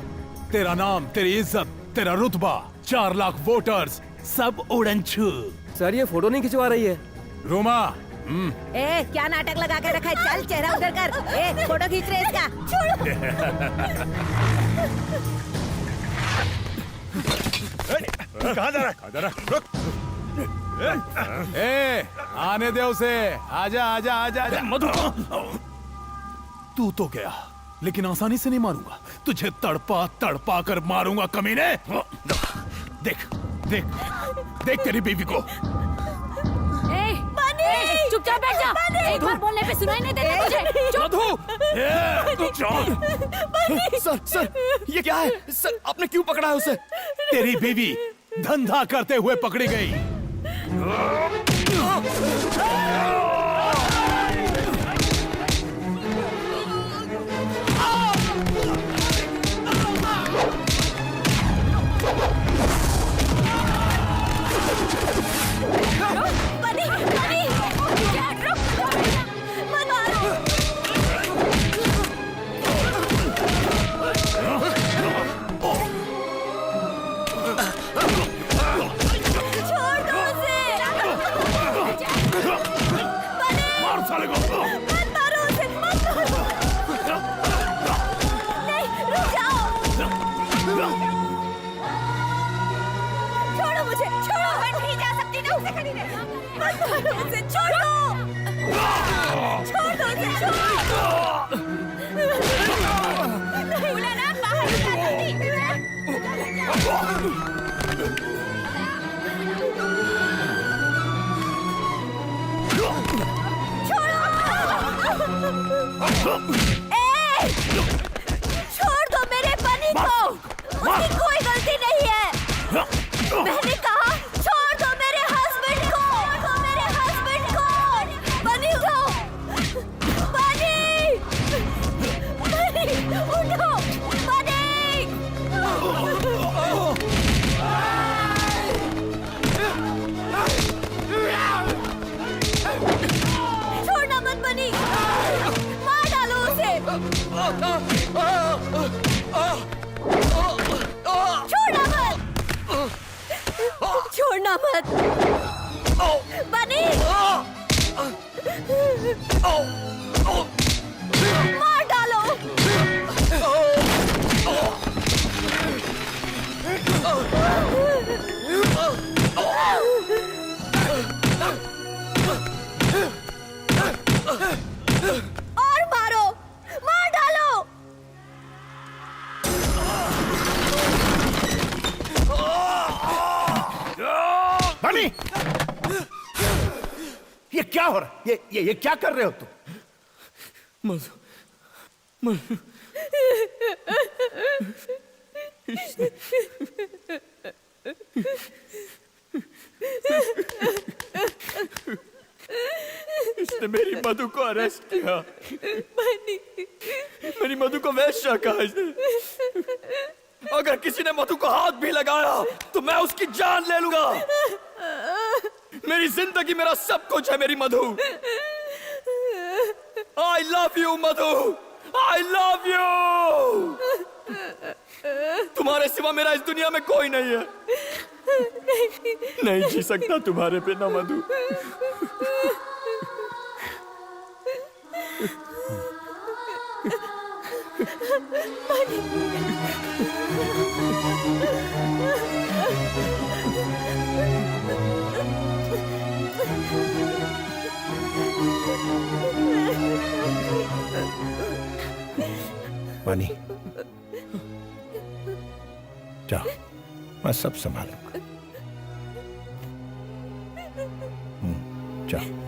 तेरा नाम, तेरी इज्जत, तेरा रुतबा, 4 लाख वोटर्स सब उड़न छू। सर ये फोटो नहीं खिंचवा रही है। रोमा। ए, क्या नाटक लगा के रखा है? चल चेहरा उधर कर। ए, फोटो खींच रहे इसका। कहाँ जा रहा है? रुक। ए, आने दे उसे। आजा आजा आजा आजा। मधु, तू तो गया, लेकिन आसानी से नहीं मारूंगा। तुझे तड़पा तड़पा कर मारूंगा कमीने। देख देख देख तेरी बीवी को। चुपचाप बैठ जा। एक बार बोलने पे सुनाई नहीं देता तुझे। मधु! सर सर, ये क्या है? सर, आपने क्यों पकड़ा है उसे? तेरी बीवी धंधा करते हुए पकड़ी गई। छोड़ो मुझे, छोड़ो। मैं नहीं जा सकती ना उसे खरीदने। मत मारो उसे, छोड़ो। छोड़ दो उसे, छोड़ो। बोला ना बाहर छोड़ दो मेरे बनी को। उसकी कोई गलती नहीं है। मैंने कहा छोड़ दो मेरे हस्बैंड को। छोड़ दो मेरे हस्बैंड को। बनी उठो। बनी, बनी उठो। बनी। छोड़ना मत बनी। मार डालो उसे। छोड़ना मत बनी। मार डालो। बनी, ये क्या हो रहा है? ये क्या कर रहे हो तुम? मधु इसने मेरी मधु को अरेस्ट किया। मेरी मधु को वैश्या कहा इसने। अगर किसी ने मधु को हाथ भी लगाया तो मैं उसकी जान ले लूंगा। मेरी जिंदगी मेरा सब कुछ है मेरी मधु। I love you Madhu, I love you। तुम्हारे सिवा मेरा इस दुनिया में कोई नहीं है। नहीं जी सकता तुम्हारे बिना मधु। बनी, जाओ, मैं सब संभालूंगा। जाओ।